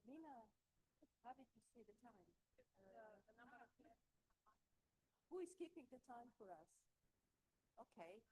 Lina, how did you see the time? Who is keeping the time for us? Okay.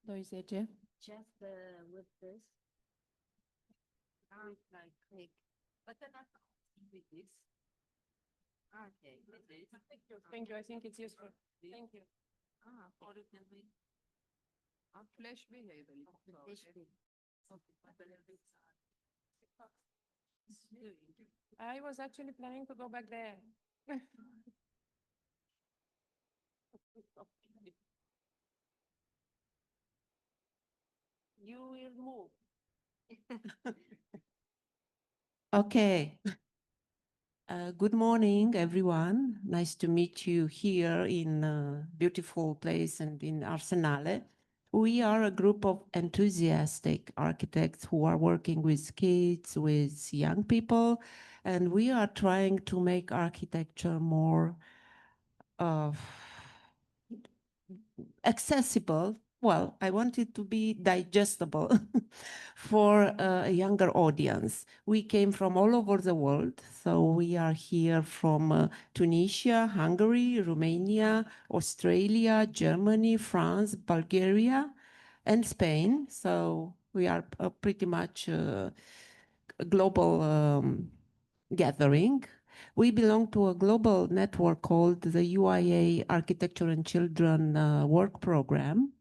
Luise, Just with this. Like click. But then I with this. Okay, with this. thank you. I think it's useful. Thank you. Or it can be. Flash भी है इधर Flash भी. I was actually planning to go back there. You will move. Okay. Good morning, everyone. Nice to meet you here in a beautiful place and in Arsenale. We are a group of enthusiastic architects who are working with kids, with young people, and we are trying to make architecture more accessible. Well, I want it to be digestible for a younger audience. We came from all over the world. So we are here from Tunisia, Hungary, Romania, Australia, Germany, France, Bulgaria, and Spain. So we are pretty much a global gathering. We belong to a global network called the UIA Architecture and Children Work Program.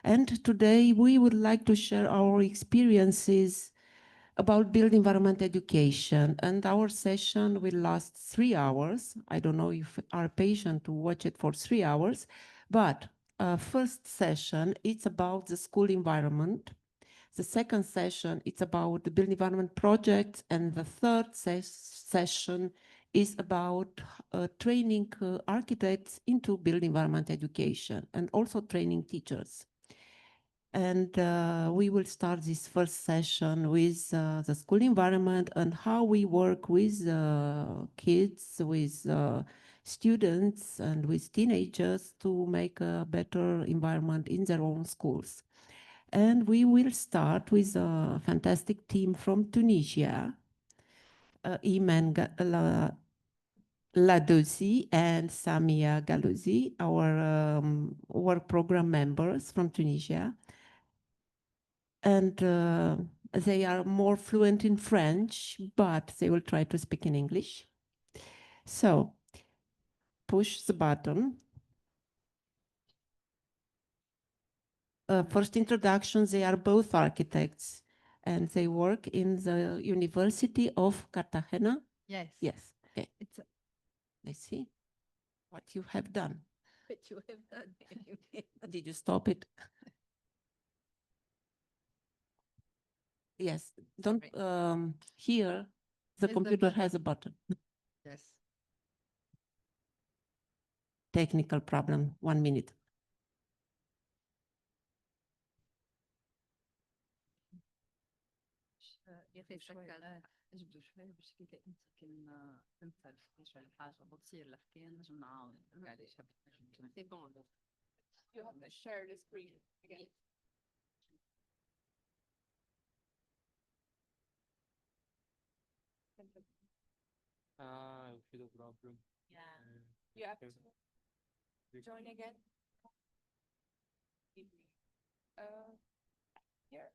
And today we would like to share our experiences about built environment education. And our session will last 3 hours. I don't know if you are patient to watch it for 3 hours, but first session, it's about the school environment. The second session, it's about the built environment projects. And the third session is about training architects into built environment education and also training teachers. And we will start this first session with the school environment and how we work with kids, with students and with teenagers to make a better environment in their own schools. And we will start with a fantastic team from Tunisia, Imen Landoulsi and Samia Gallouzi, our work program members from Tunisia. And they are more fluent in French, but they will try to speak in English. So push the button. First introduction, they are both architects and they work in the University of Cartagena. Yes. Yes, okay. It's a, Let's see what you have done. what you have done. Did you stop it? Yes, don't, here, the There's the computer button. has a button. Yes. Technical problem, 1 minute. نجبدو شويه باش كي انت كنفهم شحال حاجه بتصير لك كاين نجم نعاون معليش C'est bon. You have to share the screen again. I feel a problem. Yeah. You have to join again. Here.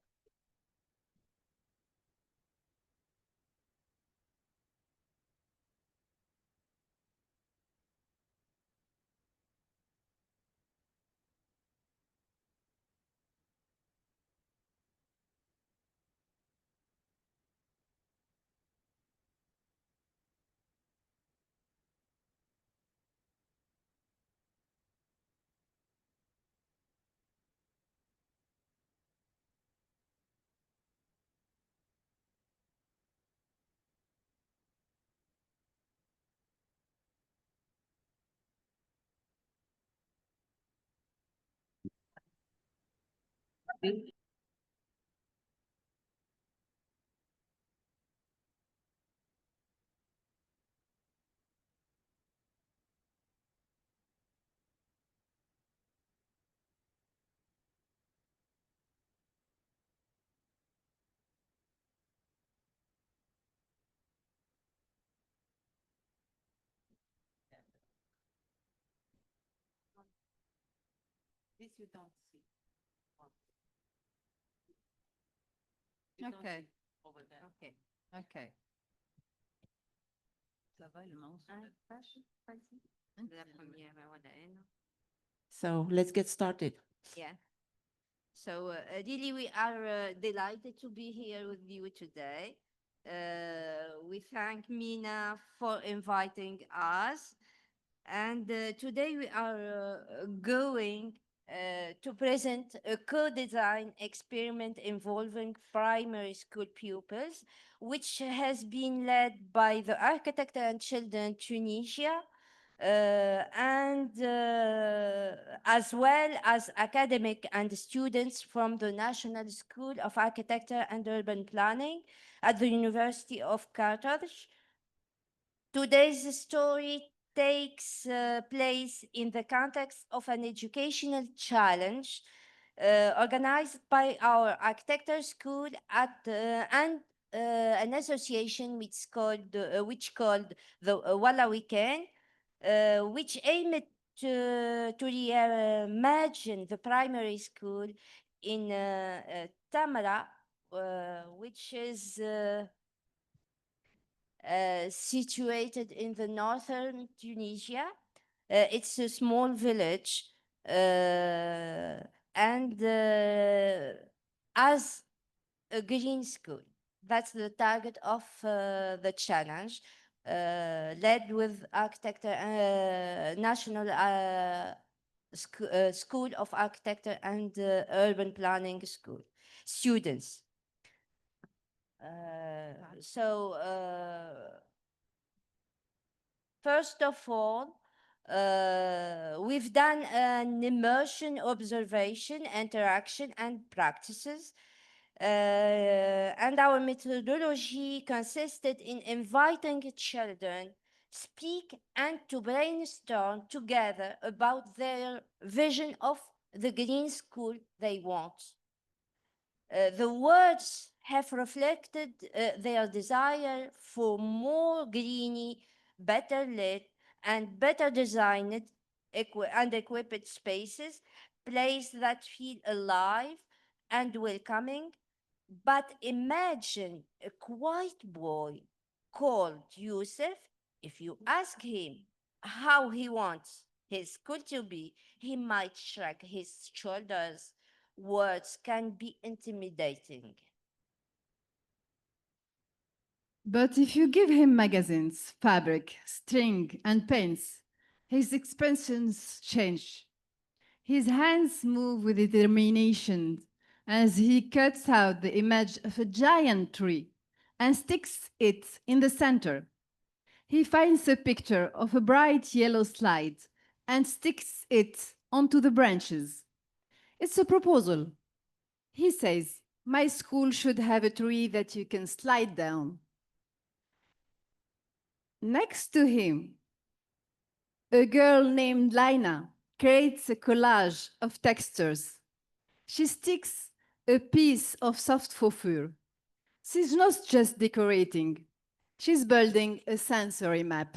This you don't see. You don't Okay. see over there. Ok, ok. Ça va, le mouse? La première, voilà, elle. So let's get started. Yeah. So really, we are delighted to be here with you today. We thank Mina for inviting us. And today we are going to present a co-design experiment involving primary school pupils, which has been led by the Architect and Children Tunisia, and as well as academic and students from the National School of Architecture and Urban Planning at the University of Carthage. Today's story takes place in the context of an educational challenge organized by our architecture school and an association which called the Walla Weekend, which aimed to reimagine the primary school in Tamara, which is situated in the northern Tunisia. It's a small village, and as a green school. That's the target of the challenge, led with National School of Architecture and Urban Planning School students. First of all, we've done an immersion, observation, interaction, and practices. And our methodology consisted in inviting children speak and to brainstorm together about their vision of the green school they want. The words have reflected their desire for more greeny, better lit, and better designed and equipped spaces, places that feel alive and welcoming. But imagine a quiet boy called Yusuf. If you ask him how he wants his school to be, he might shrug his shoulders. Words can be intimidating. But if you give him magazines, fabric, string, and pens, his expressions change. His hands move with determination as he cuts out the image of a giant tree and sticks it in the center. He finds a picture of a bright yellow slide and sticks it onto the branches. It's a proposal. He says, "My school should have a tree that you can slide down." Next to him, a girl named Lina creates a collage of textures. She sticks a piece of soft faux fur. She's not just decorating, she's building a sensory map.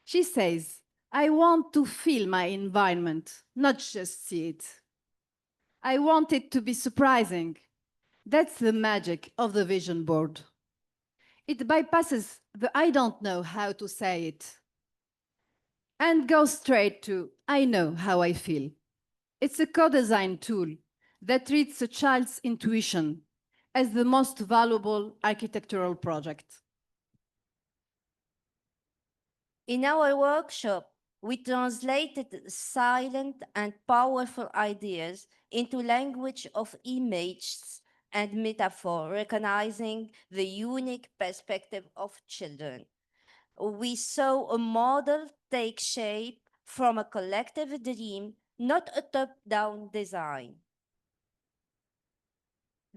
She says, "I want to feel my environment, not just see it. I want it to be surprising." That's the magic of the vision board. It bypasses the "I don't know how to say it" and goes straight to "I know how I feel." It's a co-design tool that treats a child's intuition as the most valuable architectural project. In our workshop, we translated silent and powerful ideas into language of images and metaphor, recognizing the unique perspective of children. We saw a model take shape from a collective dream, not a top-down design.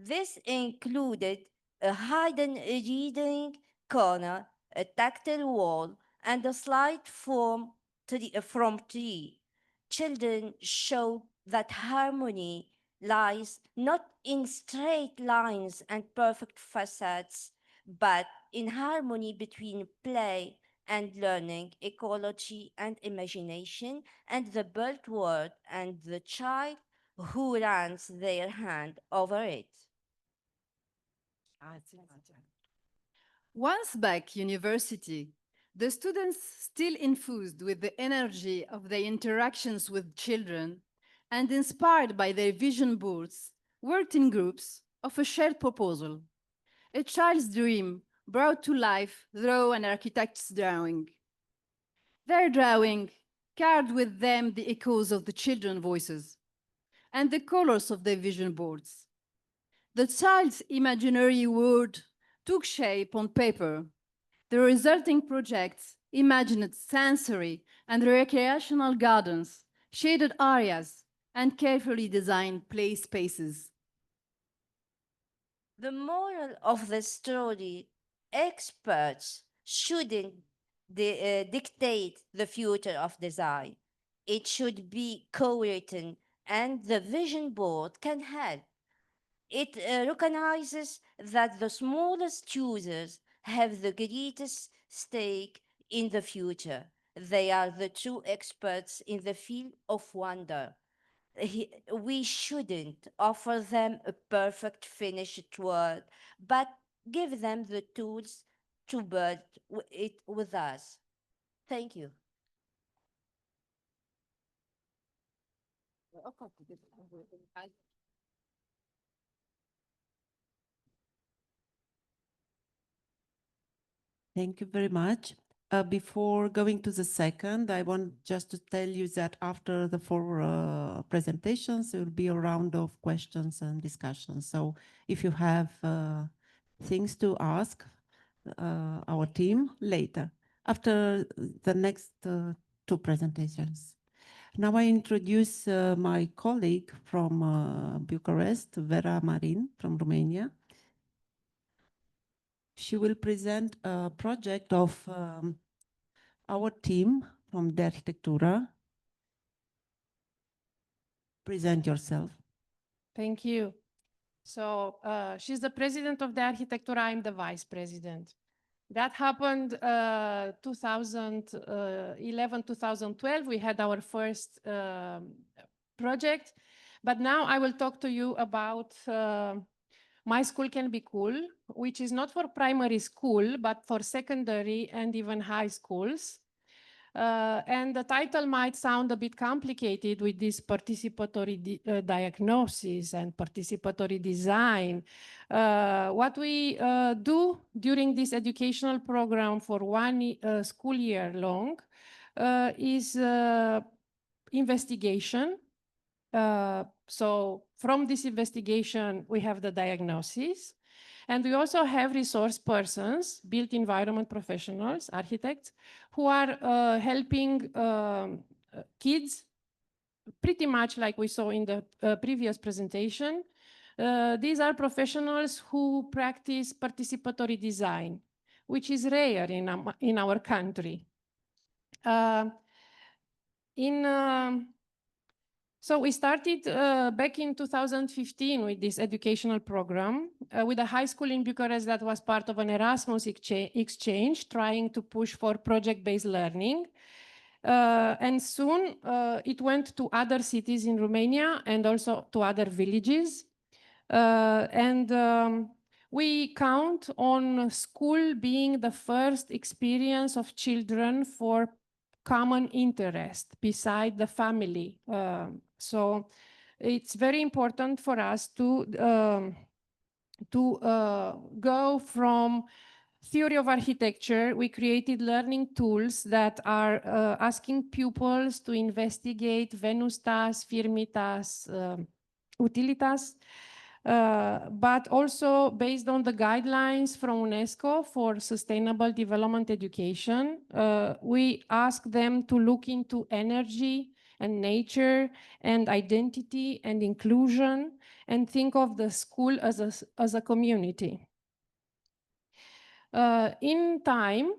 This included a hidden reading corner, a tactile wall, and a slide from tree. Children showed that harmony lies not in straight lines and perfect facades, but in harmony between play and learning, ecology and imagination, and the built world and the child who runs their hand over it. Once back university, the students, still infused with the energy of their interactions with children and inspired by their vision boards, worked in groups of a shared proposal, a child's dream brought to life through an architect's drawing. Their drawing carried with them the echoes of the children's voices and the colors of their vision boards. The child's imaginary world took shape on paper. The resulting projects imagined sensory and recreational gardens, shaded areas, and carefully designed play spaces. The moral of the story: experts shouldn't dictate the future of design. It should be co-written, and the vision board can help. It recognizes that the smallest users have the greatest stake in the future. They are the true experts in the field of wonder. We shouldn't offer them a perfect finished world, but give them the tools to build it with us. Thank you. Thank you very much. Before going to the second, I want just to tell you that after the four presentations, there will be a round of questions and discussions. So if you have things to ask our team later, after the next two presentations. Now I introduce my colleague from Bucharest, Vera Marin from Romania. She will present a project of our team from the Architectura. Present yourself. Thank you. So she's the president of the Architectura, I'm the vice president. That happened 2011, 2012. We had our first project. But now I will talk to you about My School Can Be Cool, which is not for primary school, but for secondary and even high schools. And the title might sound a bit complicated with this participatory diagnosis and participatory design. What we do during this educational program for one school year long is investigation. So from this investigation, we have the diagnosis. And we also have resource persons, built environment professionals, architects, who are helping kids, pretty much like we saw in the previous presentation. These are professionals who practice participatory design, which is rare in our country. So we started back in 2015 with this educational program with a high school in Bucharest that was part of an Erasmus exchange, trying to push for project-based learning. And soon it went to other cities in Romania and also to other villages. We count on school being the first experience of children for common interest beside the family. So it's very important for us to go from theory of architecture. We created learning tools that are asking pupils to investigate venustas, firmitas, utilitas, but also based on the guidelines from UNESCO for sustainable development education. We ask them to look into energy, and nature and identity and inclusion, and think of the school as a community. In time,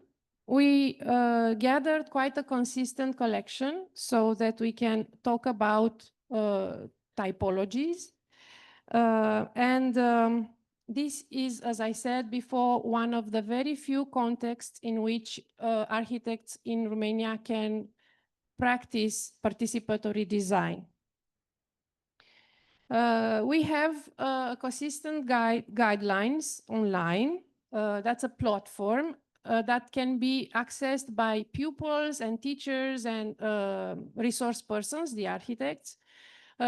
we gathered quite a consistent collection so that we can talk about typologies. This is, as I said before, one of the very few contexts in which architects in Romania can practice participatory design. We have consistent guidelines online. That's a platform that can be accessed by pupils and teachers and resource persons, the architects.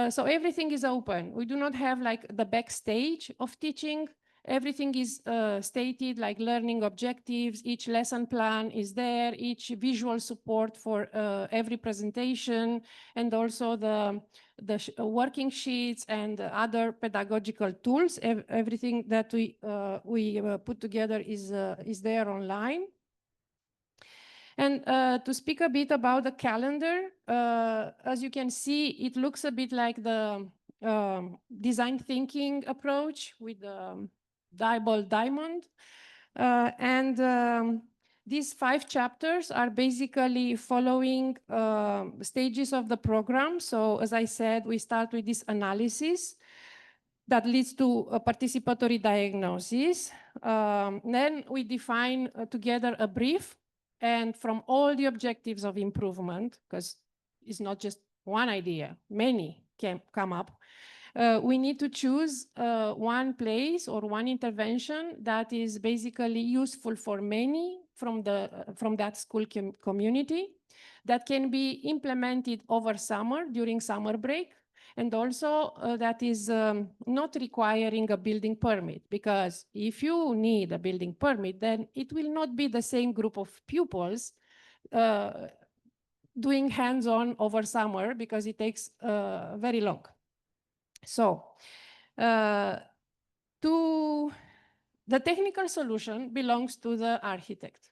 So everything is open. We do not have like the backstage of teaching. Everything is stated, like learning objectives. Each lesson plan is there, each visual support for every presentation, and also the working sheets and other pedagogical tools. Everything that we put together is there online. And to speak a bit about the calendar, as you can see, it looks a bit like the design thinking approach with the double diamond. These 5 chapters are basically following stages of the program. So as I said, we start with this analysis that leads to a participatory diagnosis. Then we define together a brief, and from all the objectives of improvement, because it's not just one idea, many can come up, we need to choose one place or one intervention that is basically useful for many from that school community, that can be implemented over summer during summer break, and also that is not requiring a building permit, because if you need a building permit, then it will not be the same group of pupils doing hands-on over summer, because it takes very long. So the technical solution belongs to the architect.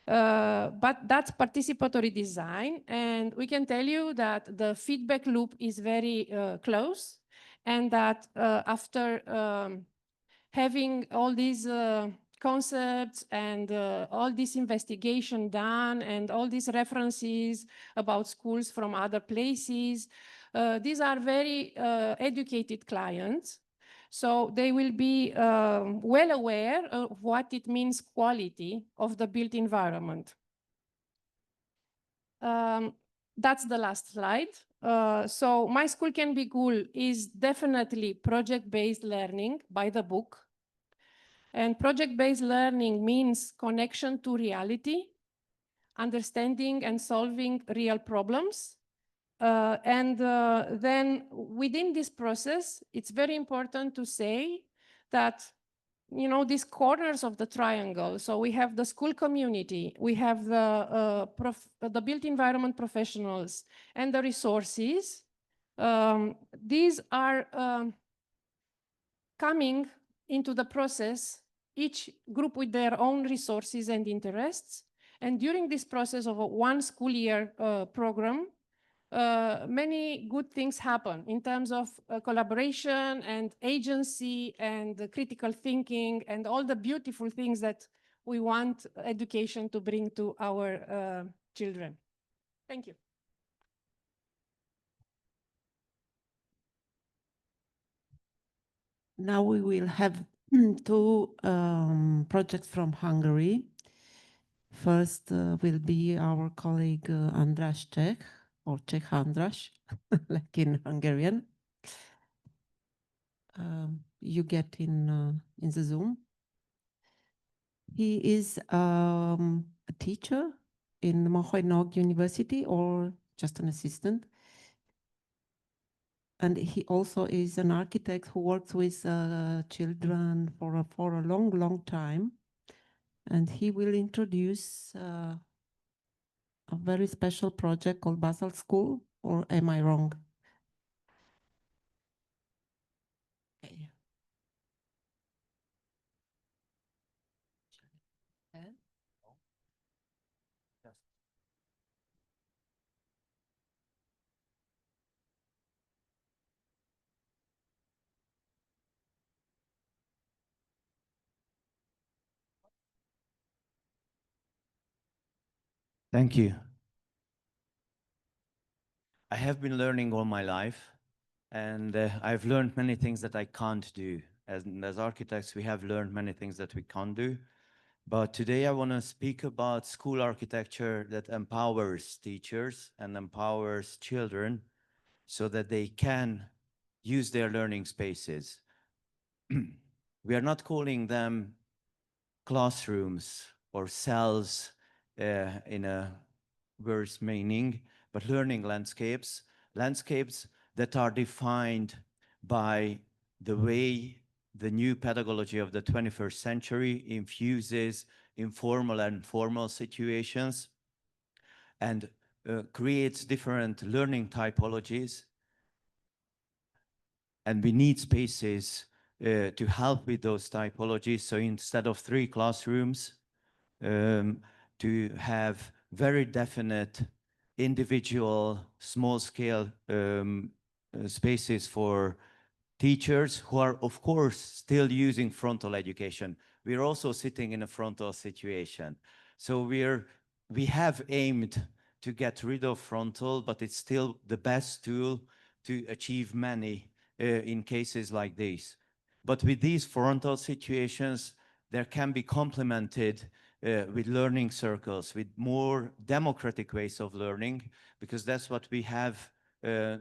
But that's participatory design, and we can tell you that the feedback loop is very close, and that after having all these concepts and all this investigation done and all these references about schools from other places, these are very educated clients. So they will be well aware of what it means quality of the built environment. That's the last slide. So My School Can Be Cool is definitely project-based learning by the book. And project-based learning means connection to reality, understanding and solving real problems. Then within this process, it's very important to say that, you know, these corners of the triangle. So we have the school community, we have the built environment professionals and the resources. These are coming into the process, each group with their own resources and interests. And during this process of a 1 school year program, many good things happen in terms of collaboration and agency and critical thinking and all the beautiful things that we want education to bring to our children. Thank you. Now we will have 2 projects from Hungary. First will be our colleague Andras Cseh, or Czech Andras, like in Hungarian. You get in the Zoom. He is a teacher in Mohynog University, or just an assistant. And he also is an architect who works with children for a long, long time. And he will introduce a very special project called Basel School, or am I wrong? Okay. Thank you. I have been learning all my life, and I've learned many things that I can't do. As architects, we have learned many things that we can't do. But today I want to speak about school architecture that empowers teachers and empowers children so that they can use their learning spaces. We are not calling them classrooms or cells in a worse meaning, but learning landscapes, landscapes that are defined by the way the new pedagogy of the 21st century infuses informal and formal situations and creates different learning typologies. And we need spaces to help with those typologies. So instead of 3 classrooms, to have very definite individual small-scale spaces for teachers who are, of course, still using frontal education. We're also sitting in a frontal situation. So we have aimed to get rid of frontal, but it's still the best tool to achieve many in cases like this. But with these frontal situations, there can be complemented with learning circles, with more democratic ways of learning, because that's what we have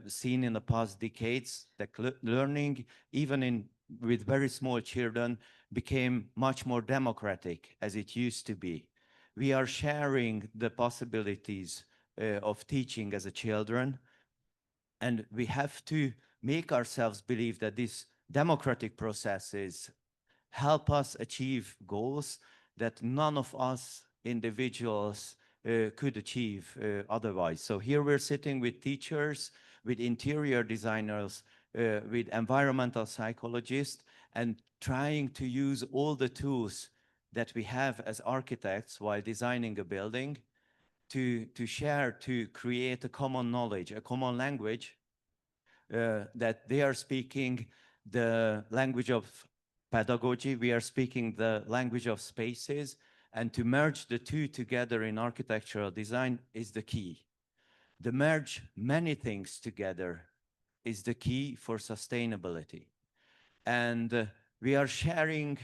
seen in the past decades, that learning, even with very small children, became much more democratic as it used to be. We are sharing the possibilities of teaching as a children, and we have to make ourselves believe that these democratic processes help us achieve goals that none of us individuals could achieve otherwise. So here we're sitting with teachers, with interior designers, with environmental psychologists, and trying to use all the tools that we have as architects while designing a building to share, to create a common knowledge, a common language that they are speaking the language of pedagogy, we are speaking the language of spaces, and to merge the two together in architectural design is the key. To merge many things together is the key for sustainability. And we are sharing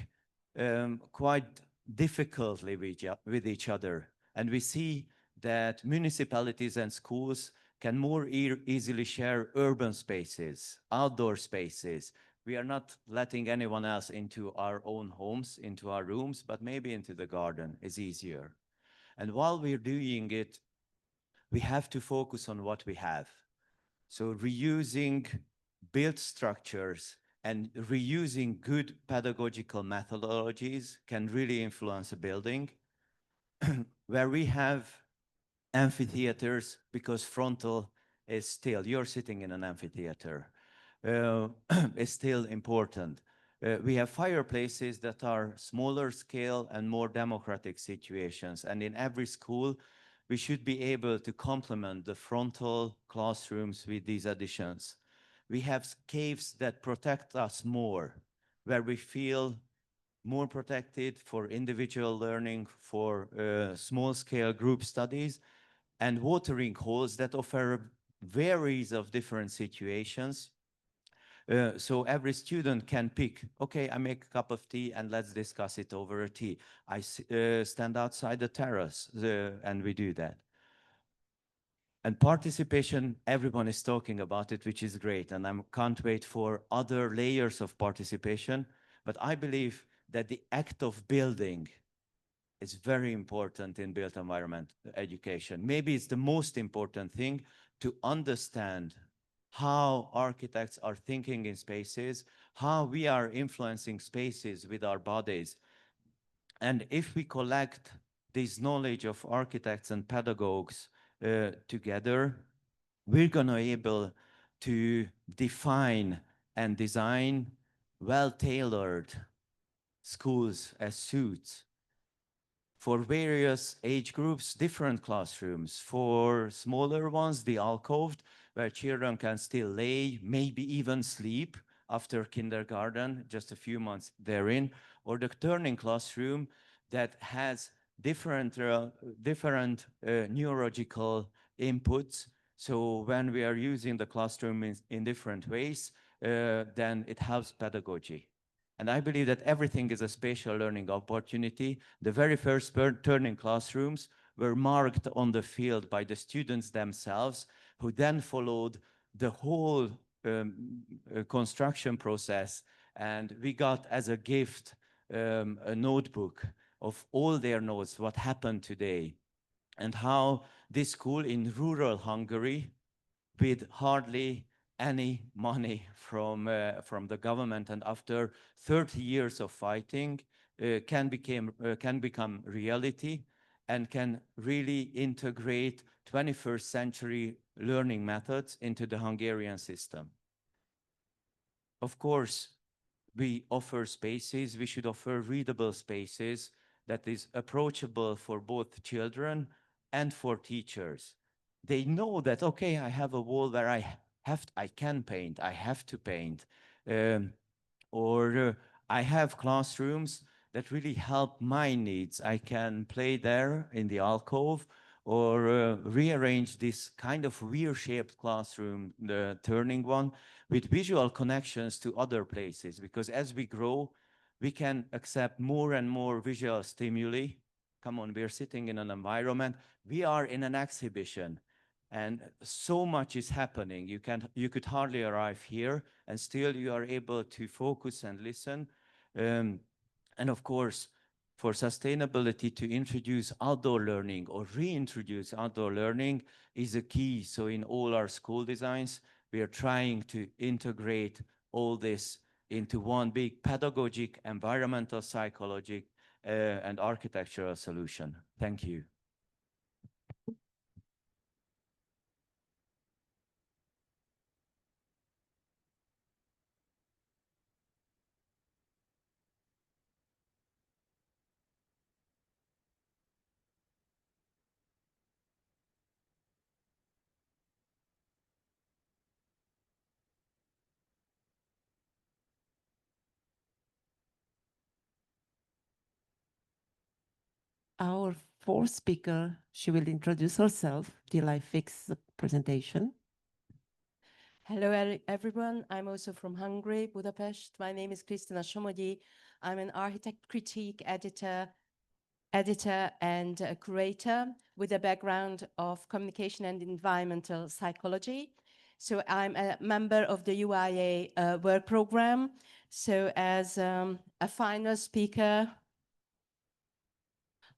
quite difficultly with each other. And we see that municipalities and schools can more easily share urban spaces, outdoor spaces. We are not letting anyone else into our own homes, into our rooms, but maybe into the garden is easier. And while we're doing it, we have to focus on what we have. So reusing built structures and reusing good pedagogical methodologies can really influence a building. Where we have amphitheaters, because frontal is still, you're sitting in an amphitheater, is still important. We have fireplaces that are smaller scale and more democratic situations. And in every school, we should be able to complement the frontal classrooms with these additions. We have caves that protect us more, where we feel more protected for individual learning, for small-scale group studies, and watering holes that offer varies of different situations. So every student can pick, okay, I make a cup of tea and let's discuss it over a tea. I stand outside the terrace and we do that. And participation, everyone is talking about it, which is great. And I can't wait for other layers of participation. But I believe that the act of building is very important in built environment education. Maybe it's the most important thing to understand how architects are thinking in spaces, how we are influencing spaces with our bodies. And if we collect this knowledge of architects and pedagogues together, we're gonna be able to define and design well-tailored schools as suits for various age groups, different classrooms. For smaller ones, the alcoved, where children can still lay, maybe even sleep after kindergarten, just a few months therein, or the turning classroom that has different neurological inputs. So when we are using the classroom in different ways, then it helps pedagogy. And I believe that everything is a spatial learning opportunity. The very first turning classrooms were marked on the field by the students themselves, who then followed the whole construction process. And we got as a gift a notebook of all their notes, what happened today, and how this school in rural Hungary, with hardly any money from the government, and after 30 years of fighting, can become reality and can really integrate 21st century learning methods into the Hungarian system. Of course, we offer spaces, we should offer readable spaces that is approachable for both children and for teachers. They know that, okay, I have a wall where I can paint, I have to paint. Or I have classrooms that really help my needs. I can play there in the alcove, or rearrange this kind of weird-shaped classroom, the turning one, with visual connections to other places. Because as we grow, we can accept more and more visual stimuli. Come on, we're sitting in an environment. We are in an exhibition, and so much is happening. You could hardly arrive here, and still you are able to focus and listen. And of course, for sustainability, to introduce outdoor learning or reintroduce outdoor learning is a key. So in all our school designs, we are trying to integrate all this into one big pedagogic, environmental, psychological, and architectural solution. Thank you. Our fourth speaker, she will introduce herself till I fix the presentation. Hello, everyone. I'm also from Hungary, Budapest. My name is Krisztina Somogyi. I'm an architect critique editor and a curator with a background of communication and environmental psychology. So I'm a member of the UIA work program. So as a final speaker,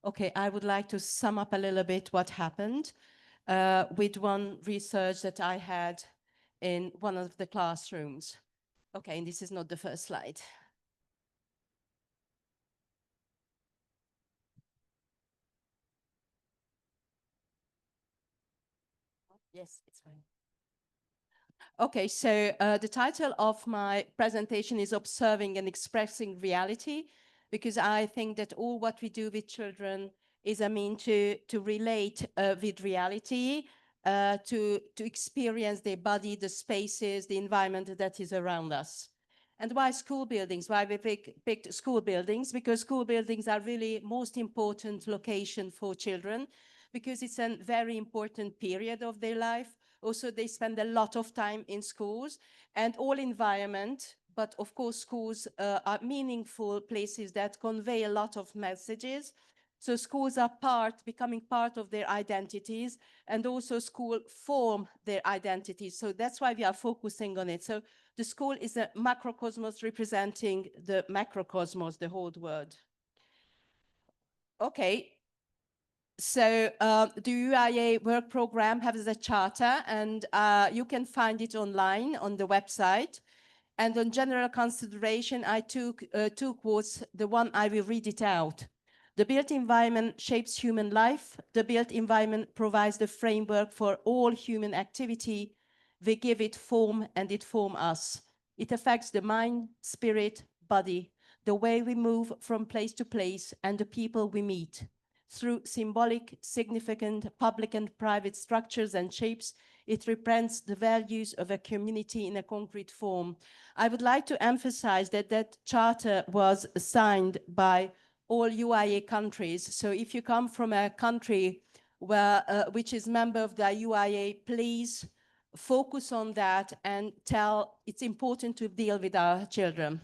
okay, I would like to sum up a little bit what happened with one research that I had in one of the classrooms. Okay, and this is not the first slide. Yes, it's fine. Okay, so the title of my presentation is Observing and Expressing Reality, because I think that all what we do with children is a means to relate with reality, to experience their body, the spaces, the environment that is around us. And why school buildings? Why we picked school buildings? Because school buildings are really most important location for children, because it's a very important period of their life. Also, they spend a lot of time in schools, and all environment, but of course schools are meaningful places that convey a lot of messages. So schools are becoming part of their identities, and also school form their identities. So that's why we are focusing on it. So the school is a macrocosmos representing the macrocosmos, the whole world. Okay. So the UIA work program has a charter, and you can find it online on the website. And on general consideration, I took two quotes. The one, I will read it out. The built environment shapes human life. The built environment provides the framework for all human activity. We give it form, and it forms us. It affects the mind, spirit, body, the way we move from place to place, and the people we meet. Through symbolic, significant public and private structures and shapes, it represents the values of a community in a concrete form. I would like to emphasize that that charter was signed by all UIA countries. So if you come from a country where, which is member of the UIA, please focus on that and tell it's important to deal with our children.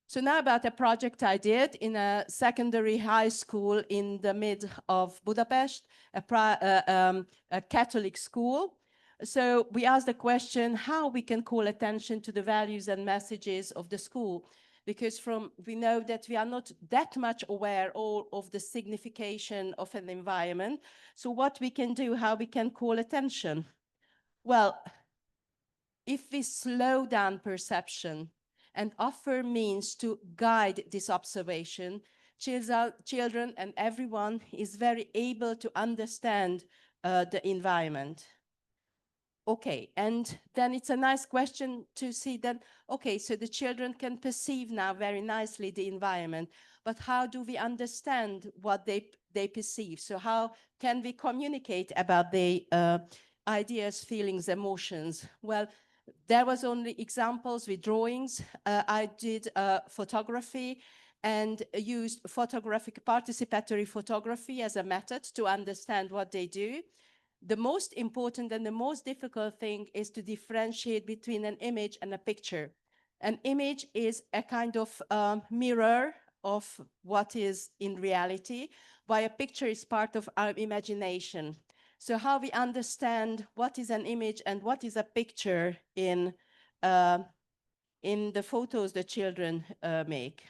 So now about a project I did in a secondary high school in the mid of Budapest, a Catholic school. So we asked the question how we can call attention to the values and messages of the school, because we know that we are not that much aware all of the signification of an environment. So what we can do, how we can call attention? Well, if we slow down perception and offer means to guide this observation, children and everyone is very able to understand the environment. Okay, and then it's a nice question to see that, okay, so the children can perceive now very nicely the environment, but how do we understand what they perceive? So how can we communicate about the ideas, feelings, emotions? Well, there was only examples with drawings. I did photography and used participatory photography as a method to understand what they do. The most important and the most difficult thing is to differentiate between an image and a picture. An image is a kind of mirror of what is in reality, while a picture is part of our imagination. So how we understand what is an image and what is a picture in the photos the children make.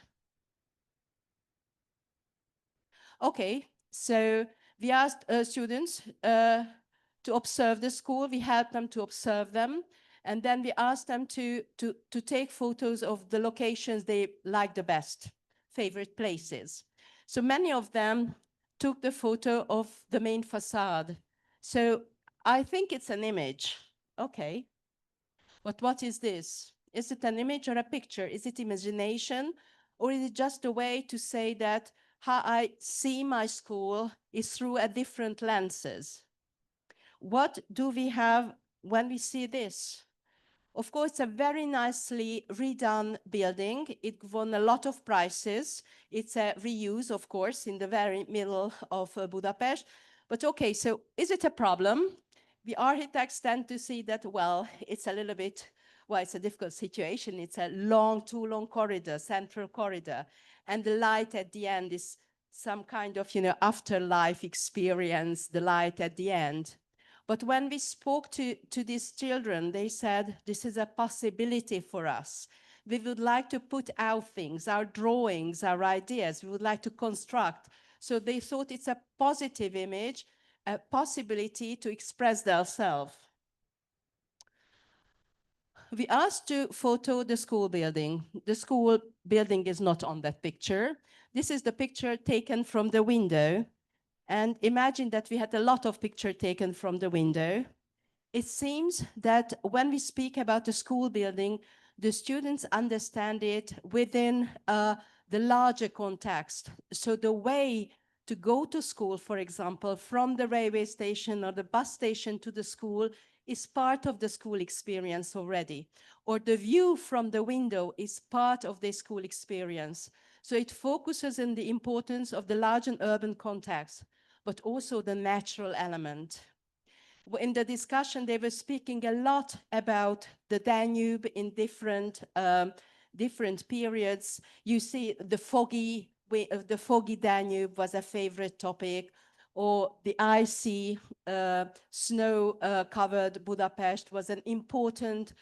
Okay, so we asked students to observe the school. We helped them to observe them. And then we asked them to take photos of the locations they like the best, favorite places. So many of them took the photo of the main facade. So I think it's an image. Okay. But what is this? Is it an image or a picture? Is it imagination? Or is it just a way to say that how I see my school is through a different lenses? What do we have when we see this? Of course, it's a very nicely redone building. It won a lot of prizes. It's a reuse, of course, in the very middle of Budapest. But okay, so is it a problem? The architects tend to see that, well, it's a little bit, well, it's a difficult situation. It's a too long corridor, central corridor. And the light at the end is some kind of, afterlife experience, the light at the end. But when we spoke to these children, they said, this is a possibility for us. We would like to put out things, our drawings, our ideas, we would like to construct. So they thought it's a positive image, a possibility to express themselves. We asked to photo the school building. The school building is not on that picture. This is the picture taken from the window. And imagine that we had a lot of pictures taken from the window. It seems that when we speak about the school building, the students understand it within the larger context. So the way to go to school, for example, from the railway station or the bus station to the school is part of the school experience already. Or the view from the window is part of the school experience. So it focuses on the importance of the large and urban context, but also the natural element. In the discussion, they were speaking a lot about the Danube in different periods. You see the foggy Danube was a favorite topic, or the icy, snow-covered Budapest was an important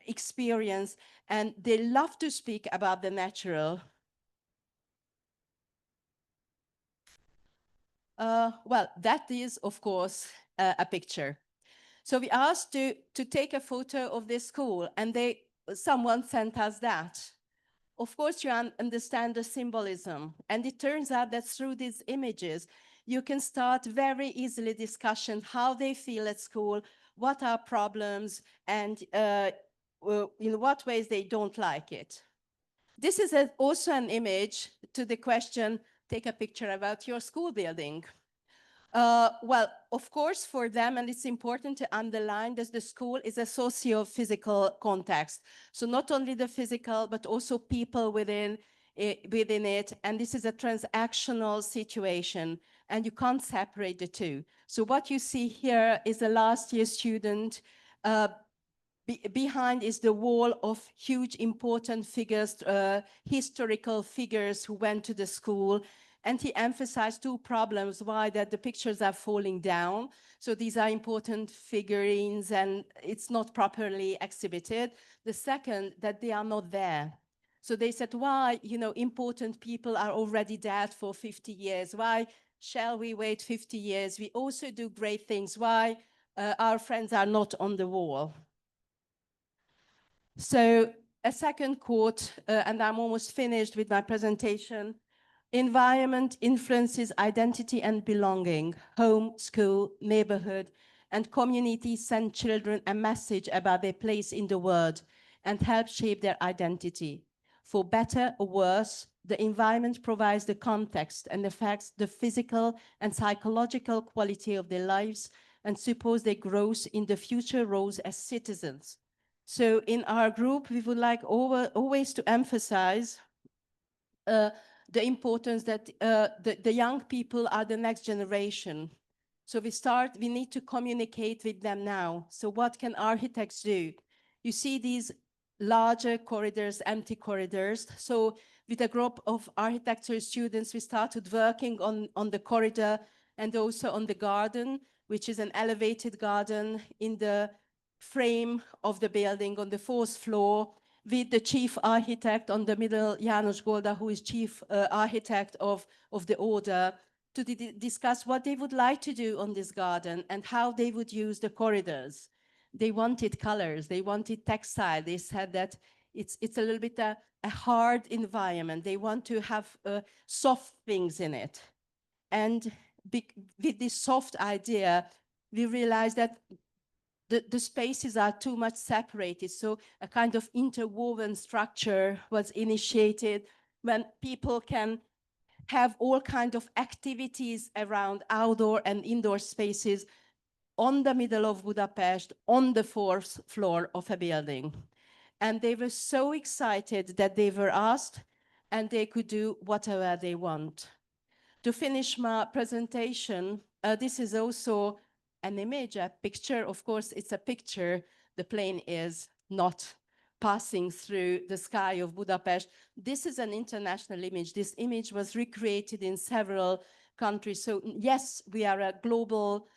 experience, and they love to speak about the natural. Well, that is, of course, a picture. So we asked to take a photo of this school, and someone sent us that. Of course, you understand the symbolism, and it turns out that through these images, you can start very easily discussion how they feel at school, what are problems, and in what ways they don't like it. This is also an image to the question, take a picture about your school building. Well, of course, for them, and it's important to underline that the school is a socio-physical context. So not only the physical, but also people within within it. And this is a transactional situation, and you can't separate the two. So what you see here is a last year student. Behind is the wall of huge important figures, historical figures who went to the school. And he emphasized two problems, why that the pictures are falling down. So these are important figurines and it's not properly exhibited. The second, that they are not there. So they said, why, important people are already dead for 50 years. Why shall we wait 50 years? We also do great things. Why our friends are not on the wall? So a second quote, and I'm almost finished with my presentation. Environment influences identity and belonging. Home, school, neighborhood, and community send children a message about their place in the world and help shape their identity. For better or worse, the environment provides the context and affects the physical and psychological quality of their lives and supports their growth in the future roles as citizens. So in our group, we would like always to emphasize the importance that the young people are the next generation. So we need to communicate with them now. So what can architects do? You see these larger corridors, empty corridors. So with a group of architecture students, we started working on the corridor and also on the garden, which is an elevated garden in the frame of the building on the fourth floor, with the chief architect on the middle, János Golda, who is chief architect of the order, to discuss what they would like to do on this garden and how they would use the corridors. They wanted colors, they wanted textile. They said that it's a little bit a hard environment. They want to have soft things in it. And with this soft idea, we realized that the spaces are too much separated. So a kind of interwoven structure was initiated when people can have all kinds of activities around outdoor and indoor spaces on the middle of Budapest, on the fourth floor of a building. And they were so excited that they were asked and they could do whatever they want. To finish my presentation, this is also an image, a picture. Of course, it's a picture. The plane is not passing through the sky of Budapest. This is an international image. This image was recreated in several countries. So yes, we are a global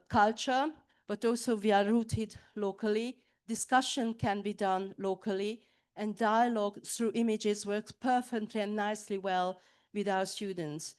culture, but also we are rooted locally. Discussion can be done locally, and dialogue through images works perfectly and nicely well with our students.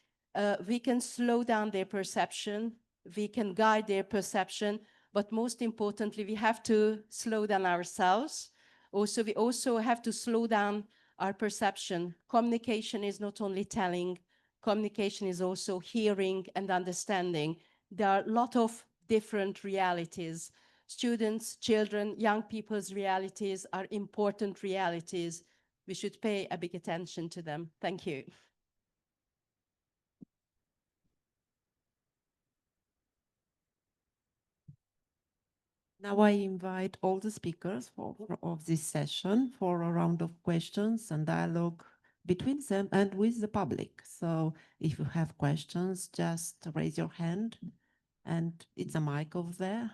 We can slow down their perception, we can guide their perception, but most importantly, we have to slow down ourselves. Also, we also have to slow down our perception. Communication is not only telling, communication is also hearing and understanding. There are a lot of different realities. Students, children, young people's realities are important realities. We should pay a big attention to them. Thank you. Now I invite all the speakers of this session for a round of questions and dialogue between them and with the public. So if you have questions, just raise your hand and it's a mic over there.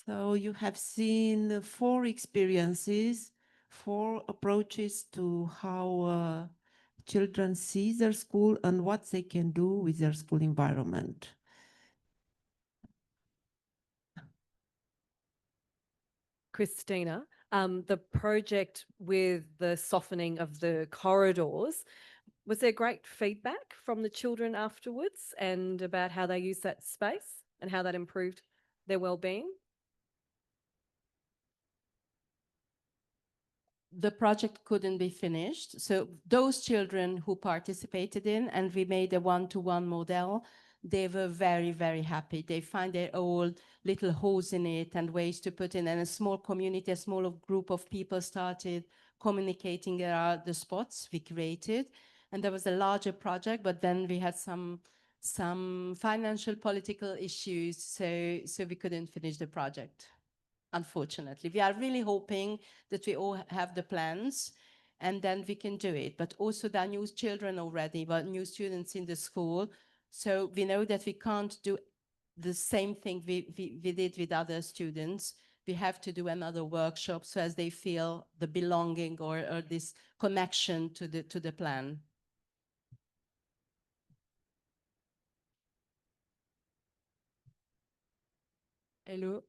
So you have seen 4 experiences, 4 approaches to how children see their school and what they can do with their school environment. Krisztina, the project with the softening of the corridors, was there great feedback from the children afterwards and about how they use that space and how that improved their well-being? The project couldn't be finished. So those children who participated in, and we made a one-to-one model, they were very, very happy. They find their old little holes in it and ways to put in, and a small community, a small group of people started communicating around the spots we created. and there was a larger project, but then we had some financial political issues, so we couldn't finish the project, unfortunately. We are really hoping that we all have the plans and then we can do it. But also there are new children already, but new students in the school. So we know that we can't do the same thing we did with other students. We have to do another workshop so as they feel the belonging or this connection to the plan. Hello,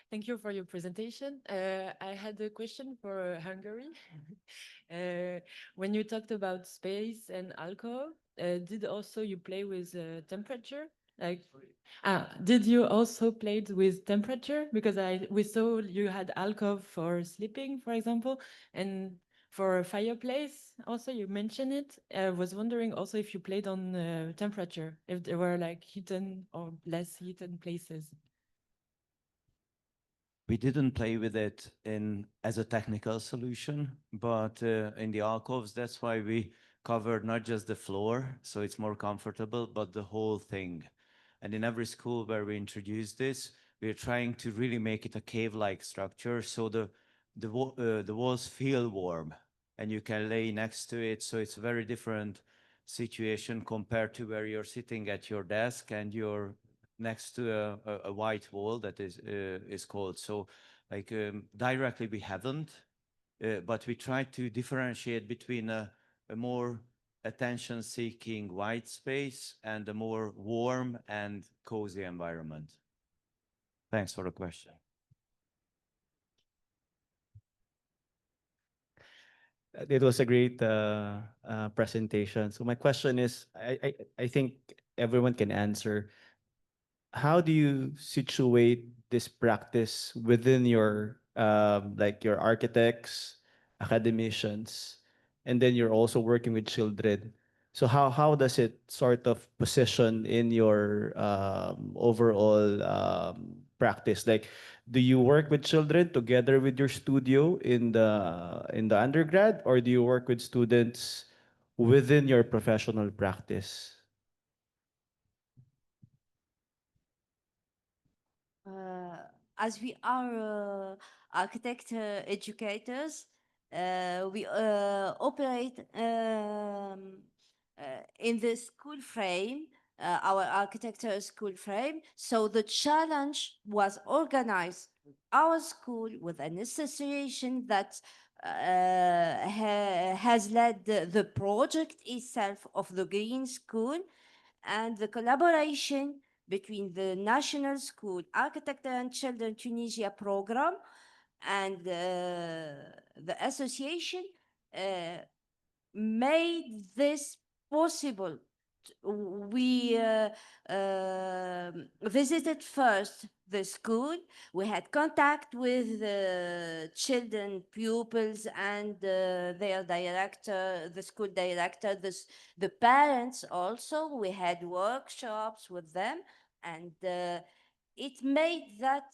thank you for your presentation. I had a question for Hungary. When you talked about space and alcohol, did also you play with temperature? Like, did you also play with temperature? Because we saw you had alcove for sleeping, for example, and for a fireplace. Also, you mentioned it. I was wondering also if you played on temperature, if there were like heated or less heated places. We didn't play with it as a technical solution, but in the alcoves, that's why we covered not just the floor, so it's more comfortable, but the whole thing. And in every school where we introduce this, we're trying to really make it a cave-like structure, so the walls feel warm, and you can lay next to it. So it's a very different situation compared to where you're sitting at your desk and you're next to a white wall that is cold. So like directly we haven't, but we try to differentiate between a more attention-seeking white space and a more warm and cozy environment. Thanks for the question. It was a great presentation. So my question is, I think everyone can answer. How do you situate this practice within your like your architects, academicians, and then you're also working with children? So how does it sort of position in your overall practice? Like, do you work with children together with your studio in the undergrad, or do you work with students within your professional practice? As we are architect educators, we operate in the school frame, our architecture school frame. So the challenge was organized our school with an association that has led the project itself of the Green School, and the collaboration between the National School Architecture and Children Tunisia program and the association made this possible. We visited first the school. We had contact with the children, pupils, and their director, the school director, the parents also. We had workshops with them, and it made that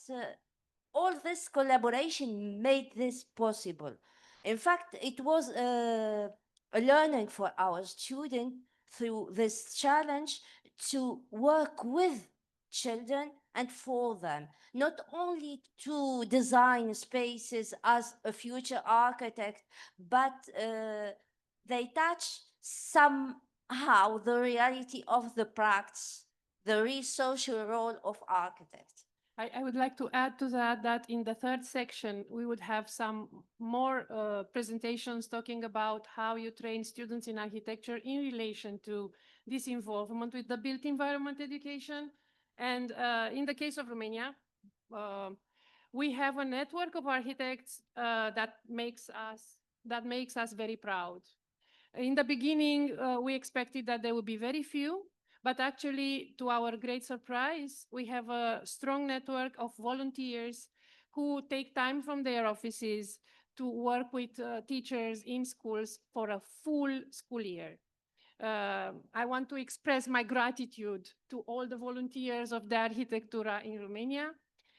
all this collaboration made this possible. In fact, it was a learning for our students through this challenge to work with children and for them, not only to design spaces as a future architect, but they touch somehow the reality of the practice, the real social role of architects. I would like to add to that in the third section, we would have some more presentations talking about how you train students in architecture in relation to this involvement with the built environment education. And in the case of Romania, we have a network of architects that makes us very proud. In the beginning, we expected that there would be very few, but actually, to our great surprise, we have a strong network of volunteers who take time from their offices to work with teachers in schools for a full school year. I want to express my gratitude to all the volunteers of the Architectura in Romania.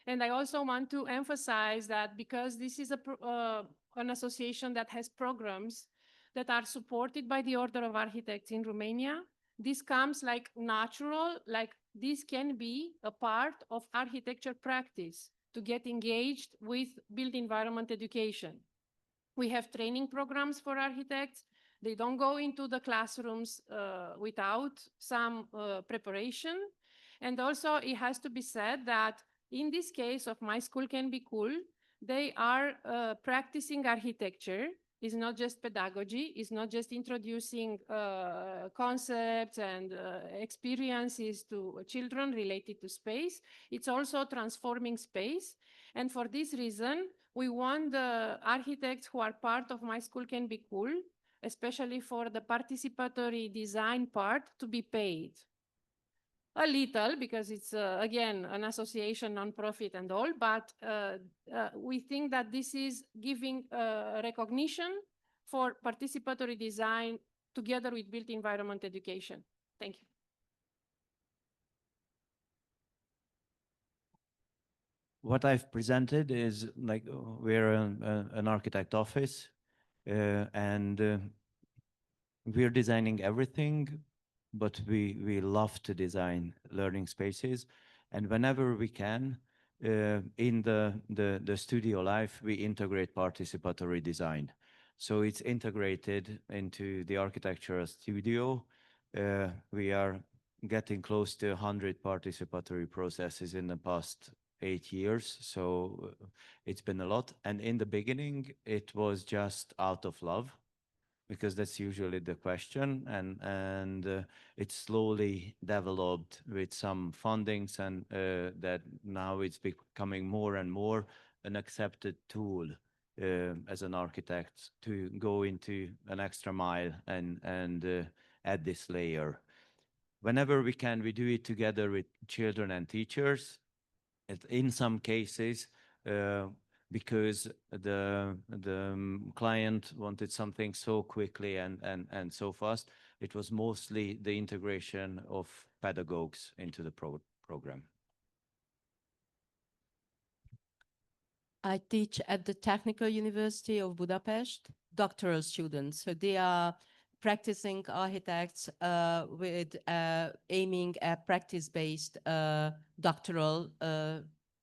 And I also want to emphasize that because this is an association that has programs, that are supported by the Order of Architects in Romania. This comes like natural, like this can be a part of architecture practice to get engaged with built environment education. We have training programs for architects. They don't go into the classrooms without some preparation. And also it has to be said that in this case of My School Can Be Cool, they are practicing architecture. It's not just pedagogy. It's not just introducing concepts and experiences to children related to space. It's also transforming space. And for this reason, we want the architects who are part of My School Can Be Cool, especially for the participatory design part, to be paid. A little, because it's, again, an association, non-profit and all, but we think that this is giving recognition for participatory design together with built environment education. Thank you. What I've presented is like we're an architect office and we're designing everything, but we love to design learning spaces. And whenever we can, in the studio life, we integrate participatory design. So it's integrated into the architectural studio. We are getting close to 100 participatory processes in the past 8 years. So it's been a lot. And in the beginning, it was just out of love, because that's usually the question, and it slowly developed with some fundings, and that now it's becoming more and more an accepted tool as an architect to go into an extra mile and add this layer. Whenever we can, we do it together with children and teachers. In some cases, because the client wanted something so quickly and so fast, it was mostly the integration of pedagogues into the program. I teach at the Technical University of Budapest, doctoral students. So they are practicing architects with aiming at practice-based doctoral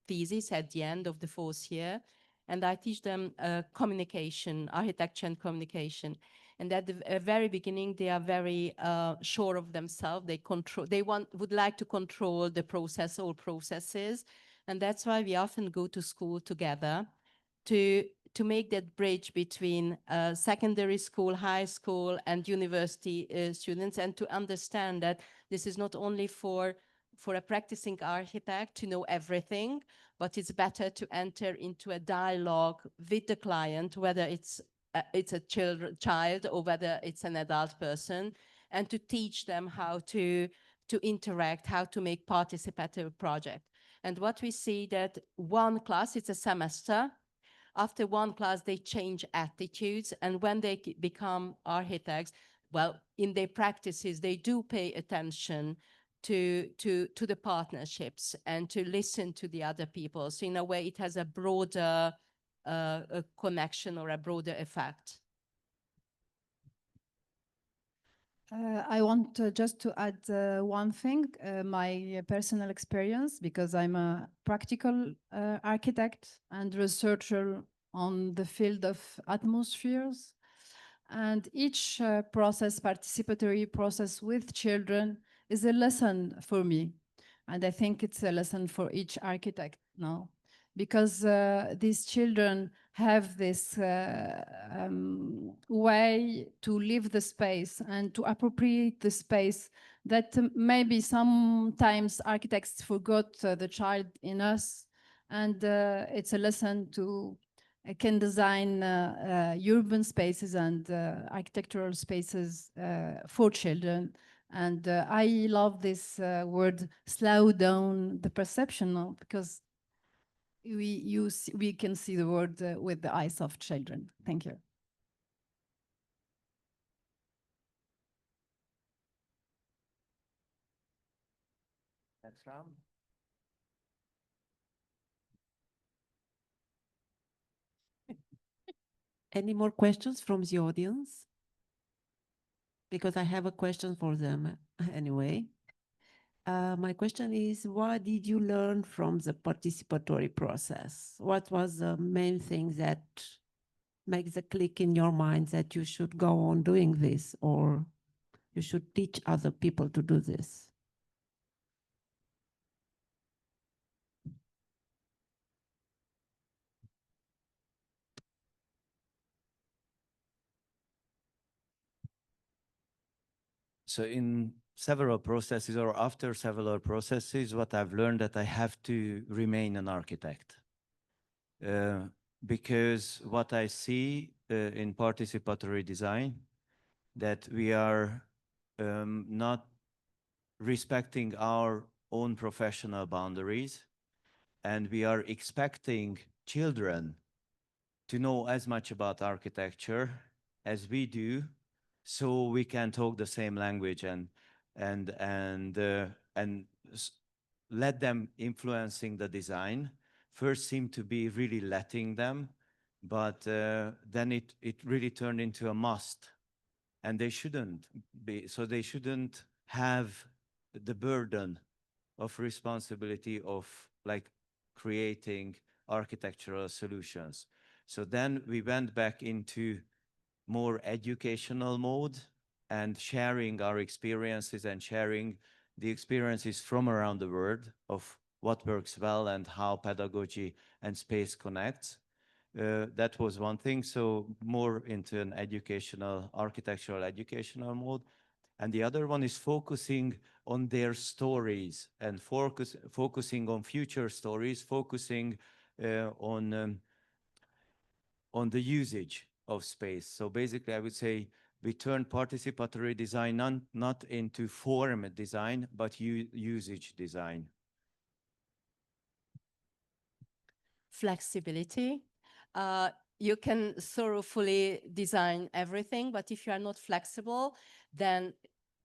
thesis at the end of the 4th year. And I teach them communication, architecture and communication. And at the very beginning, they are very sure of themselves. They would like to control the process, all processes. And that's why we often go to school together to make that bridge between secondary school, high school, and university students, and to understand that this is not only for a practicing architect to know everything, but it's better to enter into a dialogue with the client, whether it's a child or whether it's an adult person, and to teach them how to interact, how to make participatory project. And what we see that one class, it's a semester. After one class, they change attitudes. And when they become architects, well, in their practices, they do pay attention to the partnerships and to listen to the other people. So in a way, it has a broader a connection or a broader effect. I want just to add one thing, my personal experience, because I'm a practical architect and researcher on the field of atmospheres. And each process, participatory process with children, is a lesson for me. And I think it's a lesson for each architect now, because these children have this way to live the space and to appropriate the space that maybe sometimes architects forgot the child in us. And it's a lesson to can design urban spaces and architectural spaces for children. And I love this word, slow down the perception, no? Because we can see the world with the eyes of children. Thank you. Next round. Any more questions from the audience? because I have a question for them anyway. My question is, what did you learn from the participatory process? What was the main thing that makes a click in your mind that you should go on doing this, or you should teach other people to do this? So in several processes or after several processes, what I've learned that I have to remain an architect. Because what I see in participatory design, that we are not respecting our own professional boundaries, and we are expecting children to know as much about architecture as we do, so we can talk the same language and let them influencing the design. First seemed to be really letting them, but then it really turned into a must, and they shouldn't be. So they shouldn't have the burden of responsibility of like creating architectural solutions. So then we went back into more educational mode and sharing our experiences and sharing the experiences from around the world of what works well and how pedagogy and space connects. That was one thing. So more into an educational, architectural educational mode. And the other one is focusing on their stories and focusing on future stories, focusing on the usage of space. So basically, I would say we turn participatory design not into form design, but usage design. Flexibility. You can thoroughly design everything, but if you are not flexible, then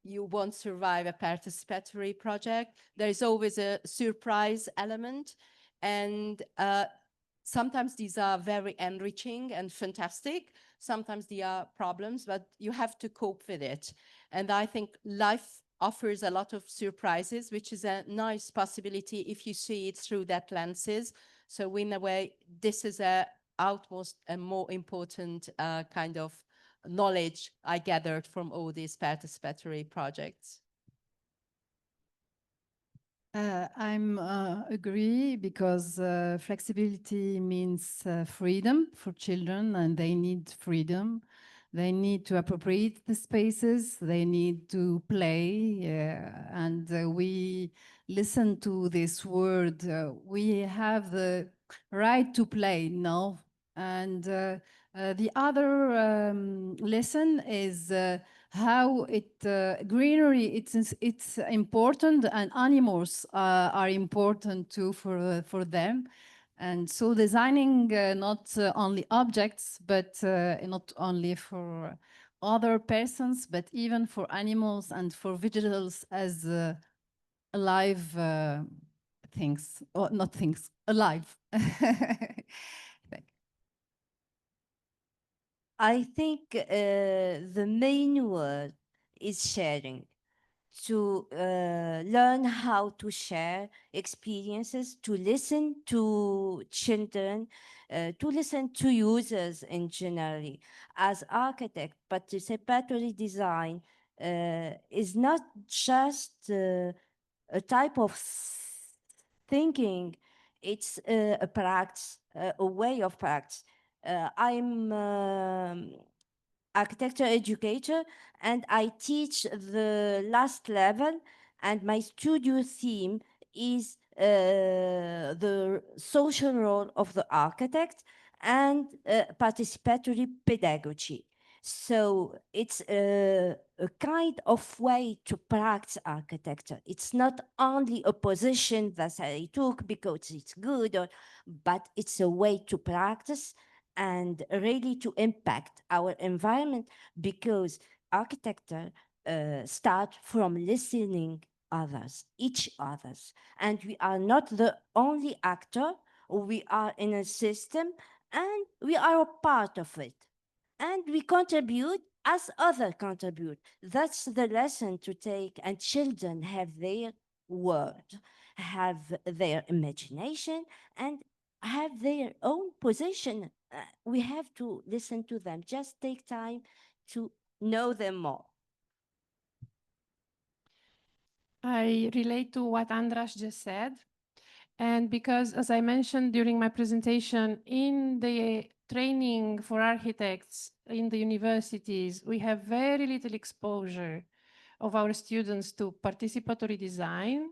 you won't survive a participatory project. There is always a surprise element, and sometimes these are very enriching and fantastic. Sometimes there are problems, but you have to cope with it. And I think life offers a lot of surprises, which is a nice possibility if you see it through that lenses. So in a way, this is a utmost and more important kind of knowledge I gathered from all these participatory projects. I'm agree, because flexibility means freedom for children, and they need freedom. They need to appropriate the spaces. They need to play, and we listen to this word. We have the right to play, no? And the other lesson is how greenery it's important, and animals are important too for them. And so designing not only objects, but not only for other persons, but even for animals and for vegetables as alive things, or not things, alive. I think the main word is sharing. To learn how to share experiences, to listen to children, to listen to users in general. As architect, participatory design is not just a type of thinking, it's a practice, a way of practice. I'm architecture educator, and I teach the last level, and my studio theme is the social role of the architect and participatory pedagogy. So it's a kind of way to practice architecture. It's not only a position that I took because it's good, but it's a way to practice and really to impact our environment, because architecture start from listening others, each others. And we are not the only actor, we are in a system and we are a part of it. And we contribute as other contribute. That's the lesson to take, and children have their word, have their imagination, and have their own position. We have to listen to them. Just take time to know them more. I relate to what Andras just said. And because, as I mentioned during my presentation, in the training for architects in the universities, we have very little exposure of our students to participatory design.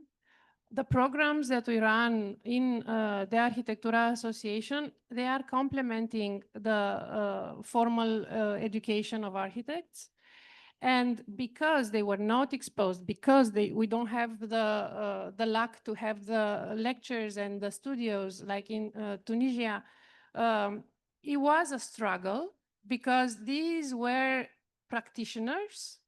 The programs that we run in the Architectura Association, they are complementing the formal education of architects. And because they were not exposed, because we don't have the luck to have the lectures and the studios like in Tunisia, it was a struggle because these were practitioners,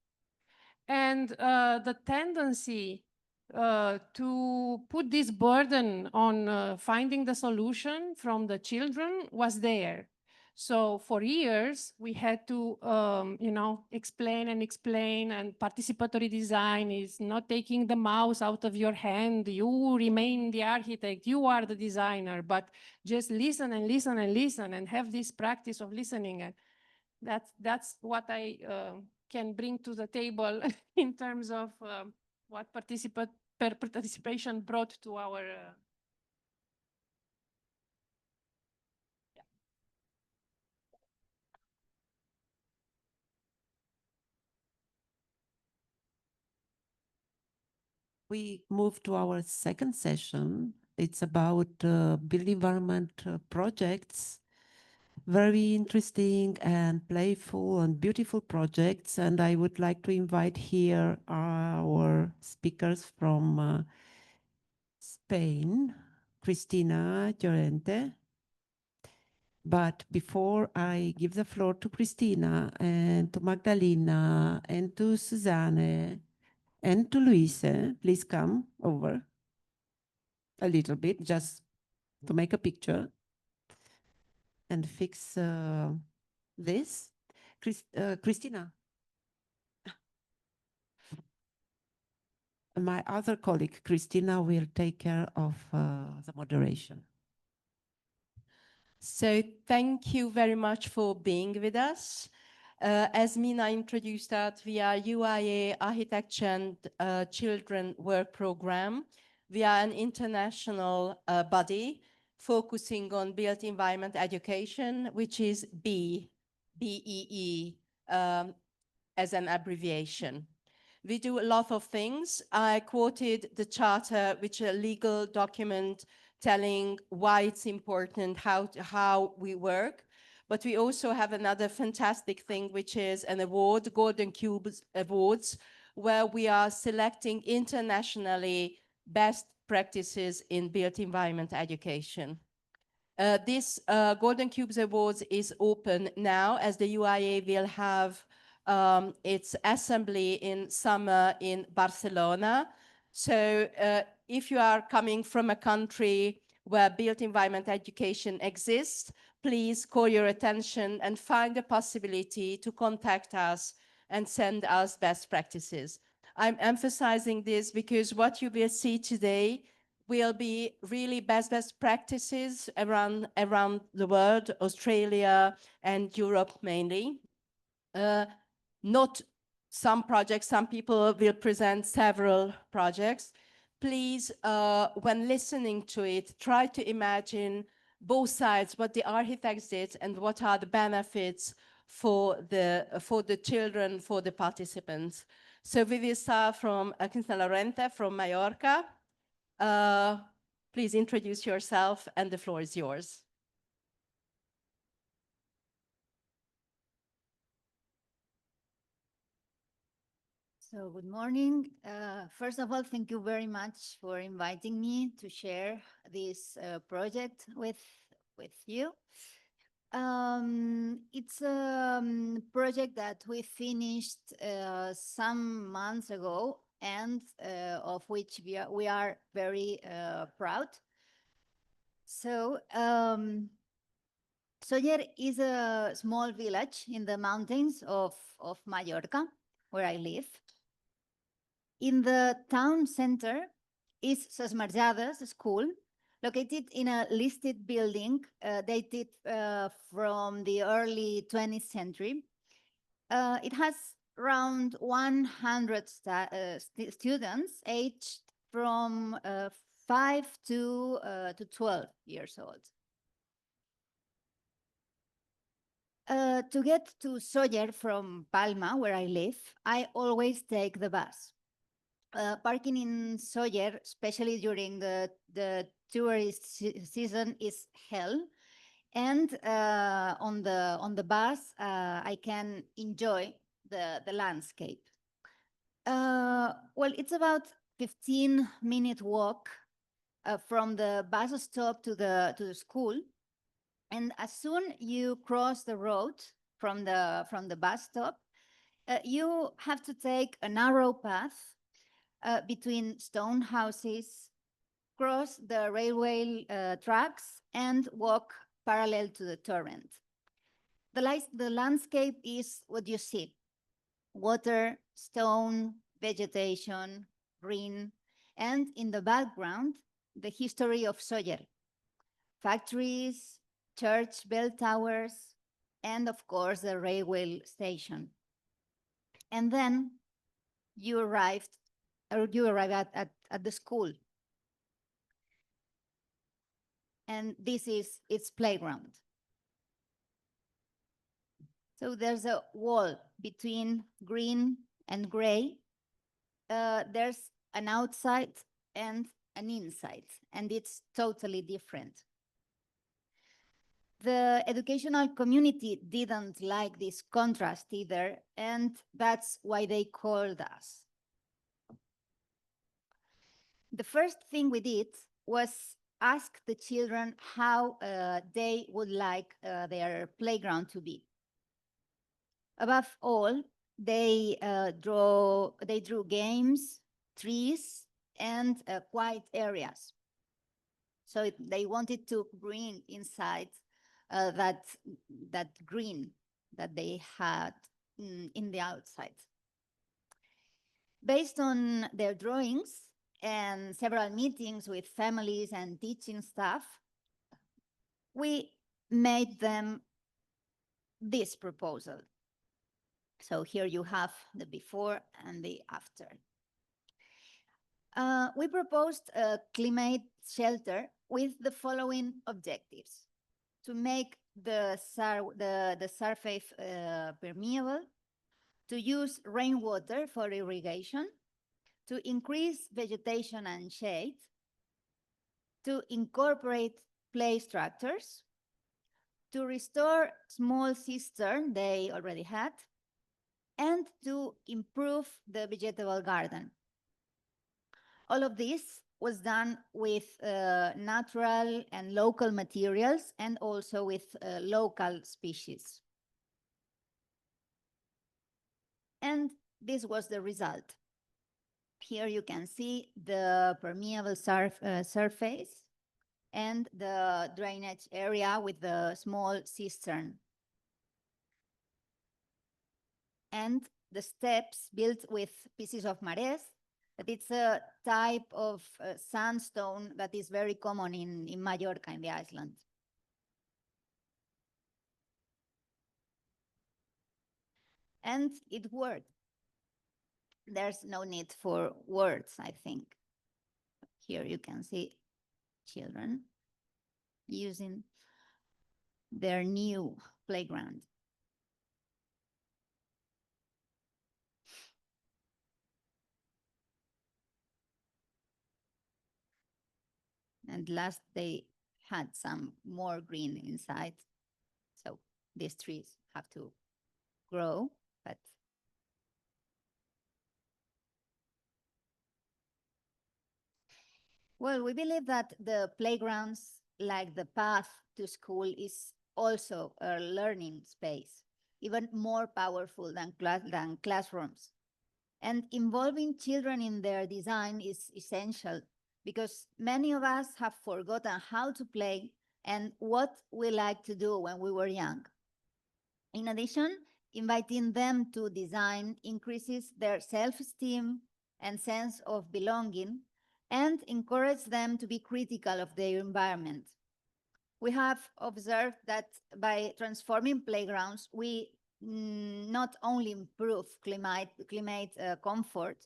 and the tendency to put this burden on finding the solution from the children was there. So for years, we had to, explain and explain, and participatory design is not taking the mouse out of your hand. You remain the architect, you are the designer, but just listen and listen and listen and have this practice of listening. And that's what I can bring to the table in terms of what participation brought to our We move to our second session. It's about built environment projects, very interesting and playful and beautiful projects. And I would like to invite here our speakers from Spain, Krisztina, Llorente. But before I give the floor to Krisztina and to Magdalina and to Suzanne and to Luise, please come over a little bit just to make a picture and fix this. Krisztina. My other colleague, Krisztina, will take care of the moderation. So thank you very much for being with us. As Mina introduced that, we are UIA Architecture and Children Work Program. We are an international body focusing on built environment education, which is BEE as an abbreviation. We do a lot of things. I quoted the charter, which is a legal document telling why it's important, how we work. But we also have another fantastic thing, which is an award, Golden Cubes Awards, where we are selecting internationally best practices in built environment education. This Golden Cubes Awards is open now, as the UIA will have its assembly in summer in Barcelona. So if you are coming from a country where built environment education exists, please call your attention and find a possibility to contact us and send us best practices. I'm emphasizing this because what you will see today will be really best practices around the world, Australia and Europe mainly. Not some projects, some people will present several projects. Please, when listening to it, try to imagine both sides, what the architects did and what are the benefits for the children, for the participants. So we will start from Cristina Llorente from Mallorca. Please introduce yourself and the floor is yours. So good morning. First of all, thank you very much for inviting me to share this project with you. It's a project that we finished some months ago and of which we are very proud. So Sóller is a small village in the mountains of Mallorca, where I live. In the town center is Ses Marjades School, located in a listed building dated from the early 20th century. It has around 100 students aged from 5 to 12 years old. To get to Sóller from Palma, where I live, I always take the bus. Parking in Sóller, especially during the tourist season, is hell. And on the bus, I can enjoy the landscape. Well, it's about 15-minute walk from the bus stop to the school. And as soon you cross the road from the bus stop, you have to take a narrow path between stone houses, cross the railway tracks, and walk parallel to the torrent. The landscape is what you see: water, stone, vegetation, green, and in the background, the history of Sóller: factories, church bell towers, and of course the railway station. And then you arrive at the school. And this is its playground. So there's a wall between green and gray. There's an outside and an inside, and it's totally different. The educational community didn't like this contrast either, and that's why they called us. The first thing we did was ask the children how they would like their playground to be. Above all, they drew games, trees, and quiet areas. So they wanted to bring inside that green that they had in the outside. Based on their drawings and several meetings with families and teaching staff, we made them this proposal. So here you have the before and the after. We proposed a climate shelter with the following objectives: to make the surface permeable, to use rainwater for irrigation, to increase vegetation and shade, to incorporate play structures, to restore small cistern they already had, and to improve the vegetable garden. All of this was done with natural and local materials, and also with local species. And this was the result. Here you can see the permeable surface and the drainage area with the small cistern. And the steps built with pieces of marés, but it's a type of sandstone that is very common in Mallorca, in the island. And it worked. There's no need for words, I think. Here you can see children using their new playground. And last, they had some more green inside. So these trees have to grow, but well, we believe that the playgrounds, like the path to school, is also a learning space, even more powerful than classrooms. And involving children in their design is essential, because many of us have forgotten how to play and what we like to do when we were young. In addition, inviting them to design increases their self-esteem and sense of belonging and encourage them to be critical of their environment. We have observed that by transforming playgrounds, we not only improve climate comfort,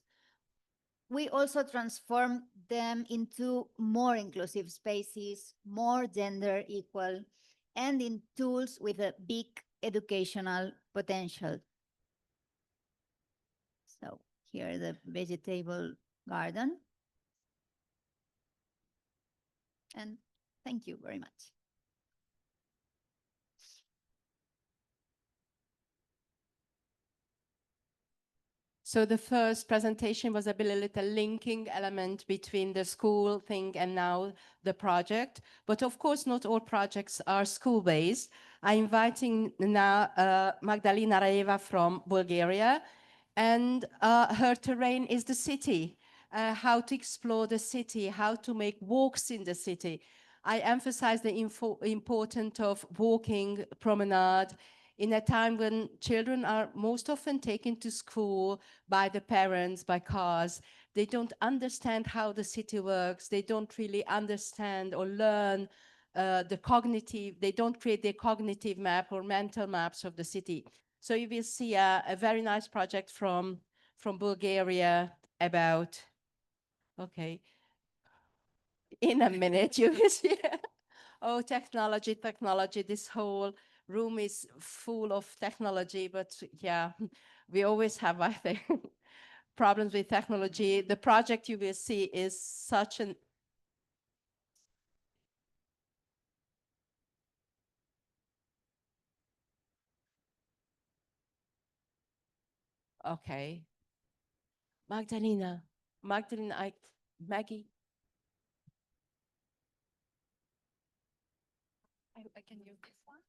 we also transform them into more inclusive spaces, more gender equal, and in tools with a big educational potential. So here the vegetable garden. And thank you very much. So the first presentation was a little linking element between the school thing and now the project. But of course, not all projects are school-based. I'm inviting now Magdalina Rajeva from Bulgaria, and her terrain is the city, how to explore the city, how to make walks in the city. I emphasize the importance of walking, promenade, in a time when children are most often taken to school by the parents, by cars. They don't understand how the city works. They don't really understand or learn they don't create their cognitive map or mental maps of the city. So you will see a very nice project from Bulgaria about, okay, in a minute you will see. Oh, technology, this whole room is full of technology, but yeah, we always have, I think, problems with technology. The project you will see is such an okay. Magdalina, Maggie. I can use this one.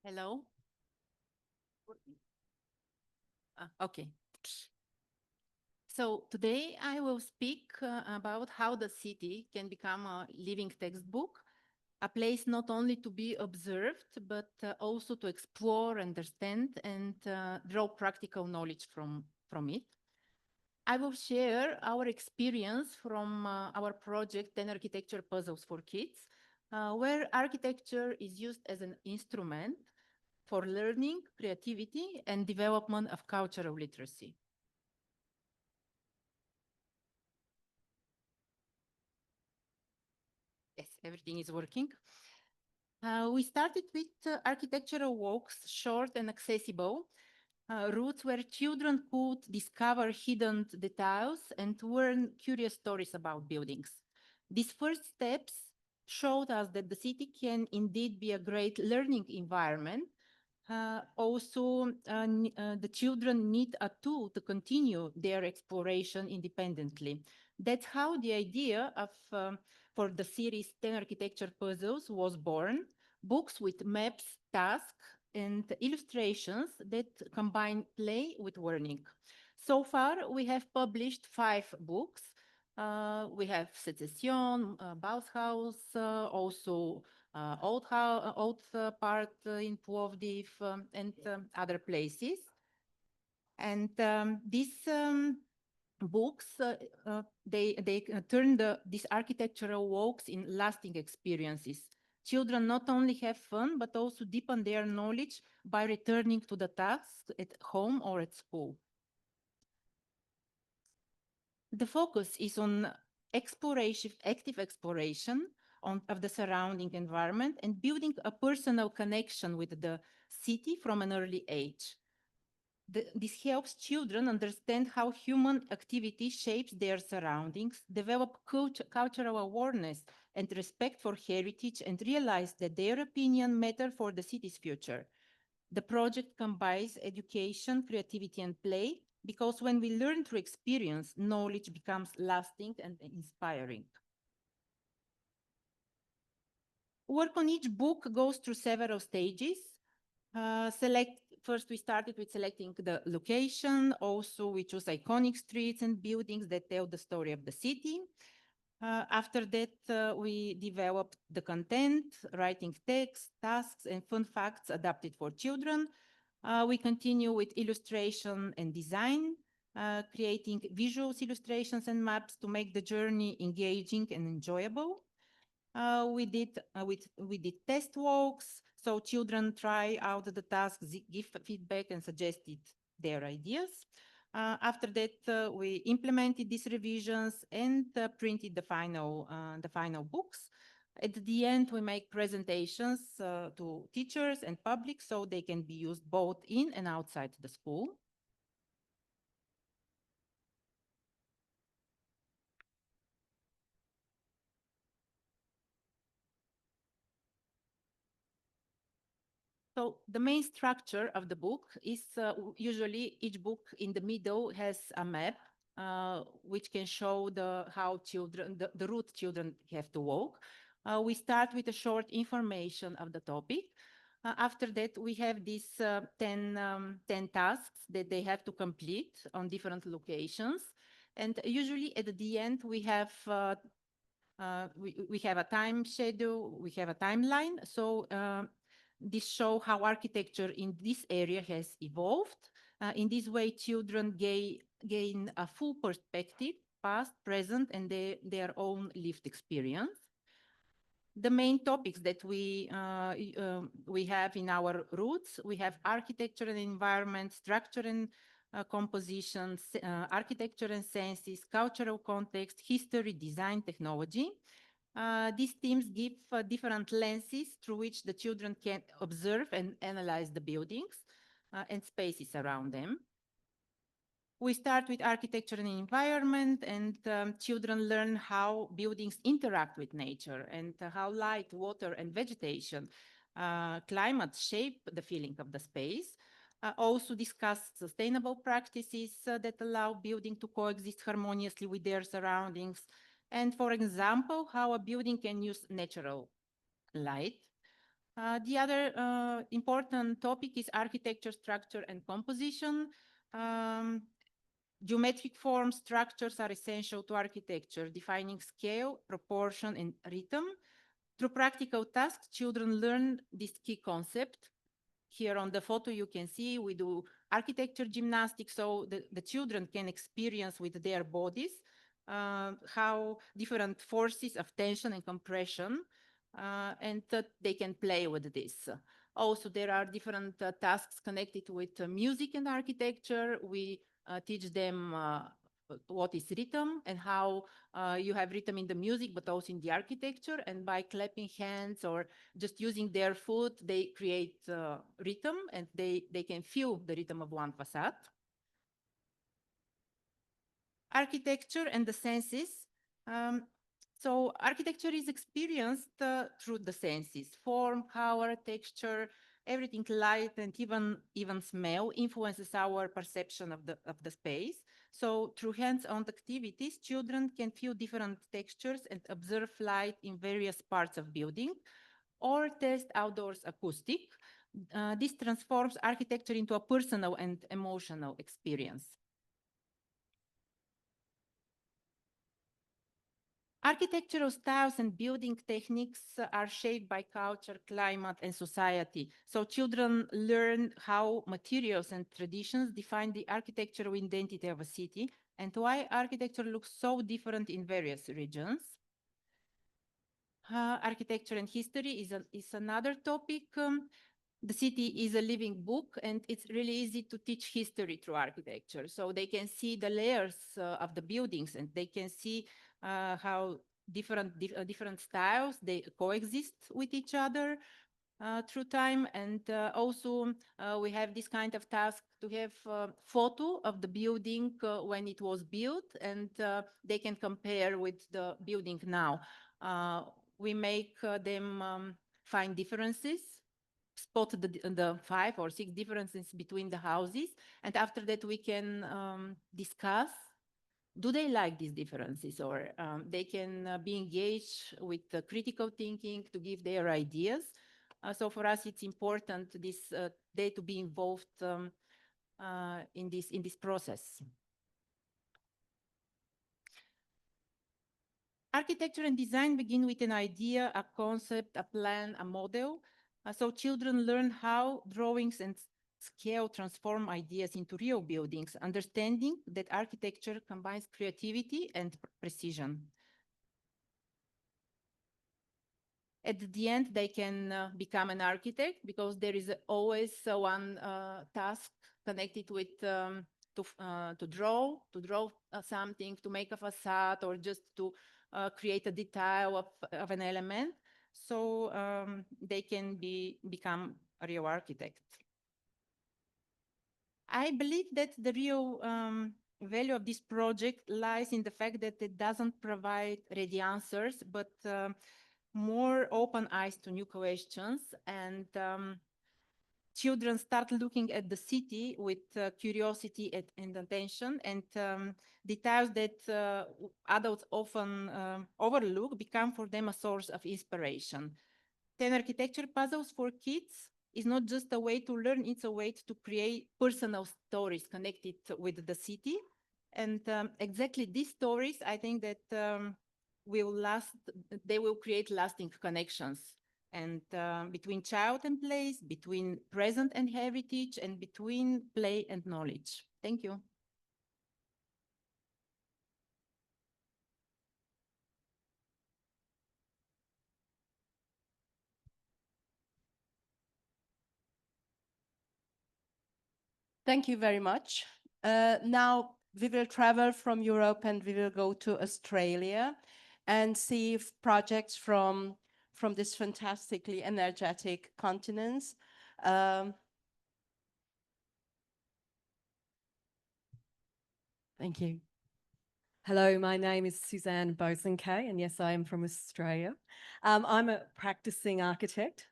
Hello? Okay. So today I will speak about how the city can become a living textbook, a place not only to be observed, but also to explore, understand, and draw practical knowledge from it. I will share our experience from our project 10 Architecture Puzzles for Kids, where architecture is used as an instrument for learning, creativity, and development of cultural literacy. Yes, everything is working. We started with architectural walks, short and accessible, routes where children could discover hidden details and learn curious stories about buildings. These first steps showed us that the city can indeed be a great learning environment. The children need a tool to continue their exploration independently. That's how the idea of for the series 10 Architecture Puzzles was born. Books with maps, tasks, and illustrations that combine play with learning. So far, we have published 5 books. We have Secession, Bauhaus, also Old Part in Plovdiv, and other places. And these books, they turn these architectural walks in lasting experiences. Children not only have fun, but also deepen their knowledge by returning to the tasks at home or at school. The focus is on exploration, active exploration of the surrounding environment and building a personal connection with the city from an early age. This helps children understand how human activity shapes their surroundings, develop cultural awareness and respect for heritage, and realize that their opinion matters for the city's future. The project combines education, creativity, and play, because when we learn through experience, knowledge becomes lasting and inspiring. Work on each book goes through several stages. First, we started with selecting the location. Also, we chose iconic streets and buildings that tell the story of the city. After that, we developed the content, writing text, tasks, and fun facts adapted for children. We continue with illustration and design, creating visuals, illustrations, and maps to make the journey engaging and enjoyable. We did test walks, so children try out the tasks, give feedback, and suggested their ideas. After that, we implemented these revisions and printed the final books. At the end, we make presentations to teachers and public, so they can be used both in and outside the school. So the main structure of the book is usually each book in the middle has a map, which can show how children, the route children have to walk. We start with a short information of the topic. After that, we have these 10 tasks that they have to complete on different locations. And usually at the end, we have a time schedule, we have a timeline. So this shows how architecture in this area has evolved. In this way, children gain a full perspective, past, present, and their own lived experience. The main topics that we have in our roots, we have architecture and environment, structure and composition, architecture and senses, cultural context, history, design, technology. These themes give different lenses through which the children can observe and analyze the buildings and spaces around them. We start with architecture and environment, and children learn how buildings interact with nature and how light, water, and vegetation, climate shape the feeling of the space. Also discuss sustainable practices that allow building to coexist harmoniously with their surroundings. And for example, how a building can use natural light. The other important topic is architecture, structure, and composition. Geometric form structures are essential to architecture, defining scale, proportion, and rhythm. Through practical tasks, children learn this key concept. Here on the photo, you can see we do architecture gymnastics, so the children can experience with their bodies how different forces of tension and compression, and that they can play with this. Also, there are different tasks connected with music and architecture. We teach them what is rhythm and how you have rhythm in the music, but also in the architecture. And by clapping hands or just using their foot, they create rhythm, and they can feel the rhythm of one facade. Architecture and the senses. So architecture is experienced through the senses: form, color, texture, everything, light, and even smell influences our perception of the space. So through hands-on activities, children can feel different textures and observe light in various parts of building, or test outdoors acoustic. This transforms architecture into a personal and emotional experience. Architectural styles and building techniques are shaped by culture, climate, and society. So children learn how materials and traditions define the architectural identity of a city and why architecture looks so different in various regions. Architecture and history is another topic. The city is a living book, and it's really easy to teach history through architecture. So they can see the layers of the buildings, and they can see how different styles they coexist with each other through time. And also we have this kind of task to have a photo of the building when it was built, and they can compare with the building now. We make them find differences, spot the 5 or 6 differences between the houses, and after that we can discuss, do they like these differences, or they can be engaged with critical thinking to give their ideas. So for us it's important they to be involved in this process. Architecture and design begin with an idea, a concept, a plan, a model. So children learn how drawings and scale transform ideas into real buildings, understanding that architecture combines creativity and precision. At the end, they can become an architect, because there is always one task connected with to draw something, to make a facade, or just to create a detail of an element. So they can become a real architect. I believe that the real value of this project lies in the fact that it doesn't provide ready answers, but more open eyes to new questions, and children start looking at the city with curiosity and attention, and details that adults often overlook become for them a source of inspiration. 10 architecture puzzles for kids is not just a way to learn, it's a way to create personal stories connected with the city. And exactly these stories, I think that they will create lasting connections, and between child and place, between present and heritage, and between play and knowledge. Thank you. Thank you very much. Now we will travel from Europe and we will go to Australia and see if projects from this fantastically energetic continent. Thank you. Hello, my name is Suzanne Bosanquet, and yes, I am from Australia. I'm a practicing architect.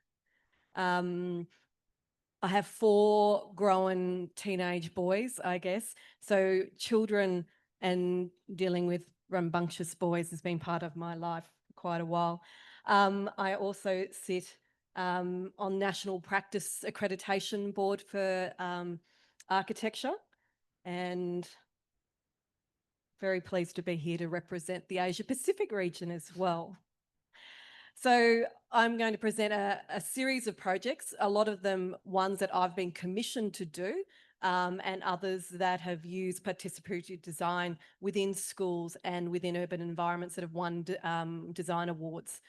I have 4 growing teenage boys, I guess. So children and dealing with rambunctious boys has been part of my life for quite a while. I also sit on National Practice Accreditation Board for architecture, and very pleased to be here to represent the Asia Pacific region as well. So I'm going to present a series of projects, a lot of them ones that I've been commissioned to do, and others that have used participatory design within schools and within urban environments that have won design awards.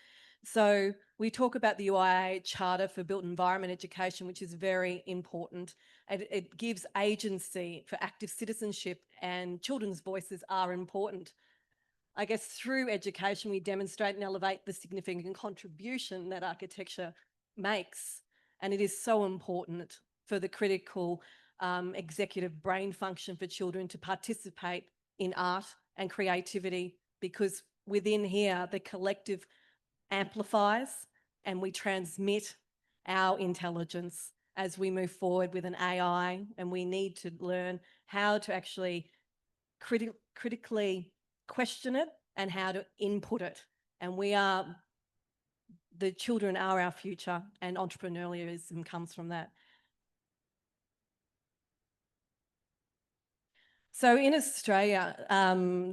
So we talk about the UIA Charter for Built Environment Education, which is very important. It gives agency for active citizenship, and children's voices are important. I guess through education, we demonstrate and elevate the significant contribution that architecture makes. And it is so important for the critical executive brain function for children to participate in art and creativity, because within here, the collective amplifies and we transmit our intelligence as we move forward with an AI, and we need to learn how to actually critically question it and how to input it. And we are the children are our future, and entrepreneurialism comes from that. So in Australia,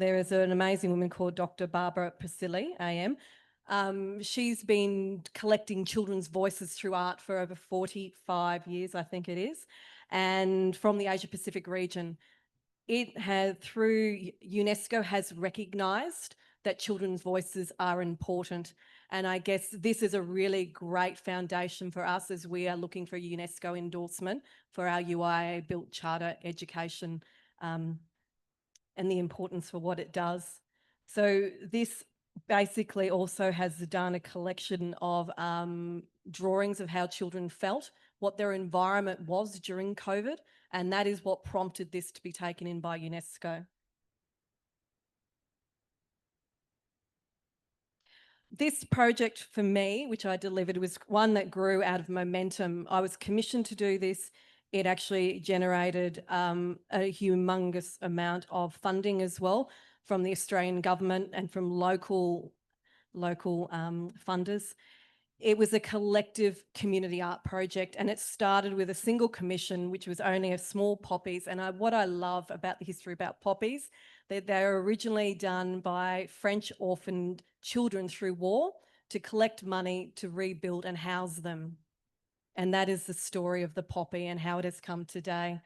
there is an amazing woman called Dr. Barbara Priscilli, AM. She's been collecting children's voices through art for over 45 years, I think it is, and from the Asia Pacific region. It has, through UNESCO, has recognised that children's voices are important. And I guess this is a really great foundation for us as we are looking for UNESCO endorsement for our UIA built charter education and the importance for what it does. So this basically also has done a collection of drawings of how children felt, what their environment was during COVID, and that is what prompted this to be taken in by UNESCO. This project for me, which I delivered, was one that grew out of momentum. I was commissioned to do this. It actually generated a humongous amount of funding as well from the Australian government and from local funders. It was a collective community art project, and it started with a single commission, which was only a small poppies. And what I love about the history about poppies, that they were originally done by French orphaned children through war to collect money to rebuild and house them. And that is the story of the poppy and how it has come today.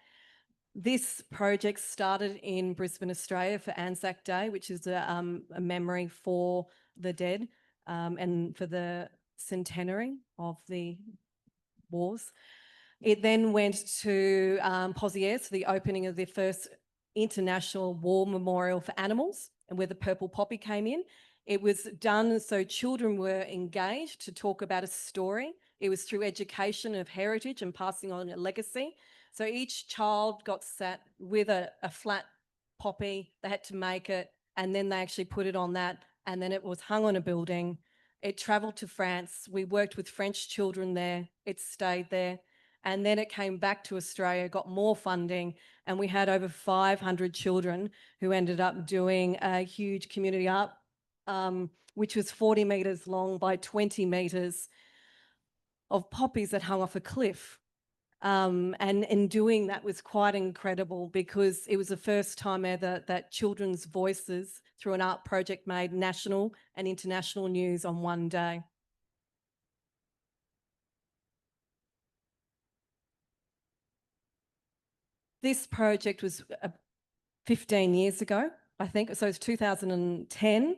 This project started in Brisbane, Australia for Anzac Day, which is a memory for the dead and for the centenary of the wars. It then went to Pozières, the opening of the first international war memorial for animals, and where the purple poppy came in. It was done so children were engaged to talk about a story. It was through education of heritage and passing on a legacy. So each child got sat with a flat poppy. They had to make it, and then they actually put it on that, and then it was hung on a building. It travelled to France. We worked with French children there. It stayed there. And then it came back to Australia, got more funding, and we had over 500 children who ended up doing a huge community art, which was 40 metres long by 20 metres of poppies that hung off a cliff. And in doing that was quite incredible because it was the first time ever that children's voices through an art project made national and international news on one day. This project was 15 years ago, I think, so it's 2010.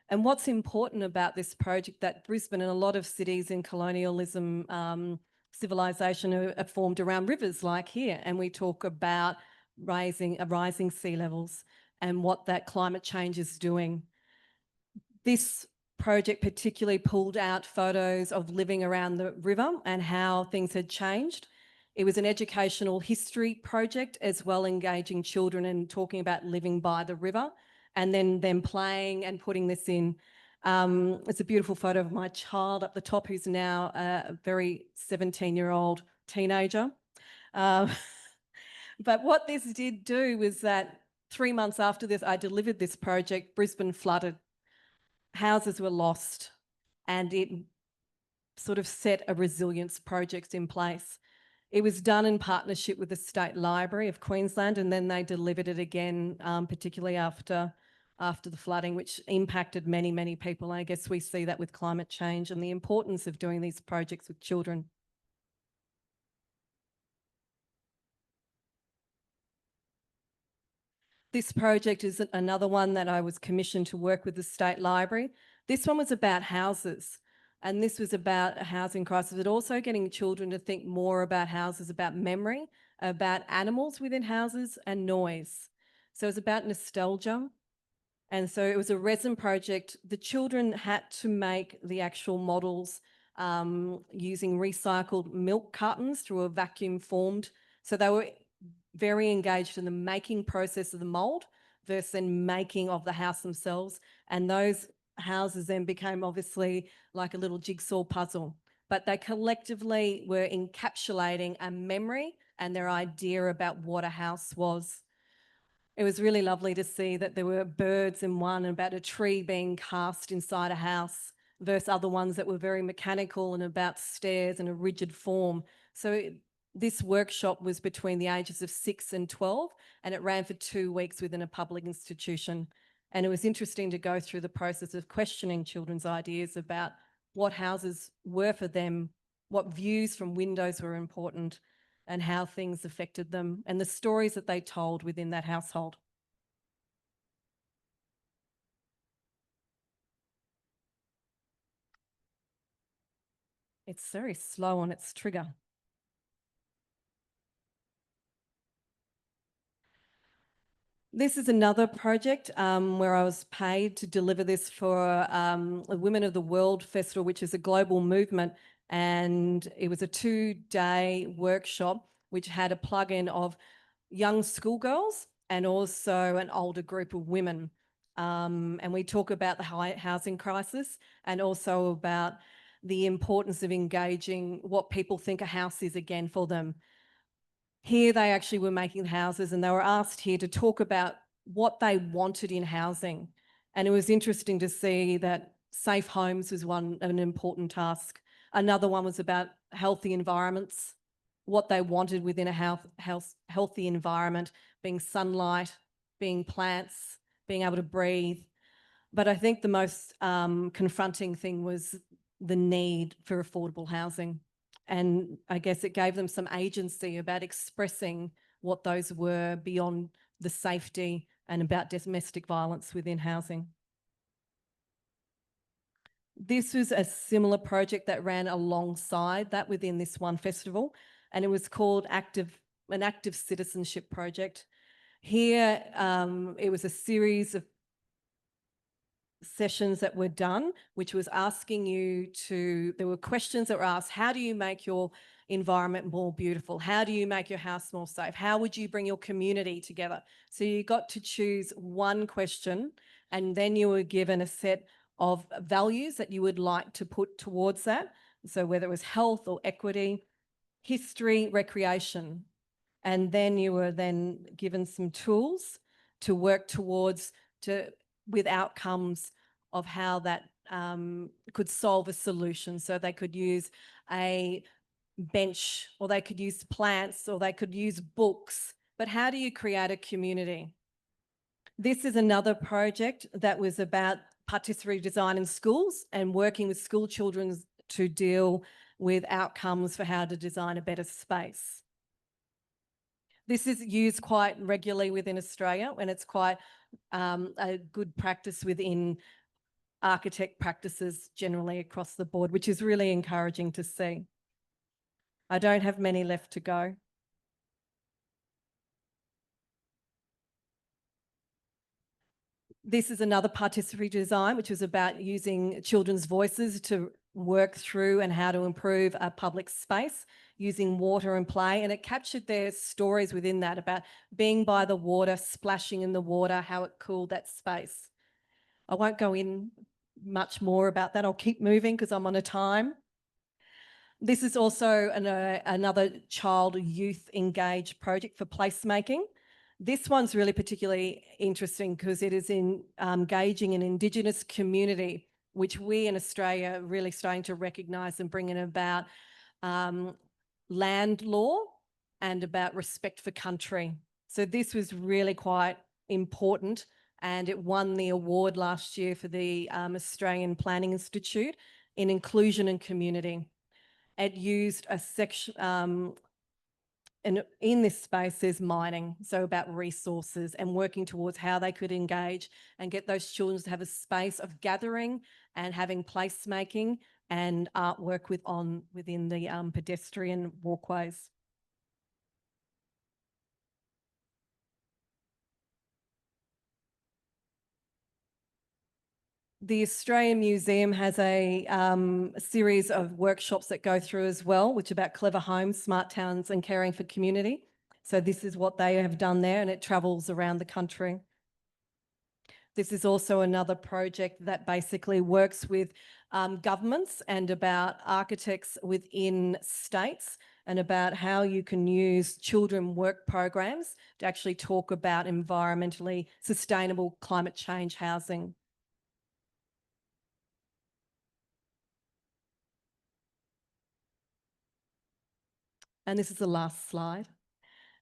And what's important about this project, that Brisbane and a lot of cities in colonialism civilization are formed around rivers like here, and we talk about rising sea levels and what that climate change is doing. This project particularly pulled out photos of living around the river and how things had changed. It was an educational history project as well, engaging children and talking about living by the river, and then them playing and putting this in. It's a beautiful photo of my child up the top, who's now a very 17-year-old teenager. But what this did do was that 3 months after this, I delivered this project, Brisbane flooded. Houses were lost, and it sort of set a resilience project in place. It was done in partnership with the State Library of Queensland, and then they delivered it again, particularly after the flooding, which impacted many, many people. I guess we see that with climate change and the importance of doing these projects with children. This project is another one that I was commissioned to work with the State Library. This one was about houses, and this was about a housing crisis, but also getting children to think more about houses, about memory, about animals within houses and noise. So it's about nostalgia. And so it was a resin project. The children had to make the actual models using recycled milk cartons through a vacuum formed. So they were very engaged in the making process of the mold versus then making of the house themselves. And those houses then became obviously like a little jigsaw puzzle, but they collectively were encapsulating a memory and their idea about what a house was. It was really lovely to see that there were birds in one and about a tree being cast inside a house. versus other ones that were very mechanical and about stairs and a rigid form. So this workshop was between the ages of 6 and 12, and it ran for 2 weeks within a public institution. And it was interesting to go through the process of questioning children's ideas about what houses were for them, what views from windows were important, and how things affected them, and the stories that they told within that household. It's very slow on its trigger. This is another project where I was paid to deliver this for a Women of the World Festival, which is a global movement. And it was a 2-day workshop, which had a plug-in of young schoolgirls and also an older group of women. And we talk about the housing crisis and also about the importance of engaging what people think a house is again for them. Here they actually were making houses, and they were asked here to talk about what they wanted in housing. And it was interesting to see that safe homes was an important task. Another one was about healthy environments, what they wanted within a healthy environment, being sunlight, being plants, being able to breathe. But I think the most confronting thing was the need for affordable housing. And I guess it gave them some agency about expressing what those were beyond the safety and about domestic violence within housing. This was a similar project that ran alongside that within this one festival, and it was called an active citizenship project. Here, it was a series of sessions that were done, which was asking you to, there were questions that were asked, how do you make your environment more beautiful? How do you make your house more safe? How would you bring your community together? So you got to choose one question, and then you were given a set of values that you would like to put towards that. So whether it was health or equity, history, recreation. And then you were then given some tools to work towards with outcomes of how that could solve a solution. So they could use a bench, or they could use plants, or they could use books. But how do you create a community? This is another project that was about participatory design in schools and working with school children to deal with outcomes for how to design a better space. This is used quite regularly within Australia, and it's quite a good practice within architect practices generally across the board, which is really encouraging to see. I don't have many left to go. This is another participatory design, which was about using children's voices to work through and how to improve a public space using water and play. And it captured their stories within that about being by the water, splashing in the water, how it cooled that space. I won't go in much more about that. I'll keep moving because I'm on a time. This is also another child youth engaged project for placemaking. This one's really particularly interesting because it is engaging an Indigenous community, which we in Australia are really starting to recognise and bringing about land law and about respect for country. So this was really quite important, and it won the award last year for the Australian Planning Institute in inclusion and community. It used a section, and in this space there's mining, so about resources and working towards how they could engage and get those children to have a space of gathering and having placemaking and artwork within the pedestrian walkways. The Australian Museum has a series of workshops that go through as well, which are about clever homes, smart towns and caring for community. So this is what they have done there, and it travels around the country. This is also another project that basically works with governments and about architects within states and about how you can use children work programs to actually talk about environmentally sustainable climate change housing. And this is the last slide.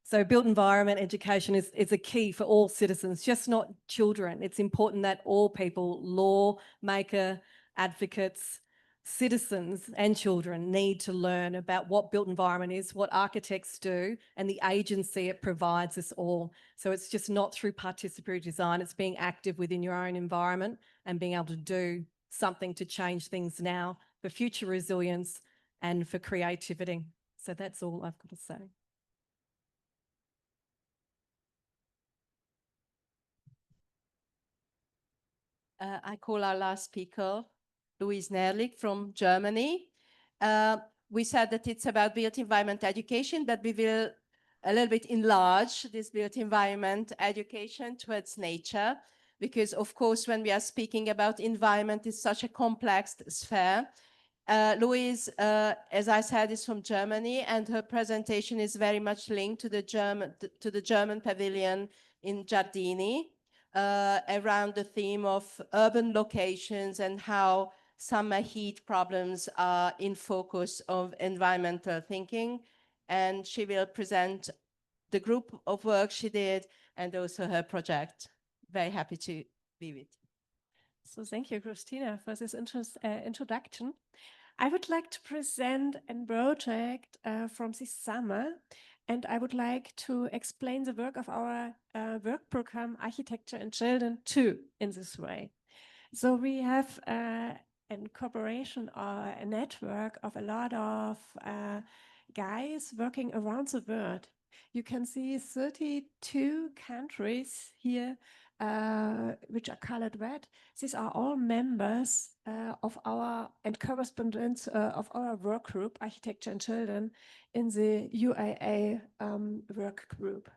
So built environment education is a key for all citizens, just not children. It's important that all people, lawmaker, advocates, citizens and children need to learn about what built environment is, what architects do, and the agency it provides us all. So it's just not through participatory design, it's being active within your own environment and being able to do something to change things now for future resilience and for creativity. So that's all I've got to say. I call our last speaker, Luise Nerlich from Germany. We said that it's about built environment education, but we will a little bit enlarge this built environment education towards nature, because of course, when we are speaking about environment, it's such a complex sphere. Luise, as I said, is from Germany, and her presentation is very much linked to the German pavilion in Giardini, around the theme of urban locations and how summer heat problems are in focus of environmental thinking. And she will present the group of work she did and also her project. Very happy to be with you. So thank you, Krisztina, for this introduction. I would like to present a project from this summer, and I would like to explain the work of our work program, Architecture and Children, too, in this way. So we have in cooperation or a network of a lot of guys working around the world. You can see 32 countries here, which are colored red. These are all members of our and correspondents of our work group, Architecture and Children, in the UIA work group.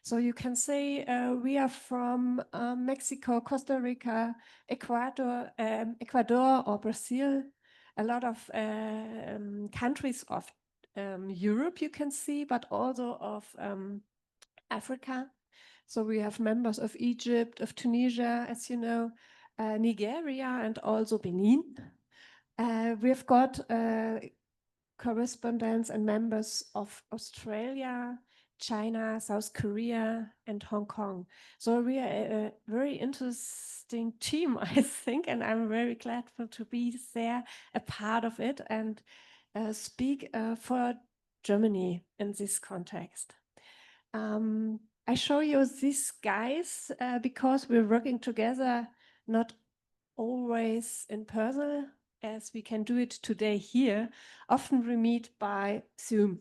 So you can say we are from Mexico, Costa Rica, Ecuador or Brazil, a lot of countries of Europe you can see, but also of Africa. So we have members of Egypt, of Tunisia, as you know, Nigeria, and also Benin. We've got correspondents and members of Australia, China, South Korea, and Hong Kong. So we are a very interesting team, I think, and I'm very glad to be there, a part of it, and speak for Germany in this context. I show you these guys because we're working together, not always in person, as we can do it today here. Often we meet by Zoom,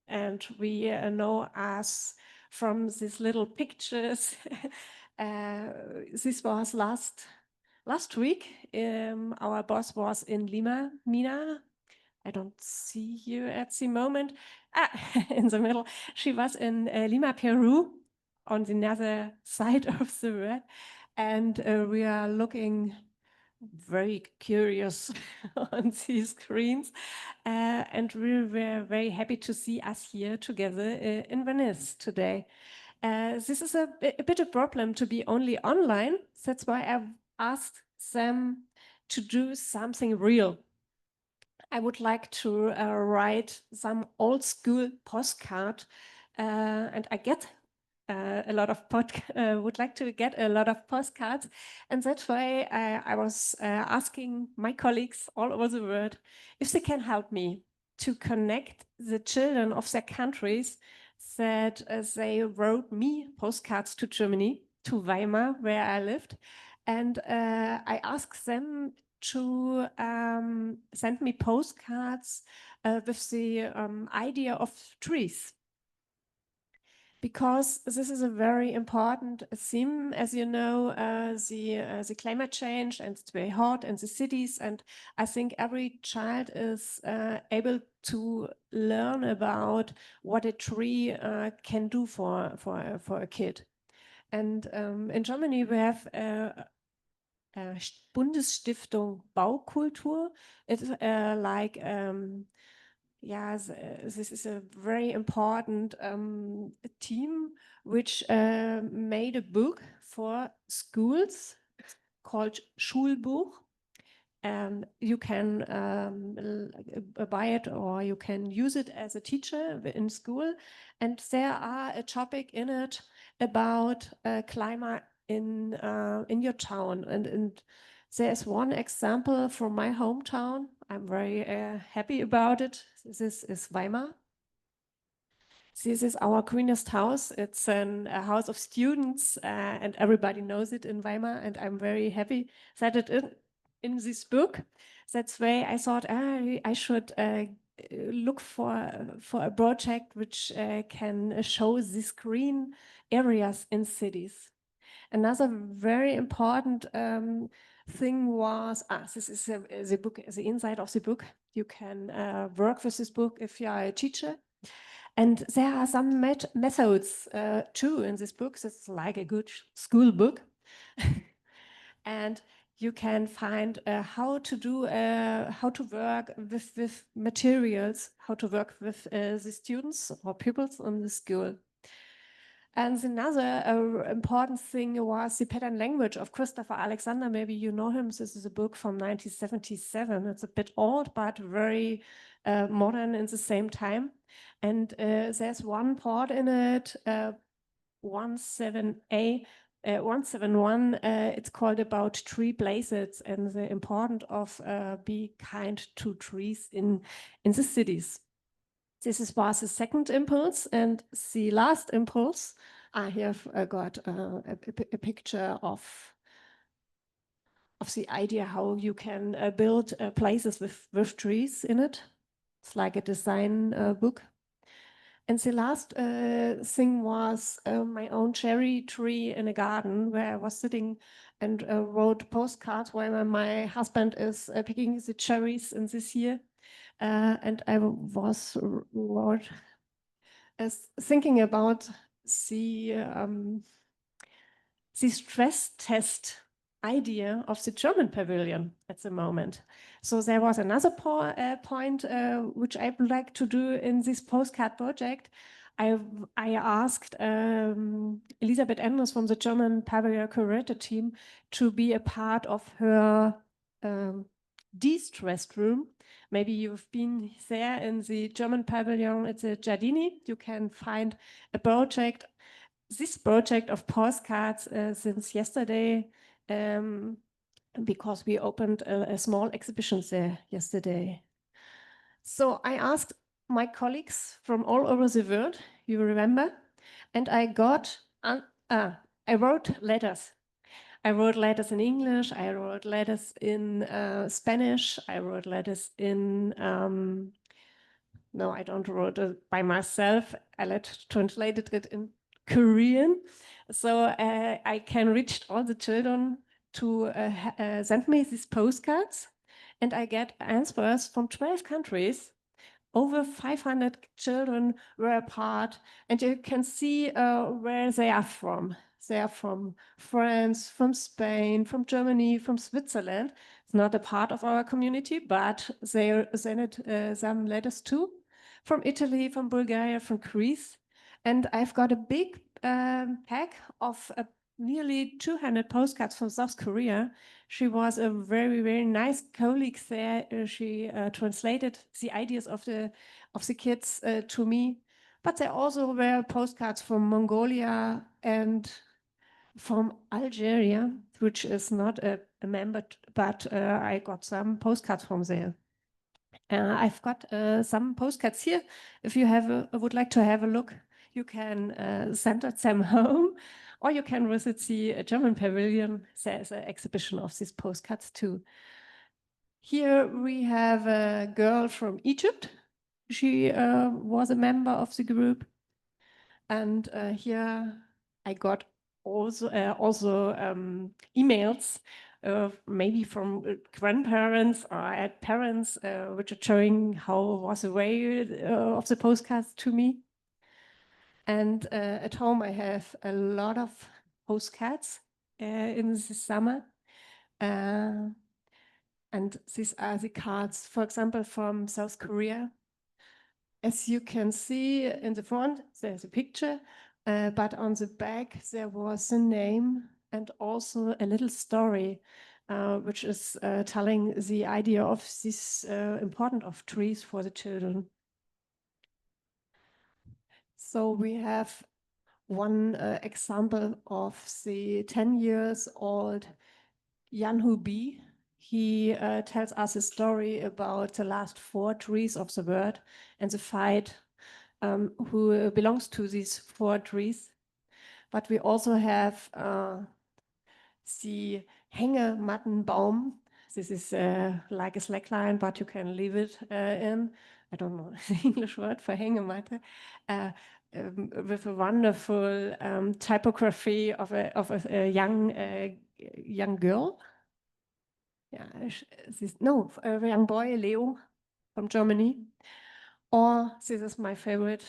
and we know us from these little pictures. This was last week. Our boss was in Lima, Mina. I don't see you at the moment. In the middle. She was in Lima, Peru, on the other side of the world. And we are looking very curious on these screens. And we were very happy to see us here together in Venice today. This is a bit of problem to be only online. That's why I asked them to do something real. I would like to write some old school postcard, and I get a lot of would like to get a lot of postcards, and that's why I was asking my colleagues all over the world if they can help me to connect the children of their countries that they wrote me postcards to Germany, to Weimar, where I lived, and I asked them to send me postcards with the idea of trees. Because this is a very important theme, as you know, the climate change, and it's very hot in the cities. And I think every child is able to learn about what a tree can do for a kid. And in Germany, we have Bundesstiftung Baukultur. It's like, yeah, this is a very important team which made a book for schools called Schulbuch. You can buy it or you can use it as a teacher in school. And there are a topic in it about climate in your town. And there's one example from my hometown. I'm very happy about it. This is Weimar. This is our greenest house. It's a house of students, and everybody knows it in Weimar. And I'm very happy that it in this book. That's why I thought I should look for a project which can show these green areas in cities. Another very important thing was this is the book, the inside of the book. You can work with this book if you are a teacher. And there are some methods too in this book. It's like a good school book. And you can find how to work with materials, how to work with the students or pupils in the school. And another important thing was the pattern language of Christopher Alexander. Maybe you know him. This is a book from 1977. It's a bit old, but very modern in the same time. And there's one part in it, 171. It's called about tree places and the importance of be kind to trees in the cities. This was the second impulse, and the last impulse. I have got a picture of the idea how you can build places with trees in it. It's like a design book. And the last thing was my own cherry tree in a garden where I was sitting and wrote postcards while my husband is picking the cherries in this year. And I was thinking about the stress test idea of the German pavilion at the moment. So there was another point which I would like to do in this postcard project. I asked Elisabeth Andras from the German Pavilion curator team to be a part of her de-stressed room. Maybe you've been there in the German pavilion at the Giardini. You can find a project, this project of postcards since yesterday, because we opened a small exhibition there yesterday. So I asked my colleagues from all over the world, you remember, and I wrote letters. I wrote letters in English, I wrote letters in Spanish, I wrote letters in, no, I don't wrote it by myself, I translated it in Korean. So I can reach all the children to send me these postcards, and I get answers from 12 countries. Over 500 children were a part, and you can see where they are from. They are from France, from Spain, from Germany, from Switzerland. It's not a part of our community, but they sent some letters too. From Italy, from Bulgaria, from Greece. And I've got a big pack of nearly 200 postcards from South Korea. She was a very, very nice colleague there. She translated the ideas of the kids to me. But there also were postcards from Mongolia and from Algeria, which is not a member, but I got some postcards from there. I've got some postcards here. If you would like to have a look, you can send them home, or you can visit the German pavilion. There's an exhibition of these postcards too. Here we have a girl from Egypt. She was a member of the group. And here I got also emails, maybe from grandparents or parents, which are showing how was the way of the postcards to me. And at home I have a lot of postcards in the summer. And these are the cards, for example, from South Korea. As you can see in the front, there's a picture, but on the back there was a name and also a little story. which is telling the idea of this importance of trees for the children. So we have one example of the 10 years old Jan Hubi. He tells us a story about the last 4 trees of the world and the fight who belongs to these 4 trees. But we also have the Hängemattenbaum. This is like a slackline, but you can leave it in. I don't know the English word for Hängematte. With a wonderful typography of a young girl. Yeah, a young boy, Leo, from Germany. Or this is my favorite.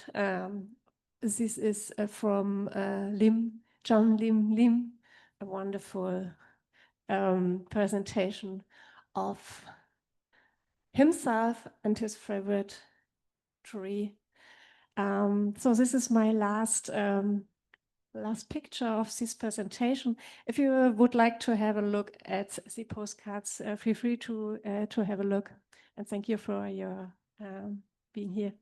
This is from John Lim, a wonderful presentation of himself and his favorite tree. So this is my last picture of this presentation. If you would like to have a look at the postcards, feel free to have a look. And thank you for your being here.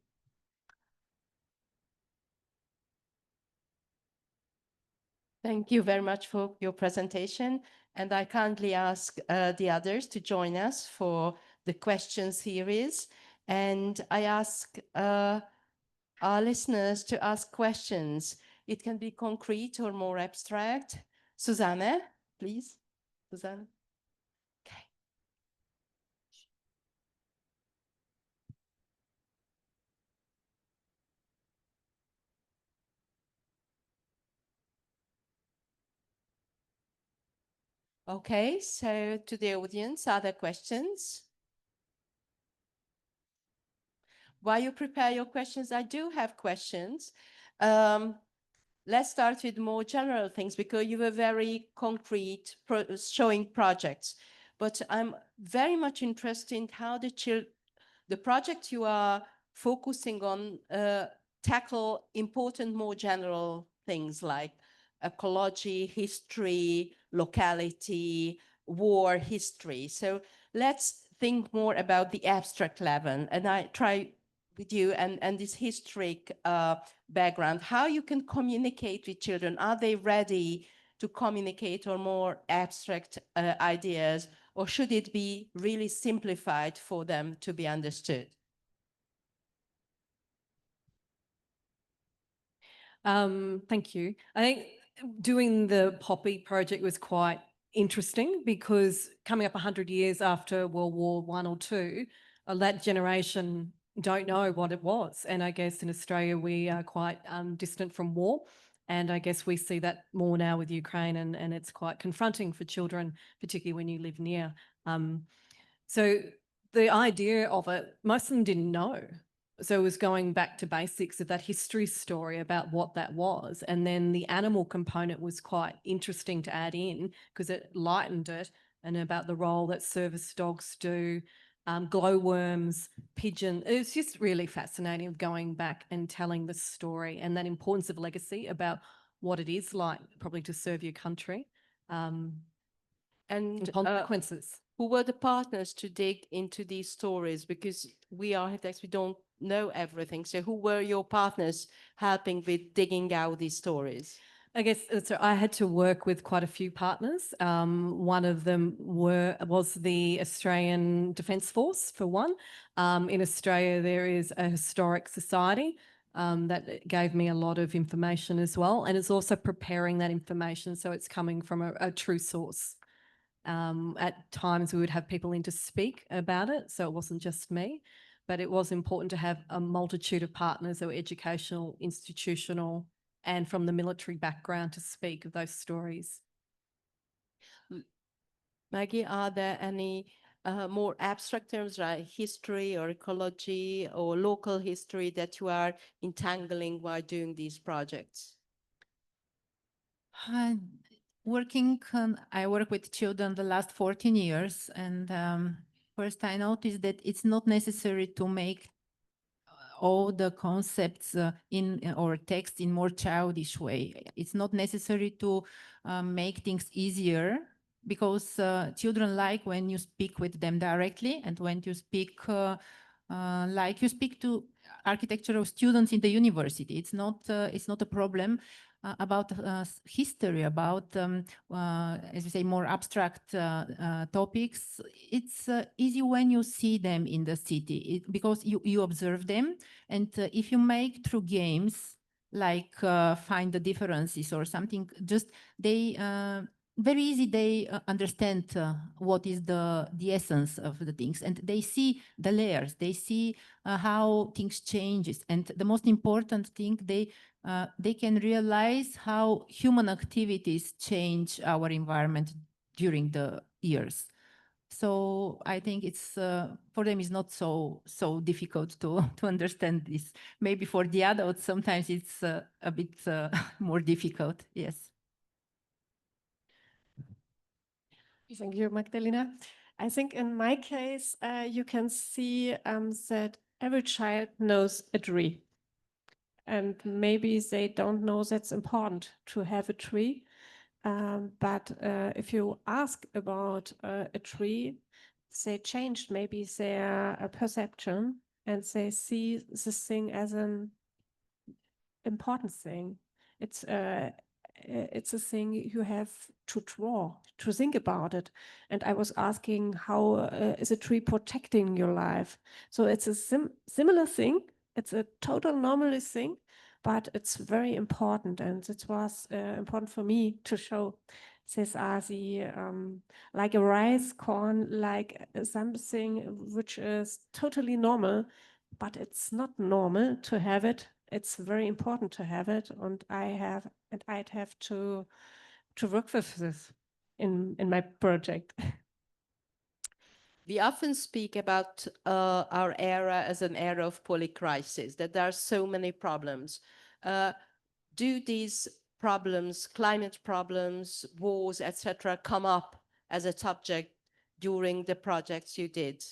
Thank you very much for your presentation. And I kindly ask the others to join us for the question series. And I ask our listeners to ask questions. It can be concrete or more abstract. Suzanne, please. Suzanne. Okay. Okay, so to the audience, other questions? While you prepare your questions, I do have questions. Let's start with more general things because you were very concrete, showing projects. But I'm very much interested in how the project you are focusing on tackle important, more general things like ecology, history, locality, war history. So let's think more about the abstract level. And I try with you and this historic background, how you can communicate with children. Are they ready to communicate on more abstract ideas, or should it be really simplified for them to be understood? Thank you. I think doing the Poppy project was quite interesting because coming up 100 years after World War I or II, that generation don't know what it was. And I guess in Australia, we are quite distant from war. And I guess we see that more now with Ukraine, and it's quite confronting for children, particularly when you live near. So the idea of it, most of them didn't know. So it was going back to basics of that history story about what that was. And then the animal component was quite interesting to add in because it lightened it, and about the role that service dogs do, glowworms, pigeon. It was just really fascinating of going back and telling the story and that importance of legacy about what it is like probably to serve your country and consequences. Who were the partners to dig into these stories? Because we architects, we don't know everything. So who were your partners helping with digging out these stories? I guess so I had to work with quite a few partners. One of them was the Australian Defence Force, for one. In Australia, there is a historic society that gave me a lot of information as well. And it's also preparing that information so it's coming from a true source. At times we would have people in to speak about it, so it wasn't just me, but it was important to have a multitude of partners that were educational, institutional, and from the military background to speak of those stories. Maggie, are there any more abstract terms like history or ecology or local history that you are entangling while doing these projects? I work with children the last 14 years, and first I noticed that it's not necessary to make all the concepts or text in more childish way. It's not necessary to make things easier because children like when you speak with them directly, and when you speak like you speak to architectural students in the university. It's not a problem about history, about as you say, more abstract topics. It's easy when you see them in the city, because you observe them, and if you make through games like find the differences or something, just they very easy they understand what is the essence of the things, and they see the layers, they see how things changes, and the most important thing, they can realize how human activities change our environment during the years. So I think it's for them it's not so difficult to understand this. Maybe for the adults sometimes it's a bit more difficult. Yes. Thank you, Magdalena. I think in my case, you can see that every child knows a tree. And maybe they don't know that's important to have a tree. But if you ask about a tree, they changed maybe their perception, and they see this thing as an important thing. It's a thing you have to draw, to think about it. And I was asking, how is a tree protecting your life? So it's a similar thing. It's a total normal thing, but it's very important. And it was important for me to show these are the, like a rice corn, like something which is totally normal, but it's not normal to have it. It's very important to have it, and I'd have to work with this in my project. We often speak about our era as an era of polycrisis, that there are so many problems. Do these problems, climate problems, wars, etc., come up as a subject during the projects you did?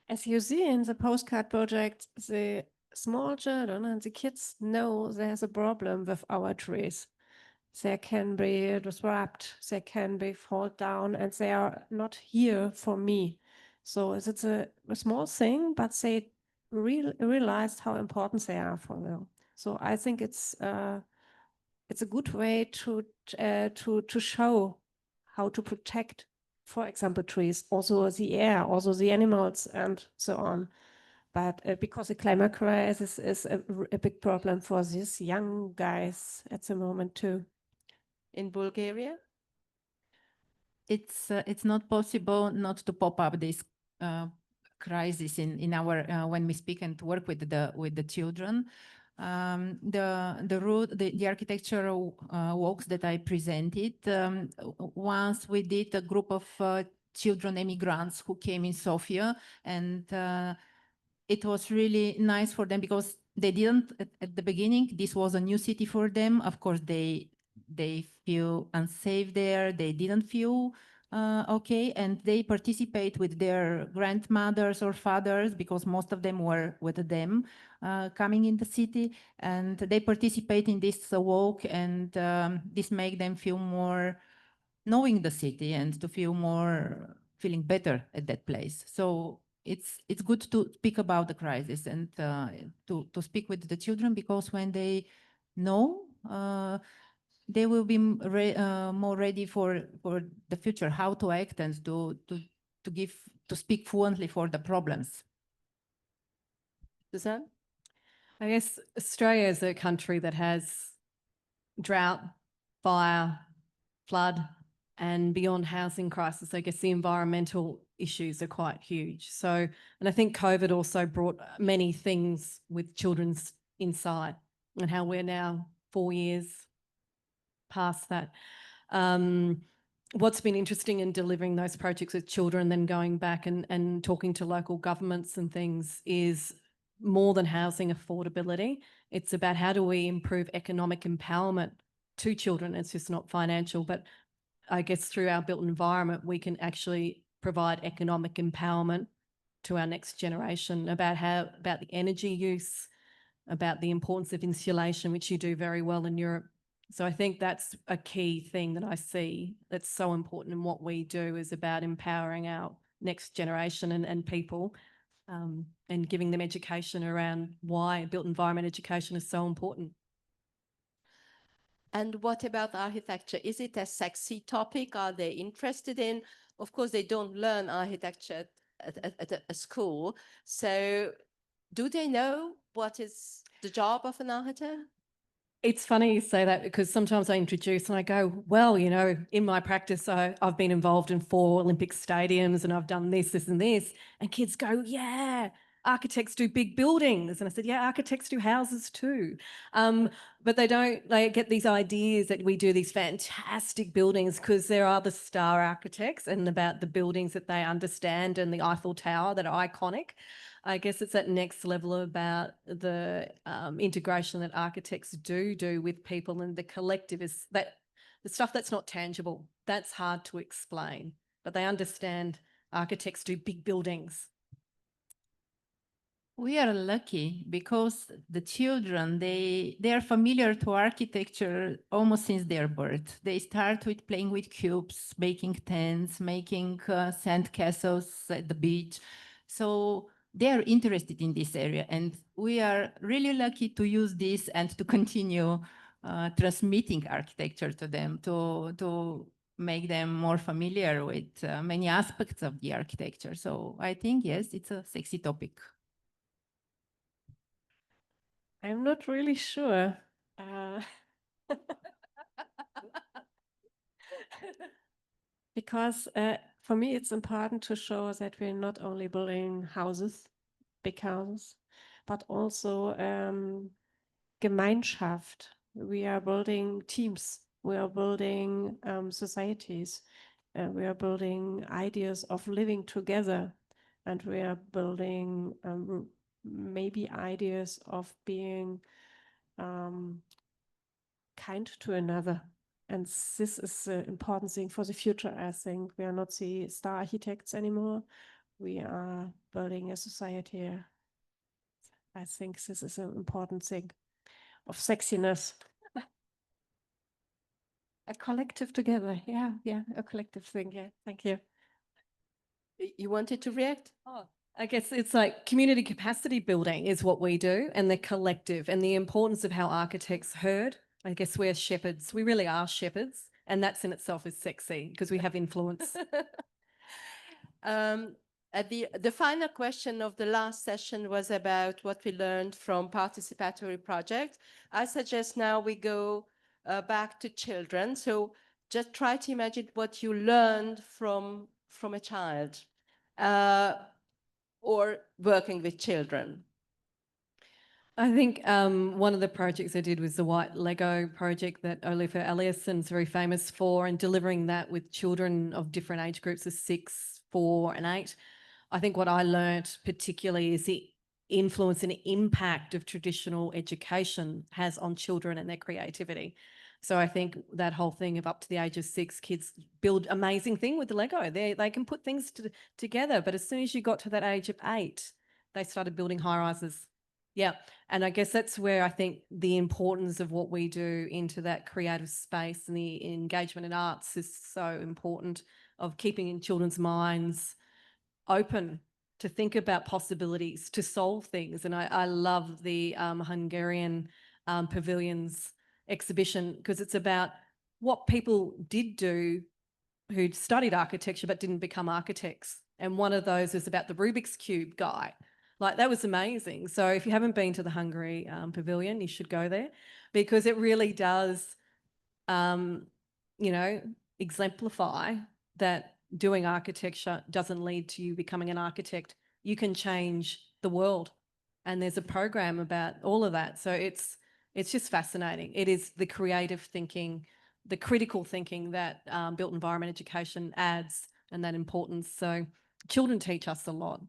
As you see in the postcard project, the small children and the kids know there's a problem with our trees. They can be disrupted, they can be fall down, and they are not here for me. So it's a small thing, but they realized how important they are for them. So I think it's a good way to show how to protect, for example, trees, also the air, also the animals, and so on. But because the climate crisis is a big problem for these young guys at the moment too. In Bulgaria? It's not possible not to pop up this crisis in our when we speak and work with the children. The architectural walks that I presented, once we did a group of children immigrants who came in Sofia, and it was really nice for them because they didn't at the beginning, this was a new city for them. Of course, they feel unsafe there, they didn't feel okay, and they participate with their grandmothers or fathers, because most of them were with them coming in the city, and they participate in this walk, and this make them feel more knowing the city and to feel more feeling better at that place. So it's good to speak about the crisis and to speak with the children, because when they know, they will be more ready for the future, how to act and to speak fluently for the problems. Suzanne? I guess Australia is a country that has drought, fire, flood, and beyond housing crisis, I guess the environmental issues are quite huge. So, and I think COVID also brought many things with children's inside, and how we're now 4 years past that. What's been interesting in delivering those projects with children, then going back and talking to local governments and things, is more than housing affordability. It's about how do we improve economic empowerment to children. It's just not financial, but I guess through our built environment, we can actually provide economic empowerment to our next generation, about the energy use, about the importance of insulation, which you do very well in Europe, So I think that's a key thing that I see that's so important in what we do, is about empowering our next generation and people, and giving them education around why built environment education is so important. And what about architecture? Is it a sexy topic? Are they interested in? Of course, they don't learn architecture at a school. So do they know what is the job of an architect? It's funny you say that, because sometimes I introduce and I go, well, you know, in my practice, I've been involved in 4 Olympic stadiums and I've done this, this and this. And kids go, yeah, architects do big buildings. And I said, yeah, architects do houses too. But they get these ideas that we do these fantastic buildings because there are the star architects and about the buildings that they understand, and the Eiffel Tower that are iconic. I guess it's that next level about the integration that architects do with people, and the collective is that the stuff that's not tangible, that's hard to explain, but they understand architects do big buildings. We are lucky because the children, they are familiar to architecture almost since their birth. They start with playing with cubes, making tents, making sand castles at the beach. So they are interested in this area, and we are really lucky to use this and to continue transmitting architecture to them, to make them more familiar with many aspects of the architecture. So I think, yes, it's a sexy topic. I'm not really sure. Because for me, it's important to show that we're not only building houses, big houses, but also Gemeinschaft. We are building teams. We are building societies. We are building ideas of living together. And we are building maybe ideas of being kind to another. And this is an important thing for the future, I think. We are not the star architects anymore. We are building a society. I think this is an important thing of sexiness. A collective together. Yeah, a collective thing. Yeah, thank you. You wanted to react? Oh, I guess it's like community capacity building is what we do, and the collective, and the importance of how architects heard. I guess we're shepherds. We really are shepherds, and that's in itself is sexy because we have influence. The final question of the last session was about what we learned from participatory projects. I suggest now we go back to children. So just try to imagine what you learned from a child or working with children. I think one of the projects I did was the white Lego project that Olivia Eliasson's very famous for, and delivering that with children of different age groups of 6, 4 and 8. I think what I learnt particularly is the influence and impact of traditional education has on children and their creativity. So I think that whole thing of up to the age of 6, kids build amazing thing with the Lego. They can put things together, but as soon as you got to that age of 8, they started building high rises. Yeah, and I guess that's where I think the importance of what we do into that creative space and the engagement in arts is so important, of keeping in children's minds open to think about possibilities, to solve things. And I love the Hungarian Pavilions exhibition, because it's about what people did do who'd studied architecture but didn't become architects. And one of those is about the Rubik's Cube guy. Like, that was amazing. So if you haven't been to the Hungary Pavilion, you should go there, because it really does, exemplify that doing architecture doesn't lead to you becoming an architect. You can change the world. And there's a program about all of that. So it's just fascinating. It is the creative thinking, the critical thinking that built environment education adds, and that importance. So children teach us a lot.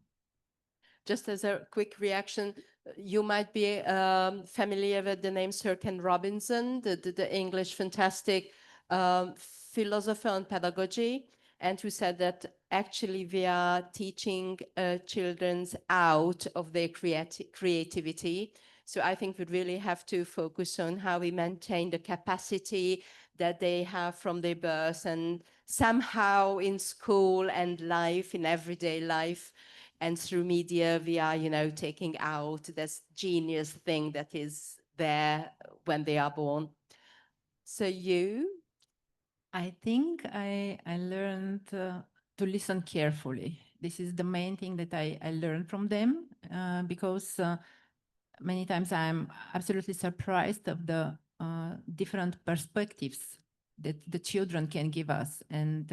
Just as a quick reaction, you might be familiar with the name Sir Ken Robinson, the English fantastic philosopher on pedagogy, and who said that actually we are teaching children out of their creativity. So I think we really have to focus on how we maintain the capacity that they have from their birth and somehow in school and life, in everyday life, and through media, we are, taking out this genius thing that is there when they are born. So you? I think I learned to listen carefully. This is the main thing that I learned from them because many times I'm absolutely surprised of the different perspectives that the children can give us. And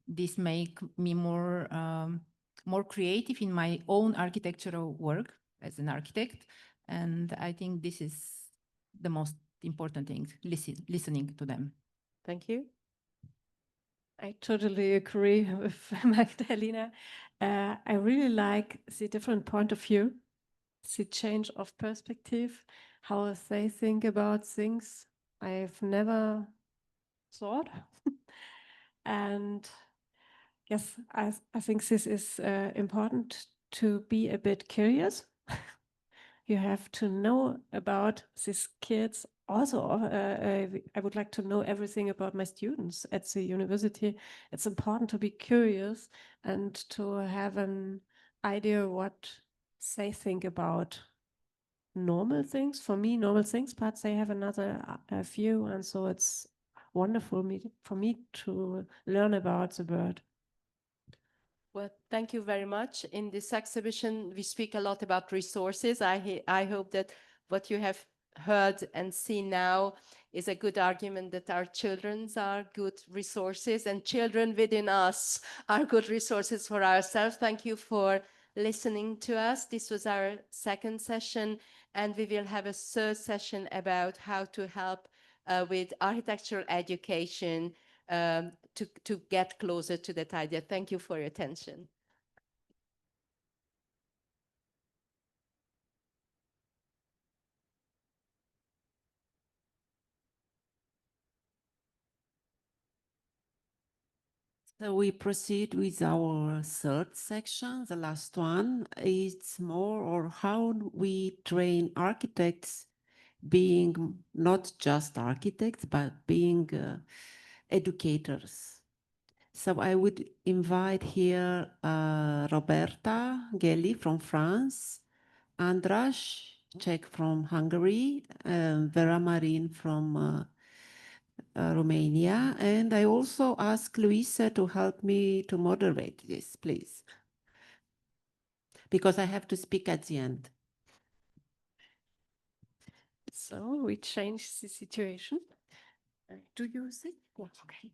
this make me more creative in my own architectural work as an architect. And I think this is the most important thing, listening to them. Thank you. I totally agree with Magdalena. I really like the different point of view, the change of perspective, how they think about things I've never thought. And yes, I think this is important to be a bit curious. You have to know about these kids. Also, I would like to know everything about my students at the university. It's important to be curious and to have an idea what they think about normal things. For me, normal things, but they have another view. And so it's wonderful for me to learn about the world. Well, thank you very much. In this exhibition, we speak a lot about resources. I hope that what you have heard and seen now is a good argument that our children are good resources and children within us are good resources for ourselves. Thank you for listening to us. This was our second session, and we will have a third session about how to help with architectural education to get closer to that idea. Thank you for your attention. So we proceed with our third section. The last one is more or how we train architects being not just architects, but being educators. So I would invite here Roberta Ghelli from France, Andras, Czech from Hungary, Vera Marin from Romania. And I also ask Luise to help me to moderate this, please. Because I have to speak at the end. So we change the situation. Do you see? Yeah, okay.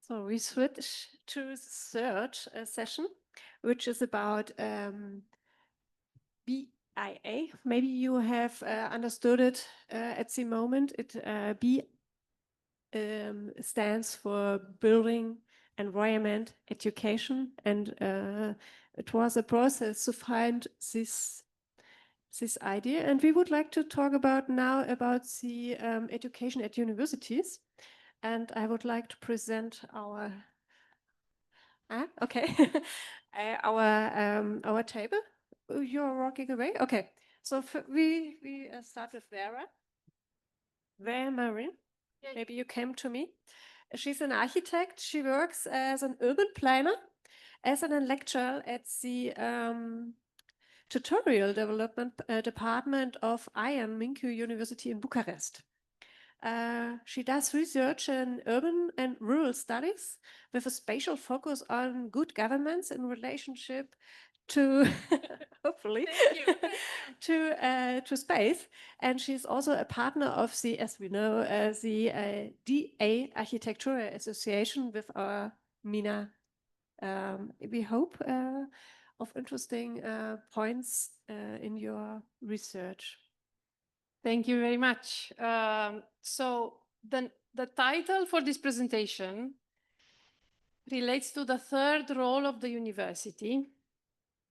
So we switch to the third session, which is about BIA. Maybe you have understood it at the moment. It B stands for Building Environment Education, and it was a process to find this idea. And we would like to talk about now about the education at universities. And I would like to present our our table. You're walking away. Okay. So we start with Vera Marin. Maybe you came to me. She's an architect. She works as an urban planner, as an lecturer at the tutorial development department of Imen Minkü University in Bucharest. She does research in urban and rural studies with a spatial focus on good governance in relationship to hopefully to space. And she's also a partner of the, as we know, the DA Architektura Association with our Mina. We hope of interesting points in your research. Thank you very much. So the title for this presentation relates to the third role of the university.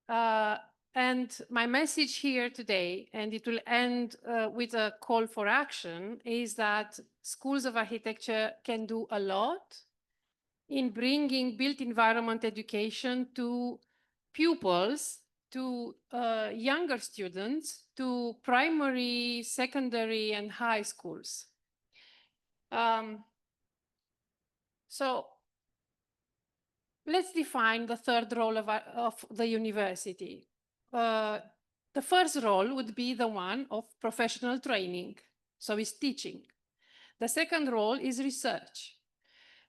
And my message here today, and it will end with a call for action, is that schools of architecture can do a lot in bringing built environment education to pupils to younger students, to primary, secondary, and high schools. So let's define the third role of the university. The first role would be the one of professional training, so it's teaching. The second role is research.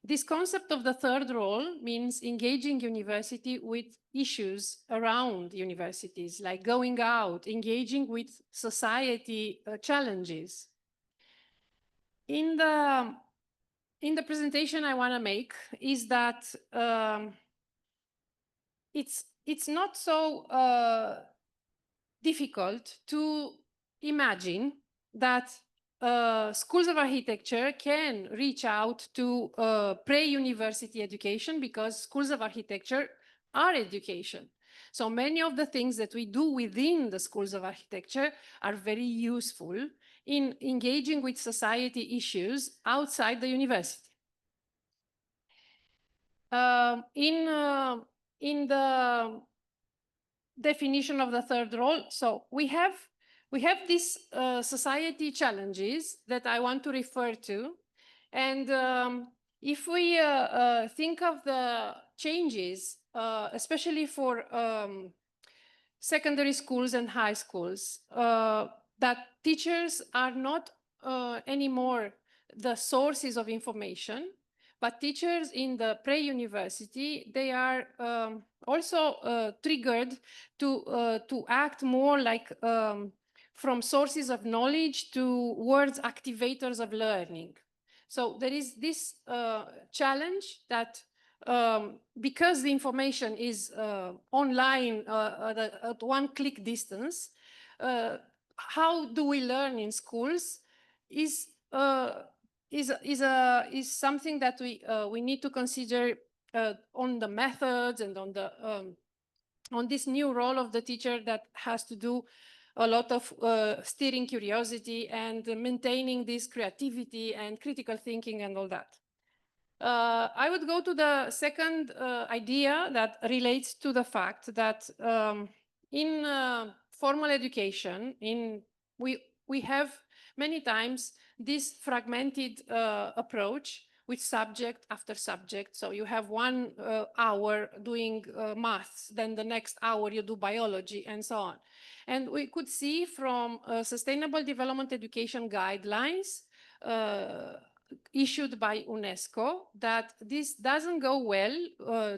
This concept of the third role means engaging university with issues around universities, like going out, engaging with society challenges. In the presentation I want to make is that it's not so difficult to imagine that schools of architecture can reach out to pre-university education, because schools of architecture are education. So many of the things that we do within the schools of architecture are very useful in engaging with society issues outside the university. In the definition of the third role, so we have these society challenges that I want to refer to. And if we think of the changes, especially for secondary schools and high schools, that teachers are not anymore the sources of information, but teachers in the pre-university, they are also triggered to act more like from sources of knowledge towards activators of learning. So there is this challenge that because the information is online at one-click distance, how do we learn in schools is something that we need to consider on the methods and on this new role of the teacher that has to do a lot of steering curiosity and maintaining this creativity and critical thinking and all that. I would go to the second idea that relates to the fact that in formal education, we have many times this fragmented approach with subject after subject. So you have 1 hour doing maths, then the next hour you do biology, and so on. And we could see from Sustainable Development Education Guidelines issued by UNESCO that this doesn't go well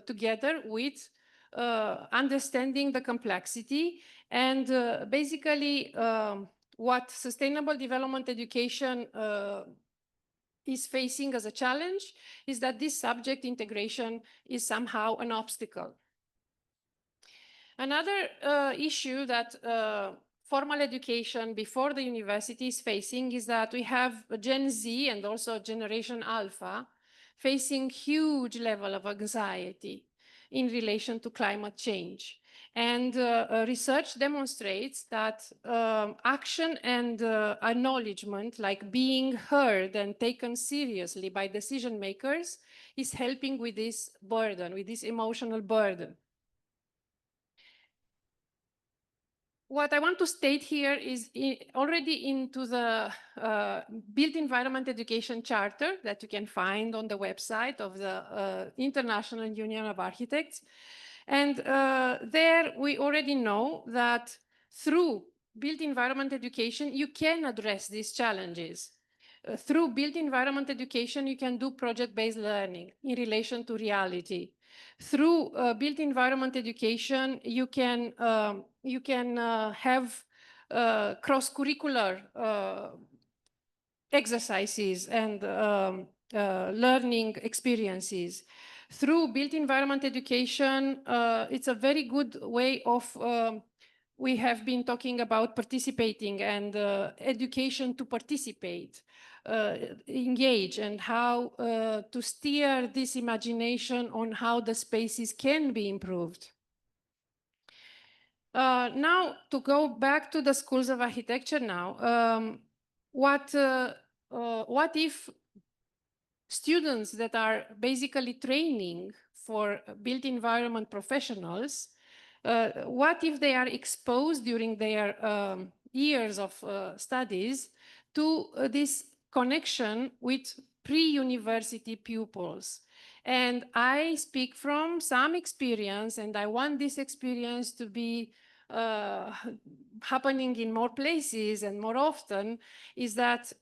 together with understanding the complexity and basically what sustainable development education is facing as a challenge is that this subject integration is somehow an obstacle. Another issue that formal education before the university is facing is that we have Gen Z and also Generation Alpha facing huge level of anxiety in relation to climate change. And research demonstrates that action and acknowledgement, like being heard and taken seriously by decision makers, is helping with this burden, with this emotional burden. What I want to state here is already into the Built Environment Education Charter that you can find on the website of the International Union of Architects. And there we already know that through built environment education, you can address these challenges. Through built environment education, you can do project-based learning in relation to reality. Through built environment education, you can have cross-curricular exercises and learning experiences. Through built environment education, it's a very good way of, we have been talking about participating and education to participate, engage, and how to steer this imagination on how the spaces can be improved. Now, to go back to the schools of architecture now, what if students that are basically training for built environment professionals What if they are exposed during their years of studies to this connection with pre-university pupils? And I speak from some experience, and I want this experience to be happening in more places and more often, is that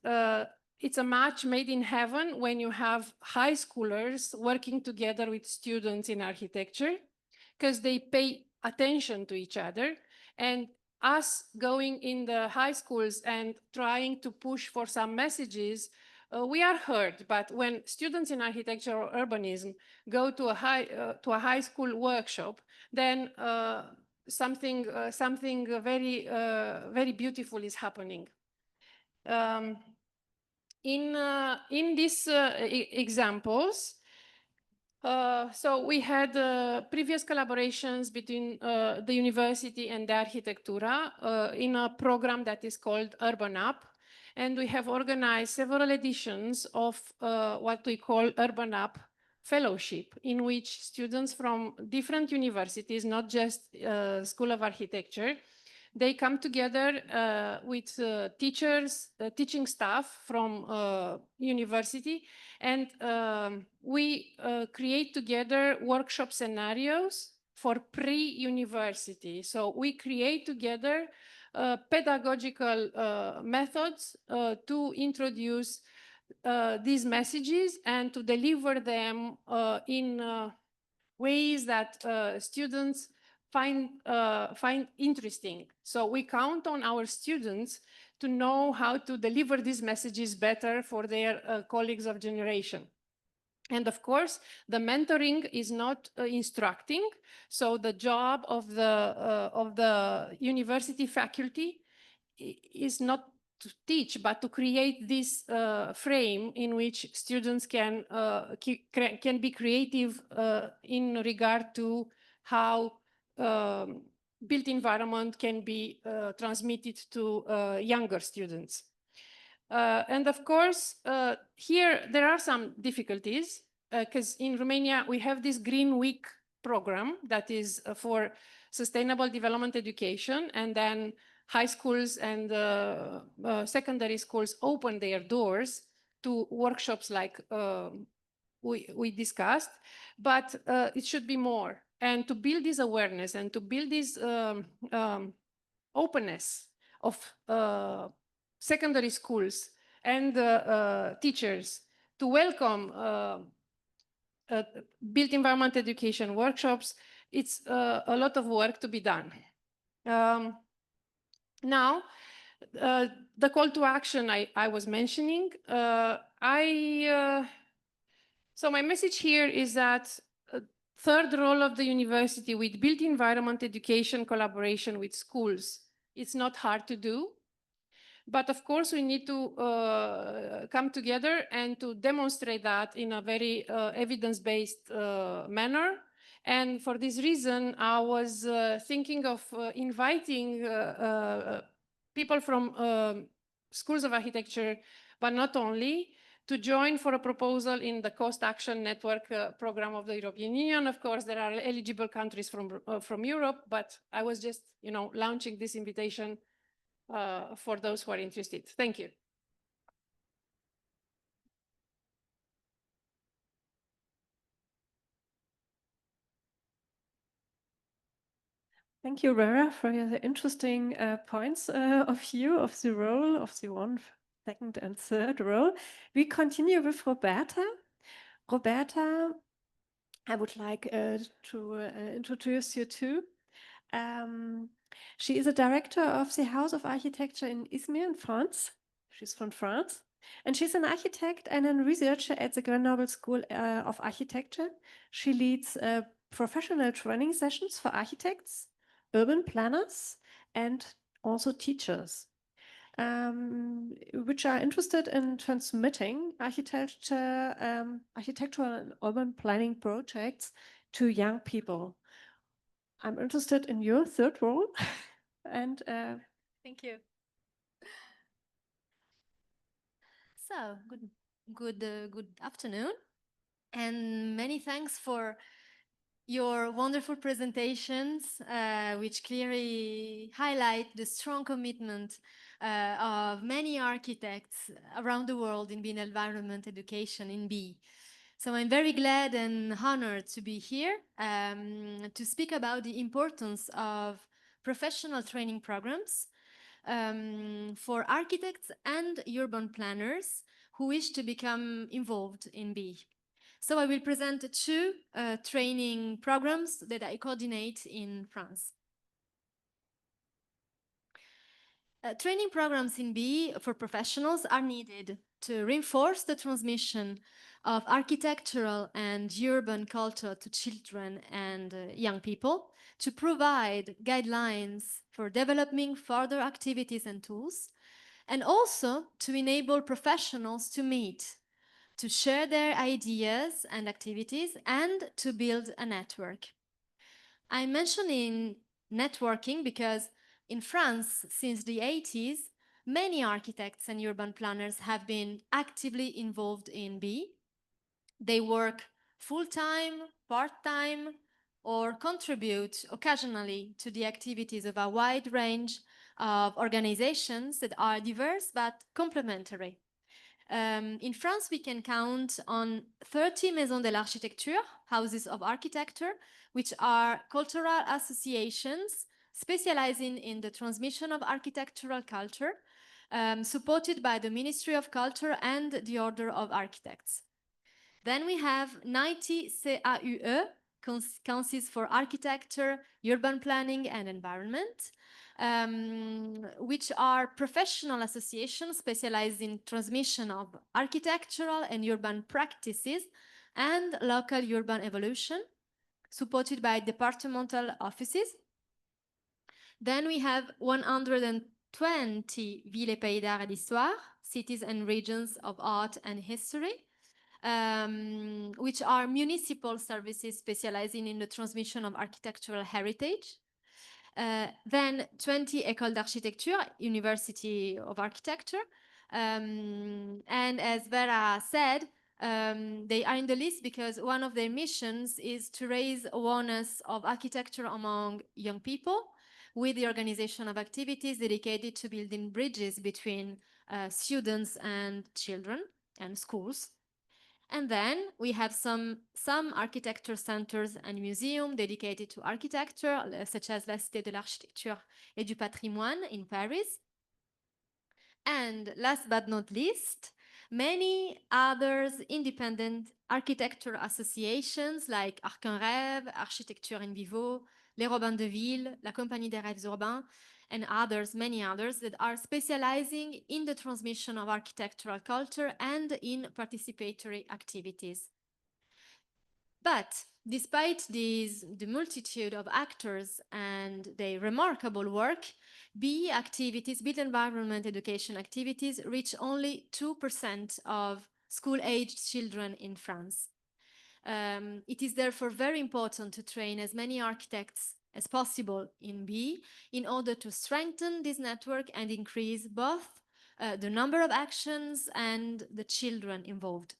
it's a match made in heaven when you have high schoolers working together with students in architecture, because they pay attention to each other. And us going in the high schools and trying to push for some messages, we are heard. But when students in architecture or urbanism go to a high school workshop, then something very beautiful is happening. In these examples, so we had previous collaborations between the university and the Architectura in a program that is called Urban Up. And we have organized several editions of what we call Urban Up Fellowship, in which students from different universities, not just School of Architecture, they come together with teachers, teaching staff from university, and we create together workshop scenarios for pre-university. So we create together pedagogical methods to introduce these messages and to deliver them in ways that students find interesting. So we count on our students to know how to deliver these messages better for their colleagues of generation. And of course, the mentoring is not instructing. So the job of the university faculty is not to teach, but to create this frame in which students can be creative in regard to how built environment can be transmitted to younger students. And of course, here there are some difficulties, because in Romania we have this Green Week program that is for sustainable development education, and then high schools and secondary schools open their doors to workshops like we discussed, but it should be more. And to build this awareness and to build this openness of secondary schools and teachers to welcome built environment education workshops, it's a lot of work to be done. Now, the call to action I was mentioning, so my message here is that third role of the university with built environment education collaboration with schools, it's not hard to do. But of course, we need to come together and to demonstrate that in a very evidence-based manner. And for this reason, I was thinking of inviting people from schools of architecture, but not only, to join for a proposal in the Coast Action Network program of the European Union. Of course, there are eligible countries from Europe, but I was just, launching this invitation for those who are interested. Thank you. Thank you, Vera, for the interesting points of the role of the one, second, and third role. We continue with Roberta. Roberta, I would like to introduce you to. She is a director of the House of Architecture in Imen in France. She's from France. And she's an architect and a researcher at the Grenoble School of Architecture. She leads professional training sessions for architects, urban planners, and also teachers, which are interested in transmitting architectural and urban planning projects to young people. I'm interested in your third role, and thank you. So good afternoon, and many thanks for your wonderful presentations, which clearly highlight the strong commitment of many architects around the world in built environment education in B. So I'm very glad and honored to be here to speak about the importance of professional training programs for architects and urban planners who wish to become involved in B. So I will present two training programs that I coordinate in France. Training programs in B for professionals are needed to reinforce the transmission of architectural and urban culture to children and young people, to provide guidelines for developing further activities and tools, and also to enable professionals to meet, to share their ideas and activities, and to build a network. I'm mentioning networking because in France, since the 80s, many architects and urban planners have been actively involved in B. They work full-time, part-time, or contribute occasionally to the activities of a wide range of organizations that are diverse but complementary. In France, we can count on 30 Maisons de l'Architecture, houses of architecture, which are cultural associations specializing in the transmission of architectural culture, supported by the Ministry of Culture and the Order of Architects. Then we have 90 CAUE, Councils for Architecture, Urban Planning and Environment, which are professional associations specialized in transmission of architectural and urban practices and local urban evolution, supported by departmental offices. Then we have 120 villes et pays d'art et d'histoire, cities and regions of art and history, which are municipal services specializing in the transmission of architectural heritage. Then 20 Écoles d'Architecture, University of Architecture. And as Vera said, they are in the list because one of their missions is to raise awareness of architecture among young people with the organization of activities dedicated to building bridges between students and children and schools. And then we have some architecture centers and museums dedicated to architecture, such as la Cité de l'Architecture et du Patrimoine in Paris. And last but not least, many others independent architecture associations like Arc un Rêve, Architecture in Vivo, Les Robins de Ville, la Compagnie des Rêves Urbains, and others, many others that are specializing in the transmission of architectural culture and in participatory activities. But despite the multitude of actors and their remarkable work, BE activities, built environment education activities, reach only 2% of school-aged children in France. It is therefore very important to train as many architects as possible in B in order to strengthen this network and increase both the number of actions and the children involved.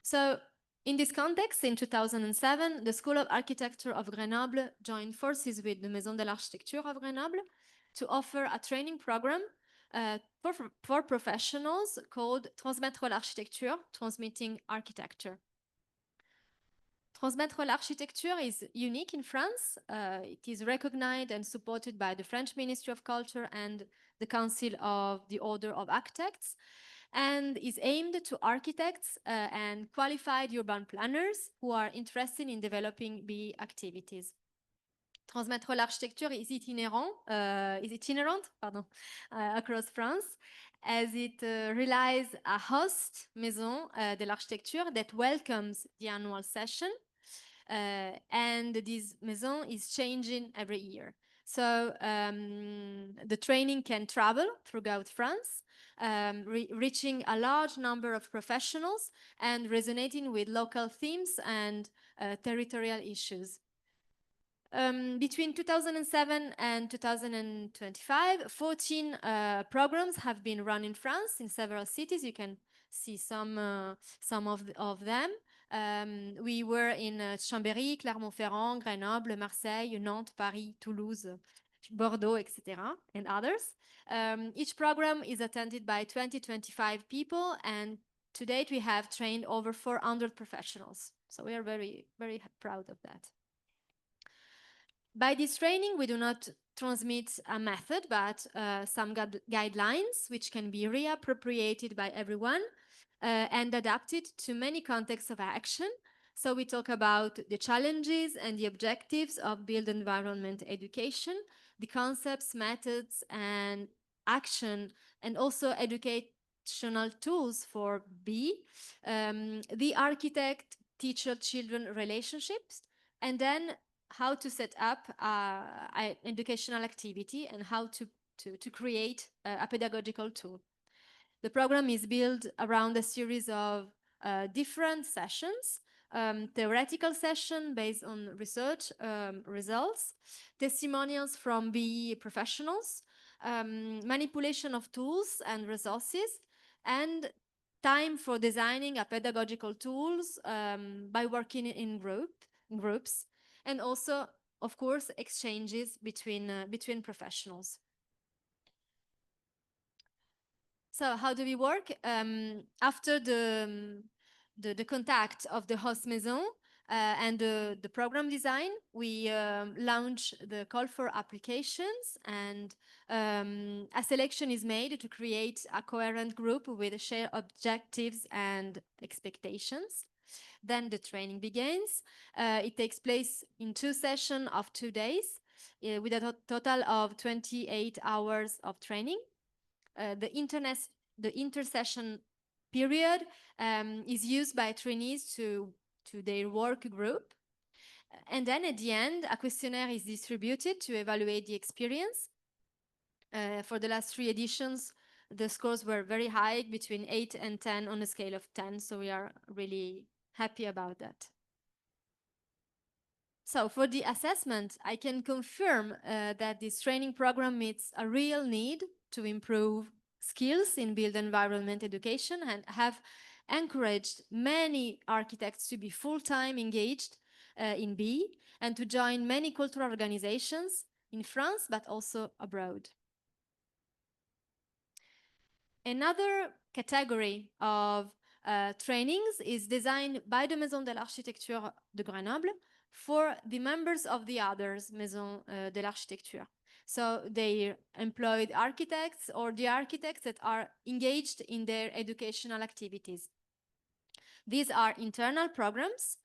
So in this context, in 2007, the School of Architecture of Grenoble joined forces with the Maison de l'Architecture of Grenoble to offer a training program for professionals called Transmettre l'Architecture, Transmitting Architecture. Transmettre l'Architecture is unique in France. It is recognized and supported by the French Ministry of Culture and the Council of the Order of Architects, and is aimed to architects and qualified urban planners who are interested in developing BE activities. Transmettre l'Architecture is itinerant across France, as it relies a host Maison de l'Architecture that welcomes the annual session, and this Maison is changing every year. So the training can travel throughout France, reaching a large number of professionals and resonating with local themes and territorial issues. Between 2007 and 2025, 14 programs have been run in France in several cities. You can see some of them. We were in Chambéry, Clermont-Ferrand, Grenoble, Marseille, Nantes, Paris, Toulouse, Bordeaux, etc., and others. Each program is attended by 20-25 people, and to date we have trained over 400 professionals. So we are very, very proud of that. By this training, we do not transmit a method, but some guidelines which can be reappropriated by everyone and adapted to many contexts of action. So we talk about the challenges and the objectives of built environment education, the concepts, methods, and action, and also educational tools for B, the architect-teacher-children relationships, and then how to set up an educational activity and how to create a pedagogical tool. The program is built around a series of different sessions, theoretical session based on research results, testimonials from BE professionals, manipulation of tools and resources, and time for designing a pedagogical tools by working in groups, and also, of course, exchanges between professionals. So how do we work? After the contact of the host maison and the program design, we launch the call for applications, and a selection is made to create a coherent group with shared objectives and expectations. Then the training begins. It takes place in 2 sessions of 2 days with a total of 28 hours of training. The inter-session period is used by trainees to their work group. And then at the end, a questionnaire is distributed to evaluate the experience. For the last 3 editions, the scores were very high, between 8 and 10 on a scale of 10. So we are really happy about that. So for the assessment, I can confirm that this training program meets a real need to improve skills in built environment education, and have encouraged many architects to be full-time engaged in B and to join many cultural organizations in France, but also abroad. Another category of trainings is designed by the Maison de l'Architecture de Grenoble for the members of the others Maison de l'Architecture. So they employed architects or the architects that are engaged in their educational activities. These are internal programs,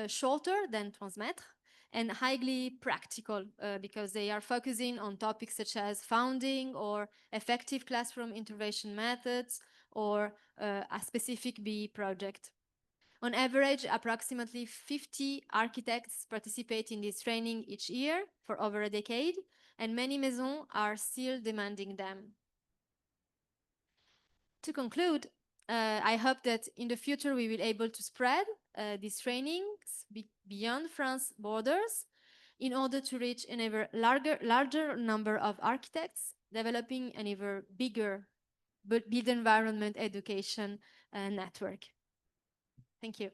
shorter than Transmettre, and highly practical because they are focusing on topics such as founding or effective classroom intervention methods or a specific BE project. On average, approximately 50 architects participate in this training each year for over a decade, and many maisons are still demanding them. To conclude, I hope that in the future we will be able to spread these trainings beyond France's borders in order to reach an ever larger number of architects, developing an ever bigger built environment education network. Thank you.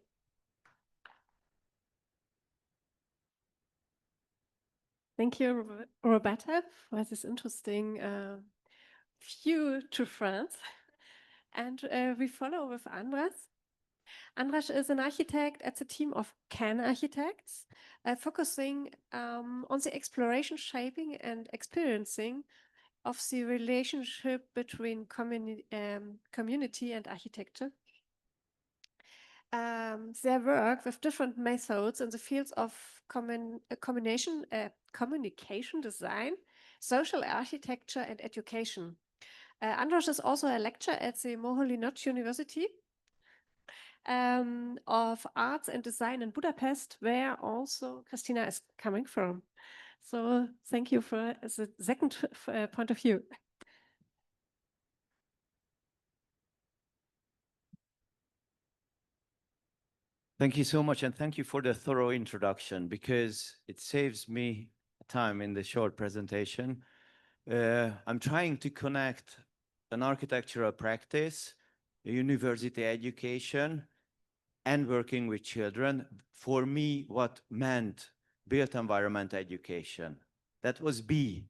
Thank you, Roberta, for this interesting view to France. And we follow with Andras. Andras is an architect at the team of CAN architects, focusing on the exploration, shaping, and experiencing of the relationship between community and architecture. Their work with different methods in the fields of communication design, social architecture, and education. Andras is also a lecturer at the Moholy-Nagy University of Arts and Design in Budapest, where also Krisztina is coming from. So thank you for the second point of view. Thank you so much, and thank you for the thorough introduction, because it saves me time in the short presentation. I'm trying to connect an architectural practice, a university education, and working with children, for me, what meant built environment education. That was B.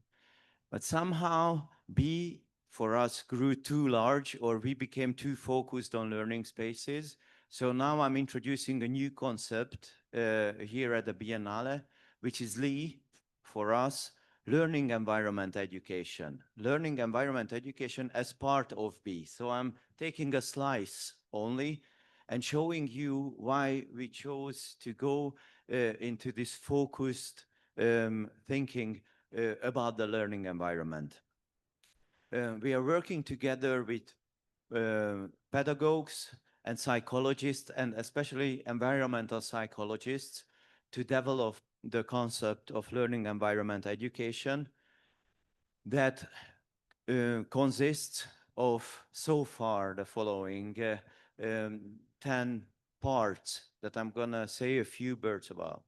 But somehow B for us grew too large, or we became too focused on learning spaces. So now I'm introducing a new concept here at the Biennale, which is LEE for us, learning environment education. Learning environment education as part of B. So I'm taking a slice only and showing you why we chose to go into this focused thinking about the learning environment. We are working together with pedagogues and psychologists, and especially environmental psychologists, to develop the concept of learning environment education that consists of so far the following 10 parts that I'm gonna say a few words about.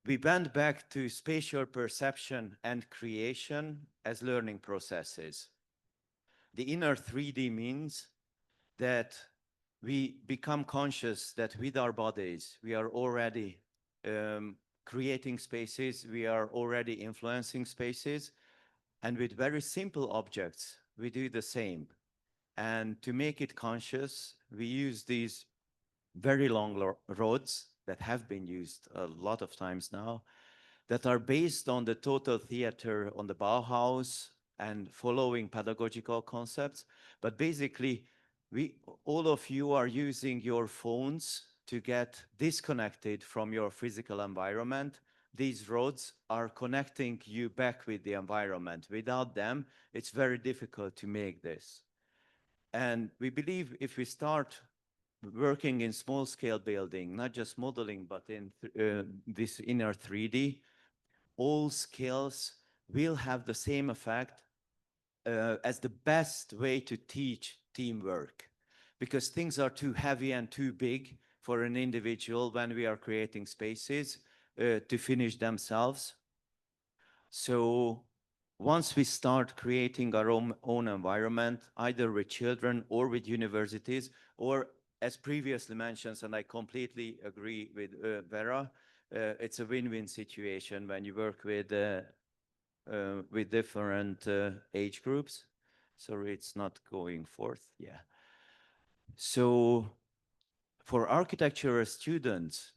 We went back to spatial perception and creation as learning processes. The inner 3D means that we become conscious that with our bodies, we are already creating spaces, we are already influencing spaces, and with very simple objects, we do the same. And to make it conscious, we use these very long rods that have been used a lot of times now, that are based on the total theater on the Bauhaus and following pedagogical concepts. But basically, all of you are using your phones to get disconnected from your physical environment. These roads are connecting you back with the environment. Without them, it's very difficult to make this. And we believe if we start working in small-scale building, not just modeling, but in this inner 3D, all skills will have the same effect as the best way to teach teamwork, because things are too heavy and too big for an individual when we are creating spaces to finish themselves. So once we start creating our own environment, either with children or with universities, or as previously mentioned, and I completely agree with Vera, it's a win-win situation when you work with different age groups. Sorry, it's not going forth. Yeah. So for architecture students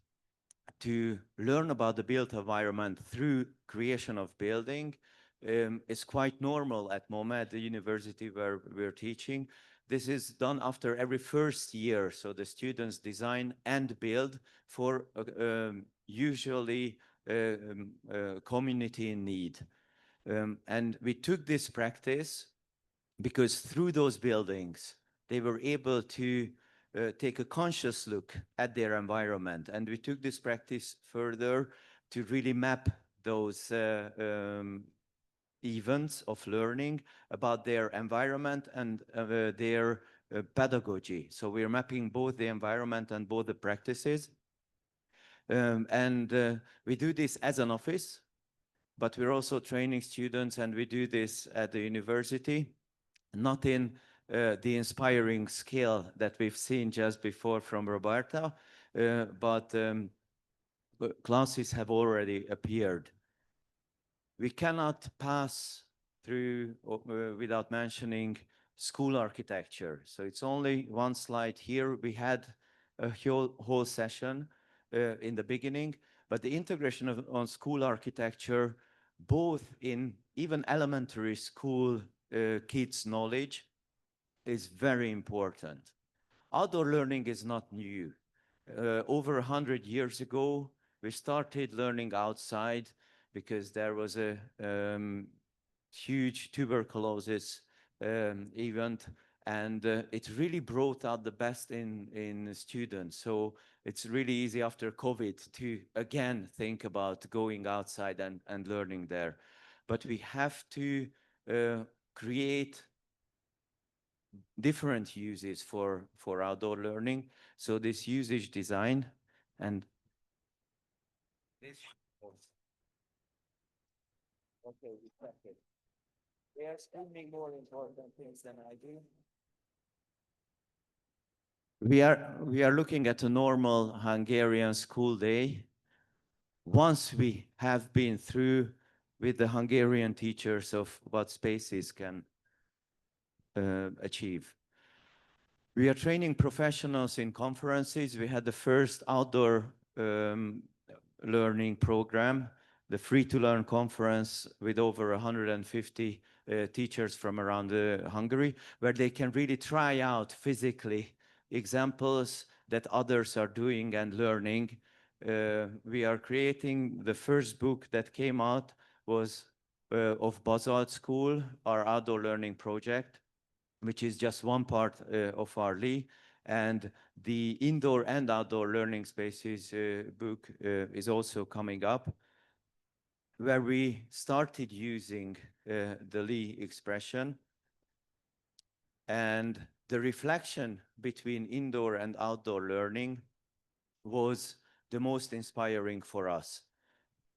to learn about the built environment through creation of building is quite normal at MoMA, at the university where we're teaching. This is done after every first year. So the students design and build for usually community in need. And we took this practice because through those buildings, they were able to take a conscious look at their environment. And we took this practice further to really map those events of learning about their environment and their pedagogy. So we're mapping both the environment and both the practices. And we do this as an office, but we're also training students, and we do this at the university, not in the inspiring scale that we've seen just before from Roberta, but classes have already appeared. We cannot pass through without mentioning school architecture. So it's only one slide here. We had a whole session in the beginning, but the integration on school architecture, both in even elementary school kids' knowledge, is very important. Outdoor learning is not new. Over 100 years ago, we started learning outside because there was a huge tuberculosis event, and it really brought out the best in students. So it's really easy after COVID to again think about going outside and learning there. But we have to create different uses for outdoor learning. So this usage design and this. Okay, we check it. They are spending more important things than I do. We are looking at a normal Hungarian school day. Once we have been through with the Hungarian teachers of what spaces can achieve. We are training professionals in conferences. We had the first outdoor learning program, the Free to Learn conference with over 150 teachers from around Hungary, where they can really try out physically examples that others are doing and learning. We are creating the first book that came out was of Basalt School, our outdoor learning project, which is just one part of our LEE. And the indoor and outdoor learning spaces book is also coming up, where we started using the LEE expression. And the reflection between indoor and outdoor learning was the most inspiring for us.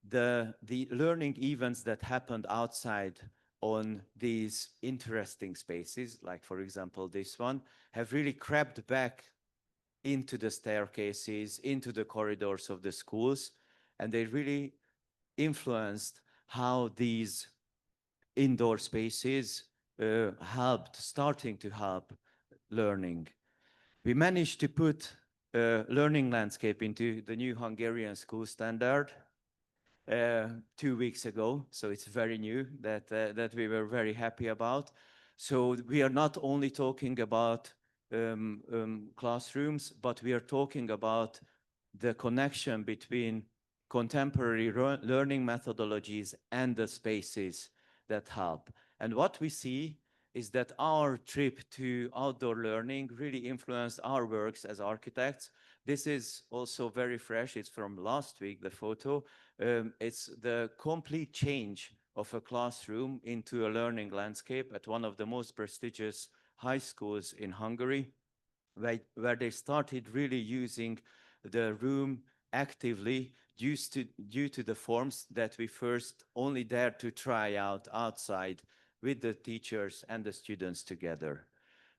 The learning events that happened outside on these interesting spaces, like for example this one, have really crept back into the staircases, into the corridors of the schools, and they really influenced how these indoor spaces starting to help learning. We managed to put learning landscape into the new Hungarian school standard 2 weeks ago, so it's very new that we were very happy about. So we are not only talking about classrooms, but we are talking about the connection between contemporary learning methodologies and the spaces that help. And what we see is that our trip to outdoor learning really influenced our works as architects. This is also very fresh. It's from last week, the photo. It's the complete change of a classroom into a learning landscape at one of the most prestigious high schools in Hungary, where they started really using the room actively due to the forms that we first only dared to try out outside with the teachers and the students together.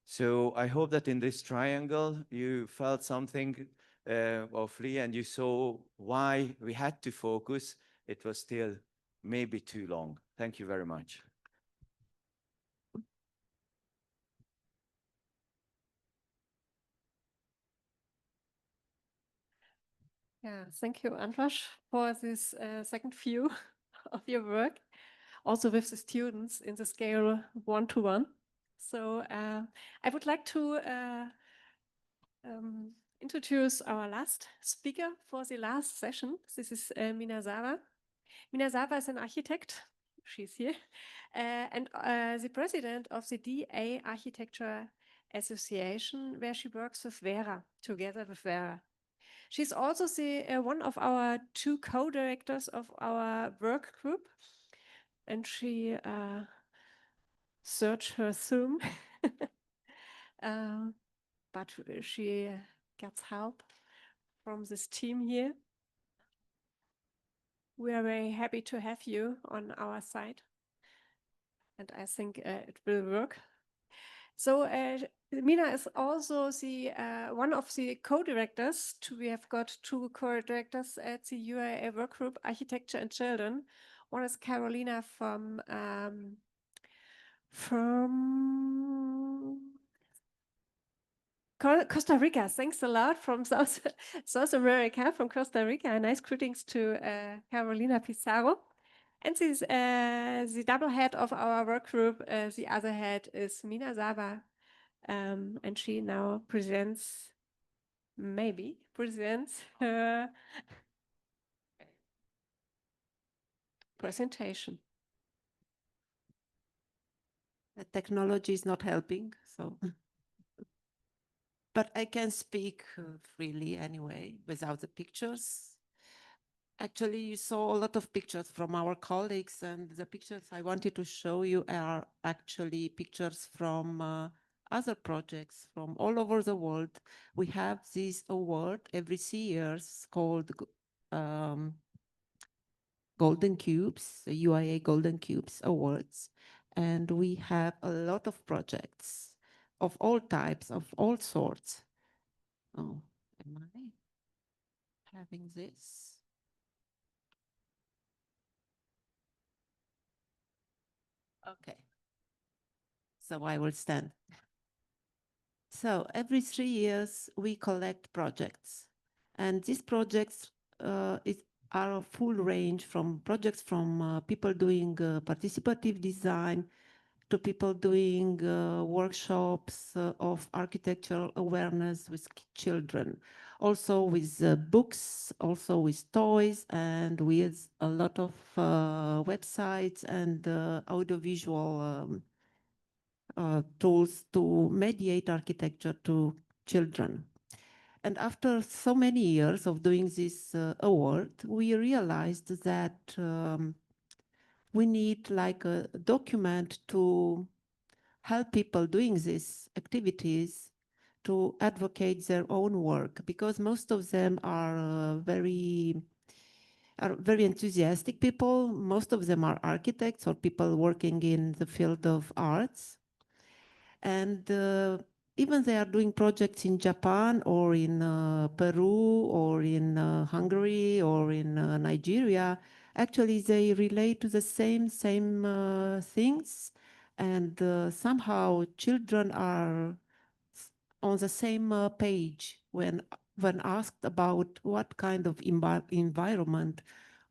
So I hope that in this triangle, you felt something of Lee, and you saw why we had to focus. It was still maybe too long. Thank you very much. Yeah, thank you, Andras, for this second view of your work, also with the students in the scale 1-to-1. So I would like to introduce our last speaker for the last session. This is Minazawa. Minazawa is an architect. She's here. And the president of the DA Architecture Association, where she works with Vera, together with Vera. She's also one of our 2 co-directors of our work group. And she searched her Zoom. But she gets help from this team here. We are very happy to have you on our side. And I think it will work. So Mina is also one of the co-directors. We have got 2 co-directors at the UIA work group, Architecture and Children. One is Carolina from Costa Rica. Thanks a lot, from South America, from Costa Rica. Nice greetings to Carolina Pizarro. And she's the double head of our work group. The other head is Minazawa. And she now presents her presentation. The technology is not helping, so. But I can speak freely anyway, without the pictures. Actually, you saw a lot of pictures from our colleagues, and the pictures I wanted to show you are actually pictures from other projects from all over the world. We have this award every 3 years called Golden Cubes, the UIA Golden Cubes Awards. And we have a lot of projects of all types, of all sorts. Oh, am I having this? Okay. So I will stand. So every 3 years, we collect projects. And these projects are a full range from projects from people doing participative design to people doing workshops of architectural awareness with children, also with books, also with toys, and with a lot of websites and audiovisual tools to mediate architecture to children. And after so many years of doing this award, we realized that we need like a document to help people doing these activities to advocate their own work, because most of them are very enthusiastic people. Most of them are architects or people working in the field of arts. And even they are doing projects in Japan or in Peru or in Hungary or in Nigeria, actually they relate to the same things. And somehow children are on the same page when asked about what kind of environment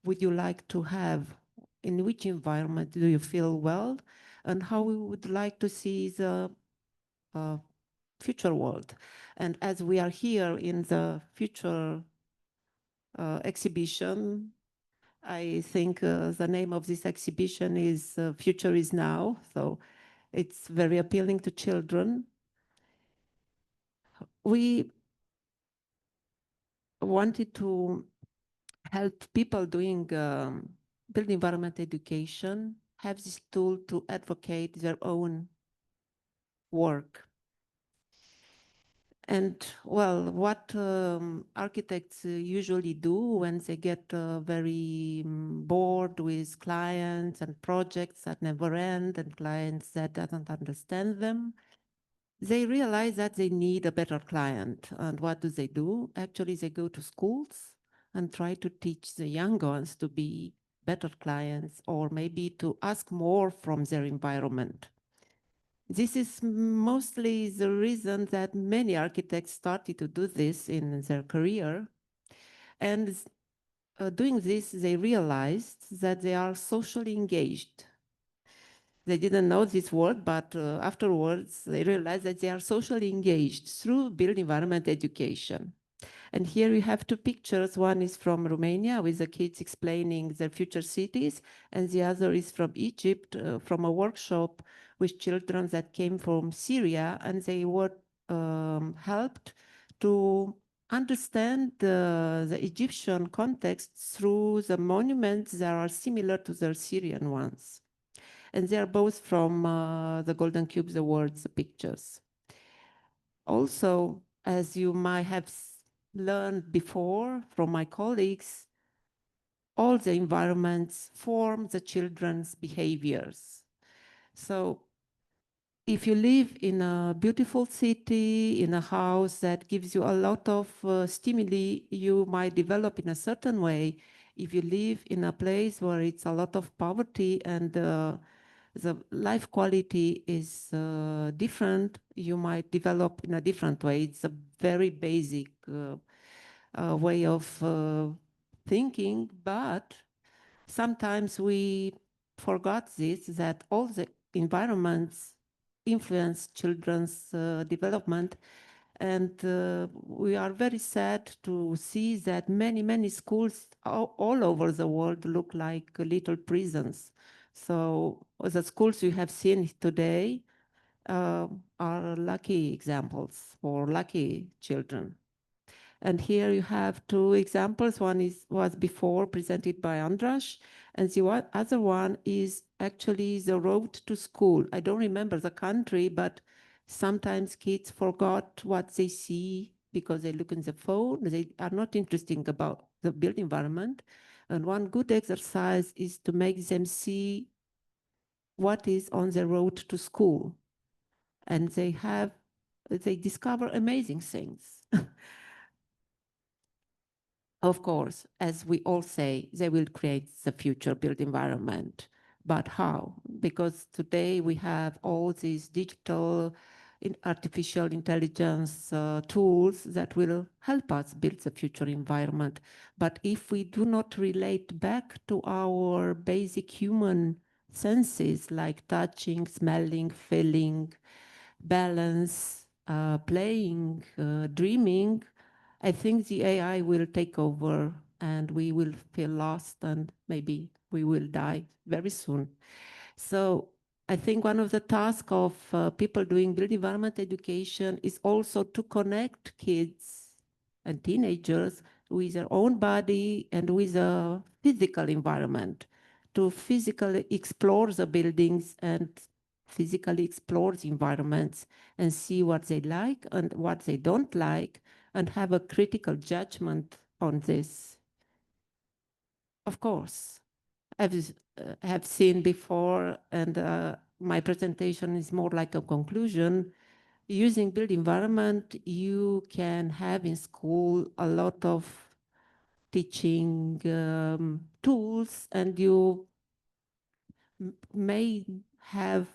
would you like to have, in which environment do you feel well, and how we would like to see the future world. And as we are here in the future exhibition, I think the name of this exhibition is Future is Now. So it's very appealing to children. We wanted to help people doing built environment education have this tool to advocate their own work. And well, what architects usually do when they get very bored with clients and projects that never end and clients that doesn't understand them, they realize that they need a better client. And what do? Actually, they go to schools and try to teach the young ones to be better clients, or maybe to ask more from their environment. This is mostly the reason that many architects started to do this in their career. And doing this, they realized that they are socially engaged. They didn't know this word, but afterwards, they realized that they are socially engaged through built environment education. And here we have two pictures. One is from Romania with the kids explaining their future cities, and the other is from Egypt, from a workshop with children that came from Syria, and they were helped to understand the Egyptian context through the monuments that are similar to the Syrian ones. And they are both from the Golden Cubes Awards pictures. Also, as you might have learned before from my colleagues, all the environments form the children's behaviors. So if you live in a beautiful city, in a house that gives you a lot of stimuli, you might develop in a certain way. If you live in a place where it's a lot of poverty and the life quality is different, you might develop in a different way. It's a very basic way of thinking, but sometimes we forgot this, that all the environments influence children's development. And we are very sad to see that many schools all over the world look like little prisons. So the schools you have seen today are lucky examples for lucky children. And here you have two examples. One was before presented by Andras, and the other one is actually the road to school. I don't remember the country, but sometimes kids forgot what they see because they look in the phone. They are not interested about the built environment. And one good exercise is to make them see what is on the road to school. And they have they discover amazing things. Of course, as we all say, they will create the future built environment. But how? Because today we have all these digital artificial intelligence tools that will help us build the future environment. But if we do not relate back to our basic human senses like touching, smelling, feeling, balance, playing, dreaming, I think the AI will take over and we will feel lost and maybe we will die very soon. So I think one of the tasks of people doing built environment education is also to connect kids and teenagers with their own body and with a physical environment, to physically explore the buildings and physically explore the environments and see what they like and what they don't like, and have a critical judgment on this. Of course, have seen before, and my presentation is more like a conclusion. Using built environment, you can have in school a lot of teaching tools, and you may have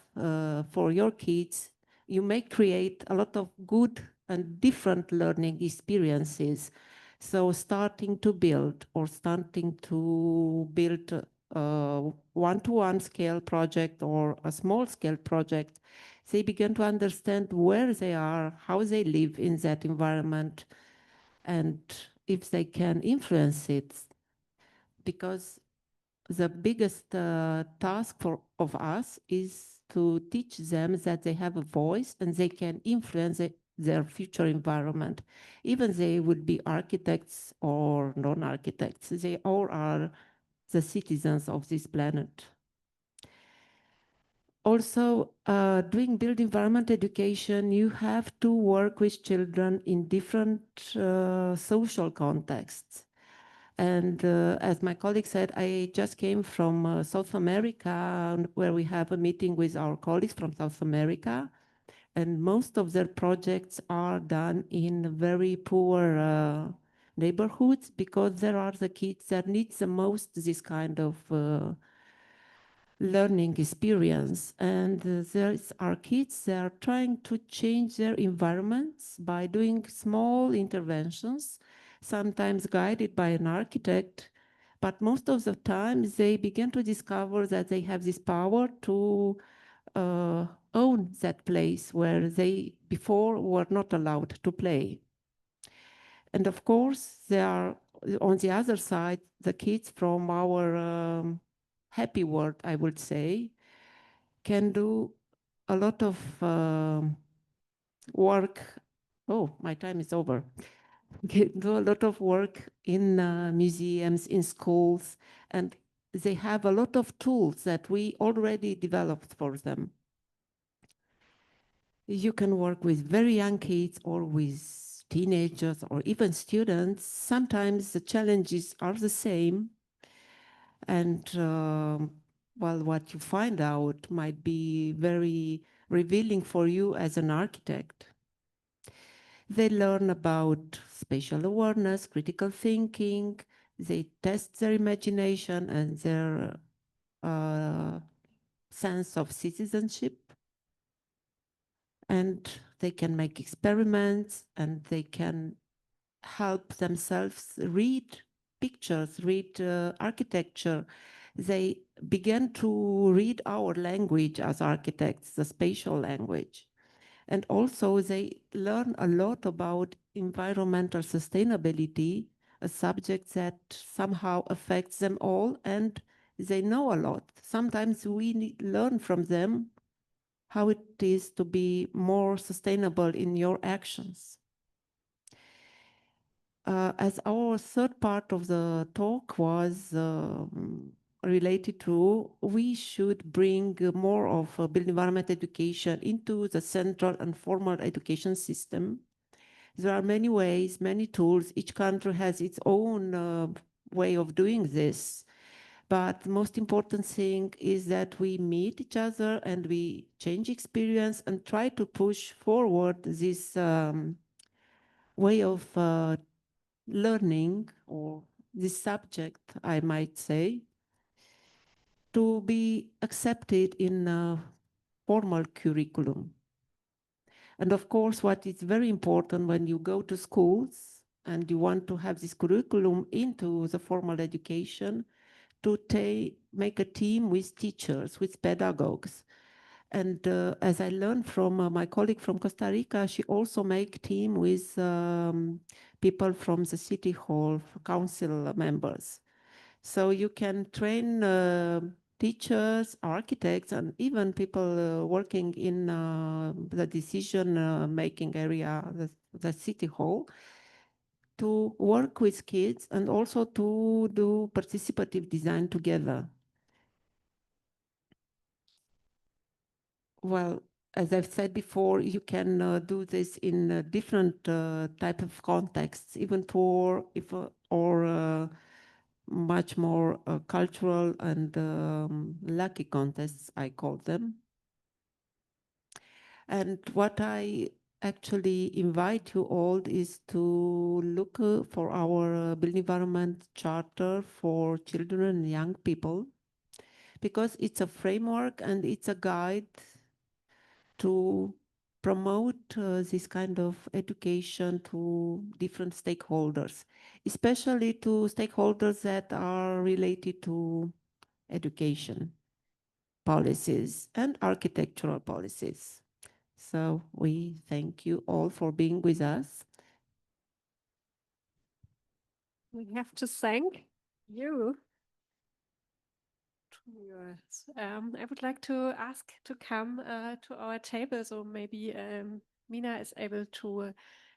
for your kids, you may create a lot of good and different learning experiences. So starting to build or starting to build a one-to-one scale project or a small scale project, they begin to understand where they are, how they live in that environment, and if they can influence it. Because the biggest task of us is to teach them that they have a voice and they can influence their future environment. Even they would be architects or non-architects, they all are the citizens of this planet. Also, doing built environment education, you have to work with children in different social contexts. And as my colleague said, I just came from South America, where we have a meeting with our colleagues from South America. And most of their projects are done in very poor neighborhoods, because there are the kids that need the most this kind of learning experience. And there are kids that are trying to change their environments by doing small interventions, sometimes guided by an architect, but most of the time they begin to discover that they have this power to own that place where they before were not allowed to play. And of course, there are, on the other side, the kids from our happy world, I would say, can do a lot of work. Oh, my time is over. Do a lot of work in museums, in schools, and they have a lot of tools that we already developed for them. You can work with very young kids or with teenagers or even students. Sometimes the challenges are the same, and well, what you find out might be very revealing for you as an architect. They learn about spatial awareness, critical thinking. They test their imagination and their sense of citizenship. And they can make experiments, and they can help themselves read pictures, read architecture. They begin to read our language as architects, the spatial language. And also they learn a lot about environmental sustainability, a subject that somehow affects them all, and they know a lot. Sometimes we learn from them how it is to be more sustainable in your actions. As our third part of the talk was related to, we should bring more of built environment education into the central and formal education system. There are many ways, many tools. Each country has its own way of doing this. But the most important thing is that we meet each other and we change experience and try to push forward this way of learning, or this subject, I might say, to be accepted in a formal curriculum. And of course, what is very important when you go to schools and you want to have this curriculum into the formal education, to make a team with teachers, with pedagogues. And as I learned from my colleague from Costa Rica, she also make team with people from the city hall, council members. So you can train teachers, architects, and even people working in the decision-making area, the city hall, to work with kids and also to do participative design together. Well, as I've said before, you can do this in different type of contexts, even for much more cultural and lucky contests, I call them. And what I actually invite you all is to look for our built environment charter for children and young people, because it's a framework and it's a guide to promote this kind of education to different stakeholders, especially to stakeholders that are related to education policies and architectural policies. So we thank you all for being with us. We have to thank you. Yes. I would like to ask to come to our table, so maybe Mina is able to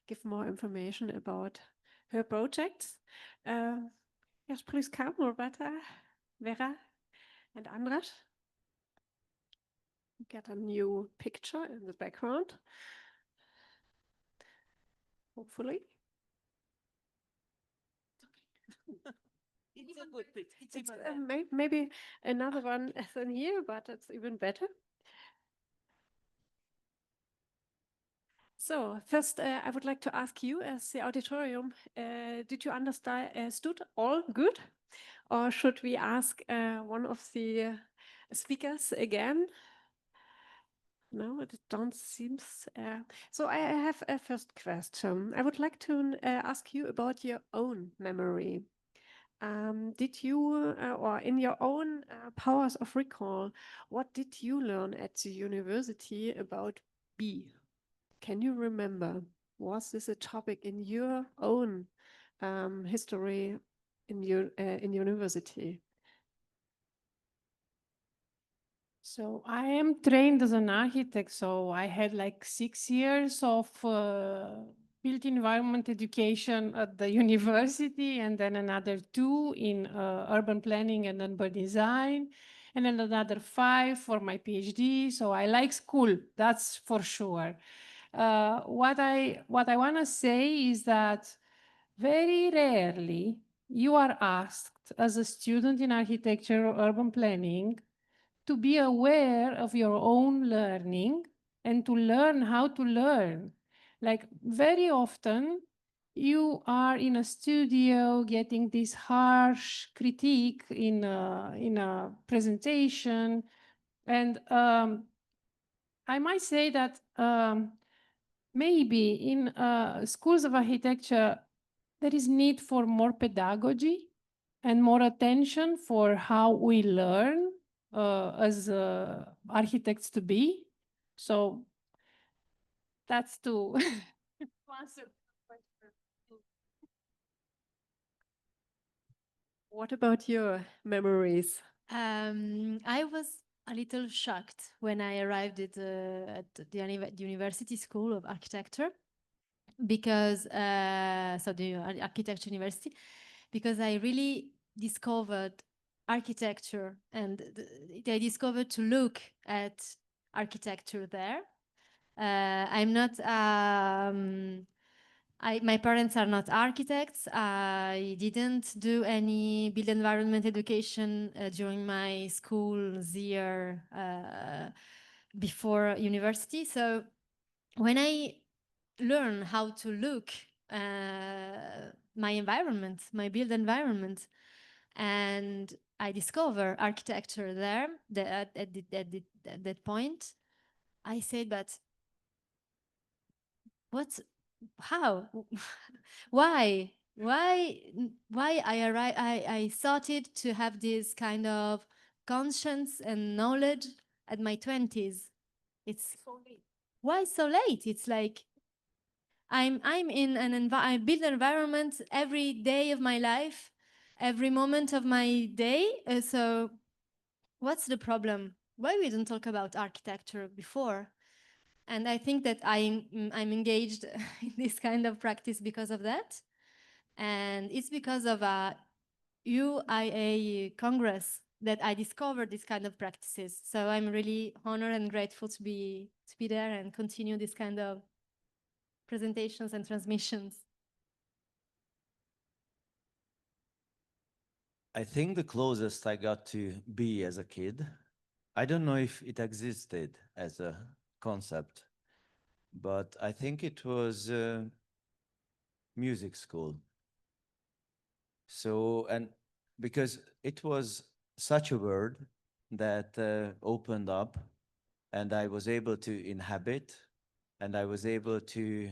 give more information about her projects. Yes, please come, Roberta, Vera, and Andras. Get a new picture in the background, hopefully. It's a good picture. It's, maybe another one than here, but it's even better. So first, I would like to ask you, as the auditorium, did you understood all good, or should we ask one of the speakers again? No, it don't seem. So I have a first question. I would like to ask you about your own memory. Did you, or in your own powers of recall, what did you learn at the university about B? Can you remember? Was this a topic in your own history in university? So I am trained as an architect, so I had like 6 years of built environment education at the university, and then another 2 in urban planning and urban design, and then another 5 for my PhD. So I like school, that's for sure. What I want to say is that very rarely you are asked as a student in architecture or urban planning to be aware of your own learning and to learn how to learn. Like very often you are in a studio getting this harsh critique in a presentation. And I might say that maybe in schools of architecture, there is need for more pedagogy and more attention for how we learn as architects to be. So that's to answer the question. What about your memories? I was a little shocked when I arrived at the University School of Architecture, because so the Architecture University, because I really discovered architecture, and I discovered to look at architecture there. I'm not My parents are not architects. I didn't do any built environment education during my school's year before university. So when I learn how to look my environment, my built environment, and I discover architecture there at that point, I said, but what's how why I started to have this kind of conscience and knowledge at my 20s. It's so late. Why so late? It's like I'm in I build an environment every day of my life, every moment of my day. So what's the problem? Why we don't talk about architecture before? And I think that I'm engaged in this kind of practice because of that. And it's because of a UIA Congress that I discovered this kind of practices. So I'm really honored and grateful to be there and continue this kind of presentations and transmissions. I think the closest I got to be as a kid, I don't know if it existed as a concept, but I think it was music school. So, and because it was such a word that opened up, and I was able to inhabit, and I was able to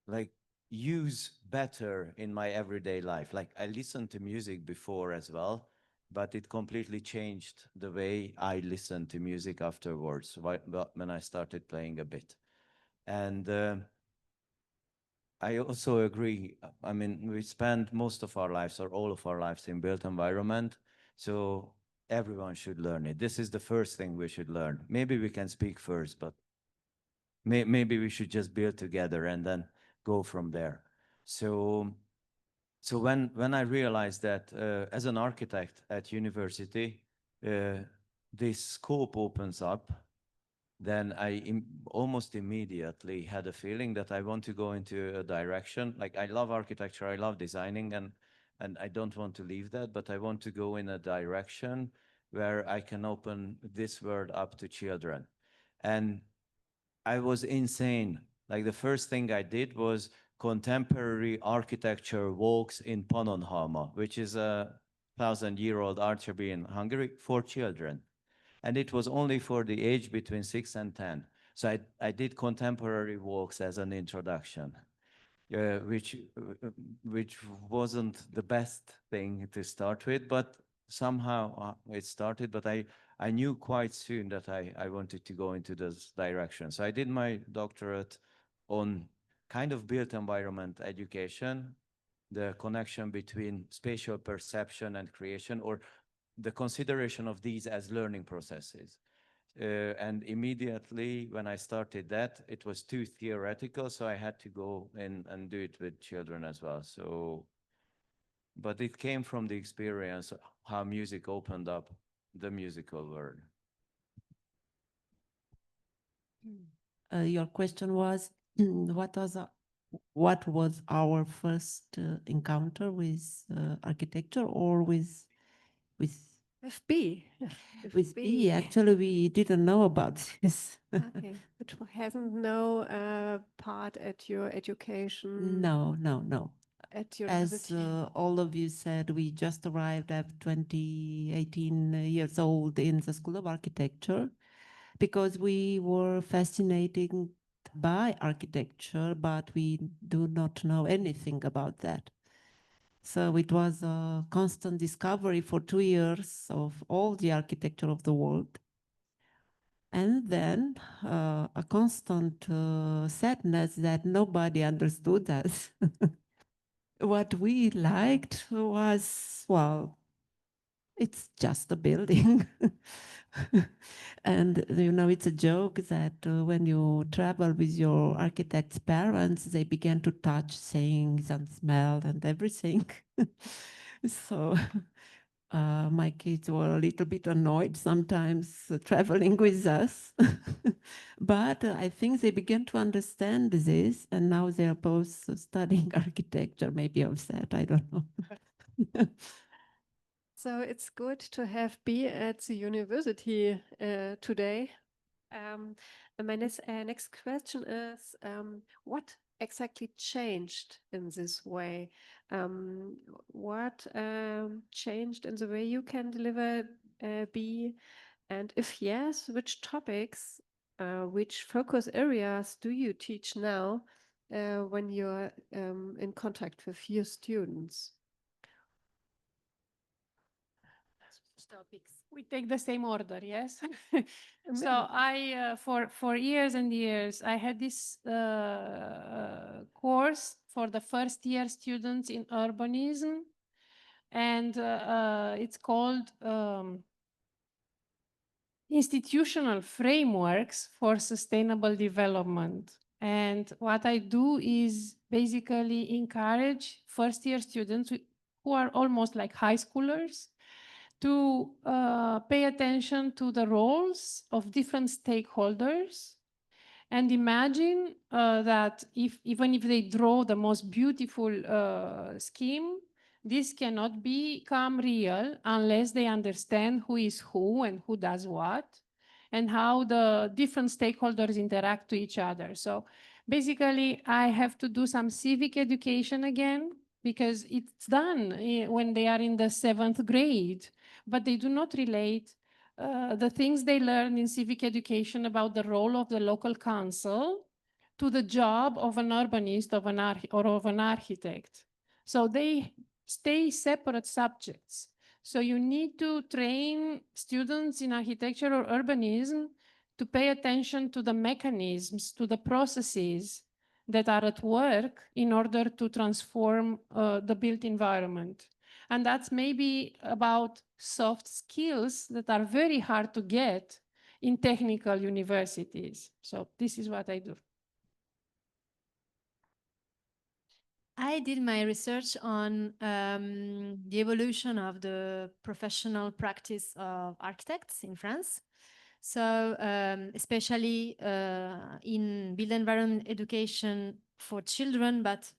like use better in my everyday life. Like I listened to music before as well, but it completely changed the way I listened to music afterwards when I started playing a bit. And I also agree. I mean, we spend most of our lives or all of our lives in built environment. So everyone should learn it. This is the first thing we should learn. Maybe we can speak first, but maybe we should just build together and then go from there. So when I realized that as an architect at university, this scope opens up, then I almost immediately had a feeling that I want to go into a direction. Like I love architecture, I love designing, and I don't want to leave that, but I want to go in a direction where I can open this world up to children. And I was insane. Like the first thing I did was contemporary architecture walks in Pannonhalma, which is a 1,000-year-old archery in Hungary for children. And it was only for the age between 6 and 10. So I did contemporary walks as an introduction, which wasn't the best thing to start with, but somehow it started. But I knew quite soon that I wanted to go into this direction. So I did my doctorate on kind of built environment education, the connection between spatial perception and creation, or the consideration of these as learning processes. And immediately when I started that, it was too theoretical, so I had to go in and do it with children as well. So, but it came from the experience of how music opened up the musical world. Your question was, what was our first encounter with architecture or with FB. with B? Actually, we didn't know about this. Okay, it hasn't no part at your education. No. At As university. all of you said, we just arrived at 18 years old in the School of Architecture because we were fascinated by architecture, but we do not know anything about that. So it was a constant discovery for 2 years of all the architecture of the world. And then a constant sadness that nobody understood us. What we liked was, well, it's just a building. And, you know, it's a joke that when you travel with your architect's parents, they began to touch things and smell and everything. So my kids were a little bit annoyed sometimes traveling with us. But I think they began to understand this, and now they are both studying architecture, maybe upset, I don't know. So it's good to have B at the university today. And my next question is, what exactly changed in this way? What changed in the way you can deliver B? And if yes, which topics, which focus areas do you teach now when you're in contact with your students? Topics. We take the same order, yes? So I, for years and years, I had this course for the first year students in urbanism, and it's called Institutional Frameworks for Sustainable Development. And what I do is basically encourage first year students who are almost like high schoolers to pay attention to the roles of different stakeholders and imagine that even if they draw the most beautiful scheme, this cannot become real unless they understand who is who and who does what and how the different stakeholders interact to each other. So basically, I have to do some civic education again because it's done when they are in the 7th grade, but they do not relate the things they learn in civic education about the role of the local council to the job of an urbanist or of an architect. So they stay separate subjects. So you need to train students in architecture or urbanism to pay attention to the mechanisms, to the processes that are at work in order to transform the built environment. And that's maybe about soft skills that are very hard to get in technical universities. So this is what I do. I did my research on the evolution of the professional practice of architects in France. So especially in built environment education for children, but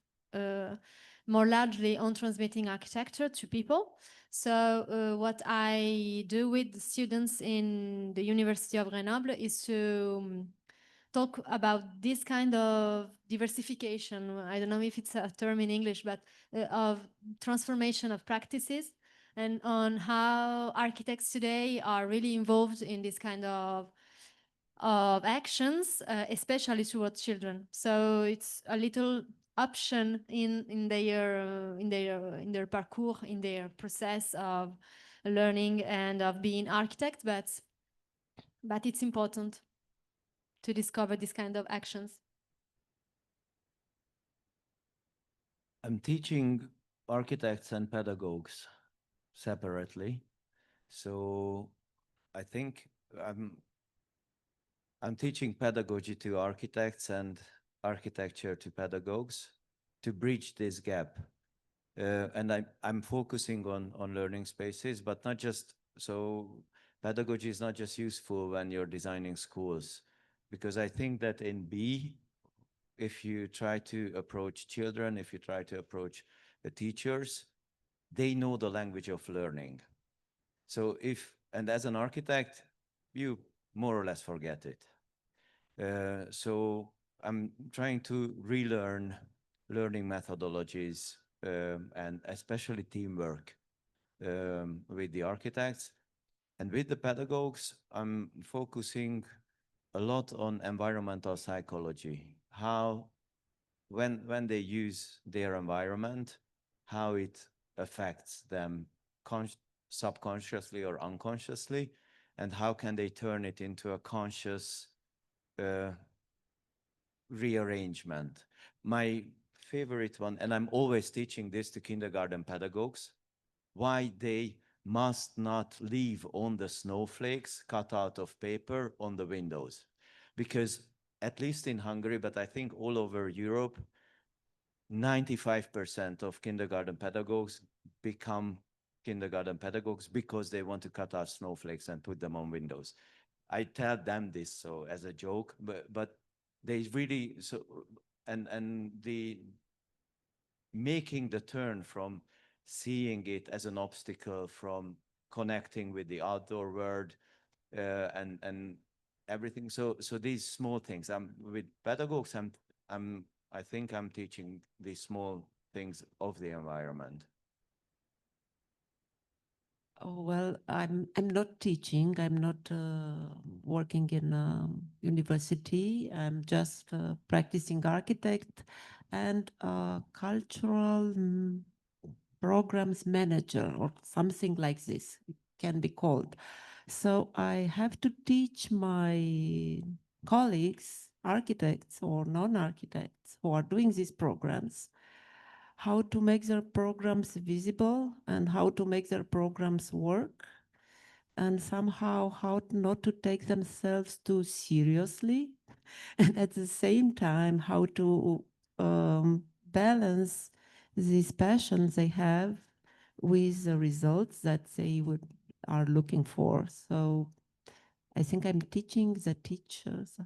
more largely on transmitting architecture to people. So what I do with the students in the University of Grenoble is to talk about this kind of diversification. I don't know if it's a term in English, but of transformation of practices and on how architects today are really involved in this kind of actions, especially towards children. So it's a little option in their parcours, in their process of learning and of being architect, but it's important to discover this kind of actions. I'm teaching architects and pedagogues separately. So I think I'm teaching pedagogy to architects and architecture to pedagogues to bridge this gap. And I'm focusing on learning spaces, but not just, so pedagogy is not just useful when you're designing schools, because I think that in B, if you try to approach children, if you try to approach the teachers, they know the language of learning. So and as an architect, you more or less forget it. So I'm trying to relearn learning methodologies and especially teamwork with the architects. And with the pedagogues, I'm focusing a lot on environmental psychology, how when they use their environment, how it affects them subconsciously or unconsciously, and how can they turn it into a conscious rearrangement. My favorite one, and I'm always teaching this to kindergarten pedagogues, why they must not leave on the snowflakes cut out of paper on the windows. Because at least in Hungary, but I think all over Europe, 95% of kindergarten pedagogues become kindergarten pedagogues because they want to cut out snowflakes and put them on windows. I tell them this so as a joke, but they really so and the making the turn from seeing it as an obstacle from connecting with the outdoor world and everything. So these small things. I'm with pedagogues. I think I'm teaching these small things of the environment. Oh, well, I'm not teaching. I'm not working in a university. I'm just practicing architect and cultural programs manager or something like this. It can be called. So I have to teach my colleagues, architects or non-architects who are doing these programs, how to make their programs visible and how to make their programs work, and somehow how not to take themselves too seriously, and at the same time how to balance this passion they have with the results that they are looking for. So I think I'm teaching the teachers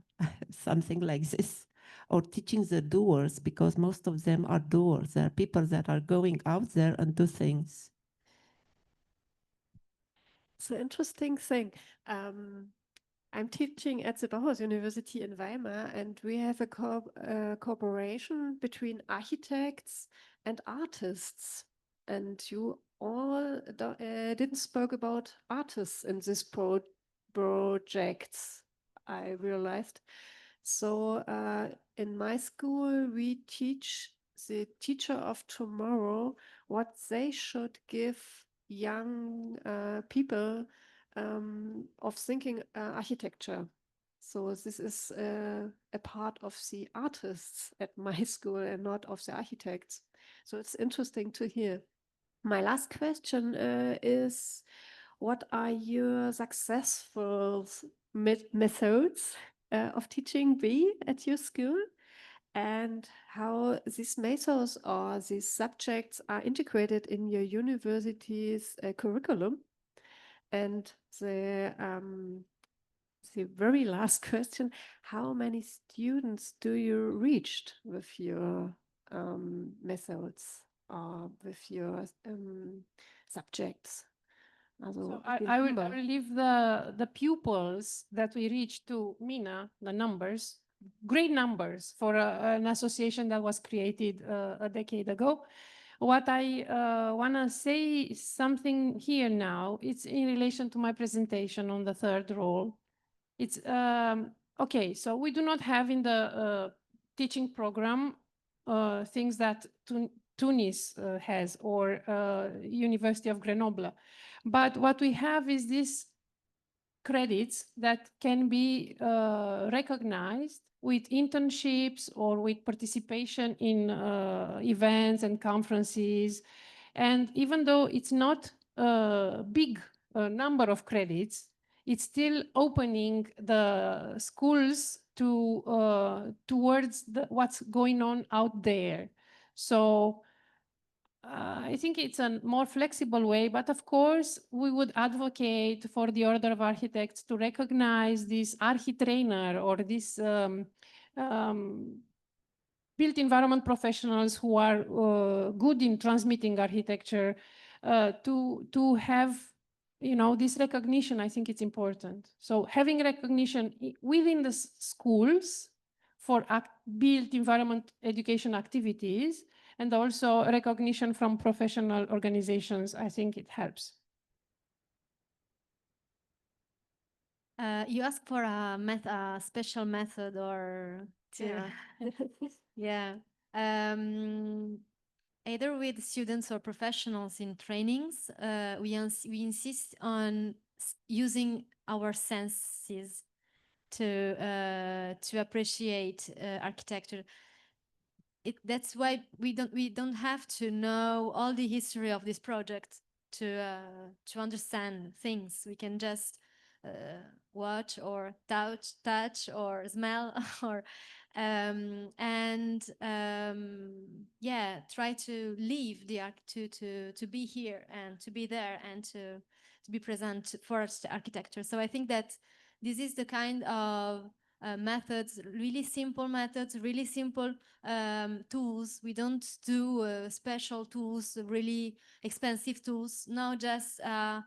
something like this, or teaching the doers, because most of them are doers. They are people that are going out there and do things. It's an interesting thing. I'm teaching at the Bauhaus University in Weimar, and we have a cooperation between architects and artists. And you all didn't spoke about artists in this projects, I realized. So in my school, we teach the teacher of tomorrow what they should give young people of thinking architecture. So this is a part of the artists at my school and not of the architects. So it's interesting to hear. My last question is, what are your successful methods of teaching B at your school? And how these methods or these subjects are integrated in your university's curriculum? And the very last question, how many students do you reached with your methods or with your subjects? So I will leave the pupils that we reached to Mina, the numbers, great numbers for an association that was created a decade ago. What I want to say is something here now. It's in relation to my presentation on the third role. It's okay. So we do not have in the teaching program things that Tunis has or University of Grenoble. But what we have is these credits that can be recognized with internships or with participation in events and conferences. And even though it's not a big number of credits, it's still opening the schools to towards what's going on out there. So I think it's a more flexible way, but of course, we would advocate for the Order of Architects to recognize this archi-trainer or this built environment professionals who are good in transmitting architecture to have, you know, this recognition. I think it's important. So having recognition within the schools for built environment education activities, and also recognition from professional organizations, I think it helps. You asked for a special method or to, yeah. Either with students or professionals in trainings, we insist on using our senses to appreciate architecture. That's why we don't have to know all the history of this project to understand things. We can just watch or touch or smell or yeah, try to leave the to be here and to be there and to be present for architecture. So I think that This is the kind of methods, really simple methods, really simple tools. We don't do special tools, really expensive tools. No, just a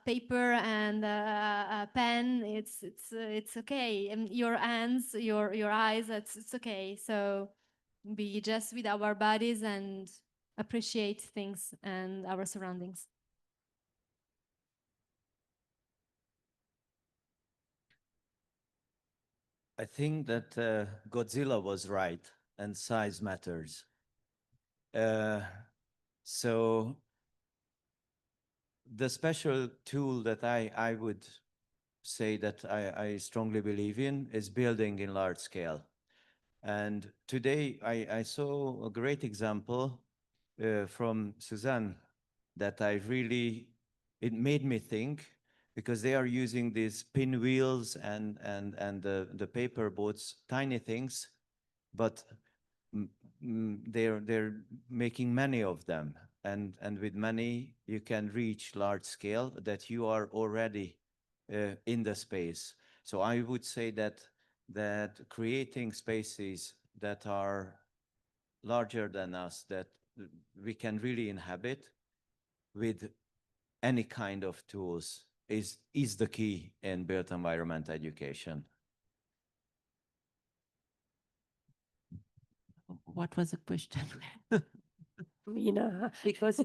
paper and a pen. It's okay. And your hands, your eyes. It's okay. So be just with our bodies and appreciate things and our surroundings. I think that Godzilla was right, and size matters. So the special tool that I would say that I strongly believe in is building in large scale. And today I saw a great example from Suzanne that it made me think, because they are using these pinwheels and the paper boats, tiny things, but they're making many of them. And with many, you can reach large scale that you are already in the space. So I would say that creating spaces that are larger than us, that we can really inhabit with any kind of tools is the key in built environment education. What was the question? Mina. Because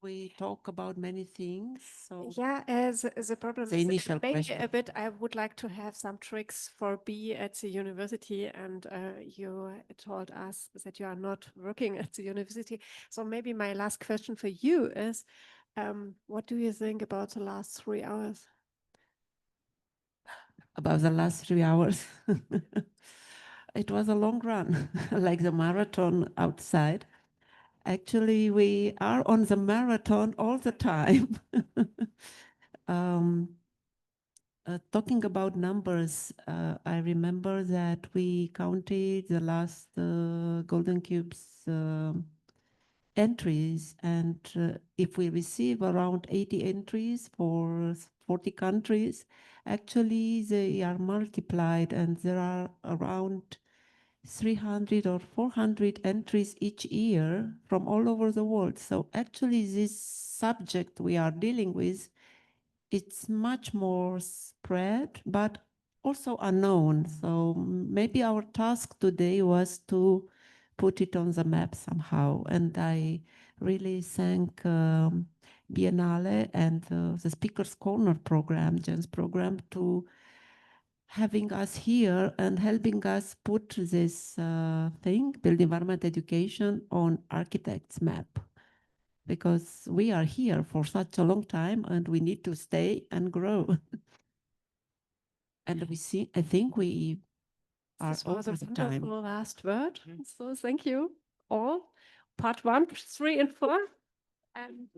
we talk about many things. So Yeah, as the problem the is initial maybe question. a bit. I would like to have some tricks for B at the university, and you told us that you are not working at the university. So maybe my last question for you is, what do you think about the last 3 hours? About the last 3 hours. It was a long run, like the marathon outside. Actually, we are on the marathon all the time. Talking about numbers, I remember that we counted the last Golden Cubes entries, and if we receive around 80 entries for 40 countries, actually they are multiplied, and there are around 300 or 400 entries each year from all over the world. So actually this subject we are dealing with, it's much more spread, but also unknown. So maybe our task today was to put it on the map somehow. And I really thank Biennale and the Speaker's Corner program, Jen's program, to having us here and helping us put this thing, build environment education, on architect's map. Because we are here for such a long time and we need to stay and grow. And I think we are This was a over the time. wonderful last word. So thank you all. Part 1, 3, and 4. And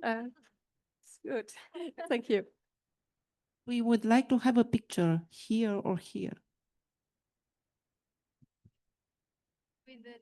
it's good. Thank you. We would like to have a picture here or here. With the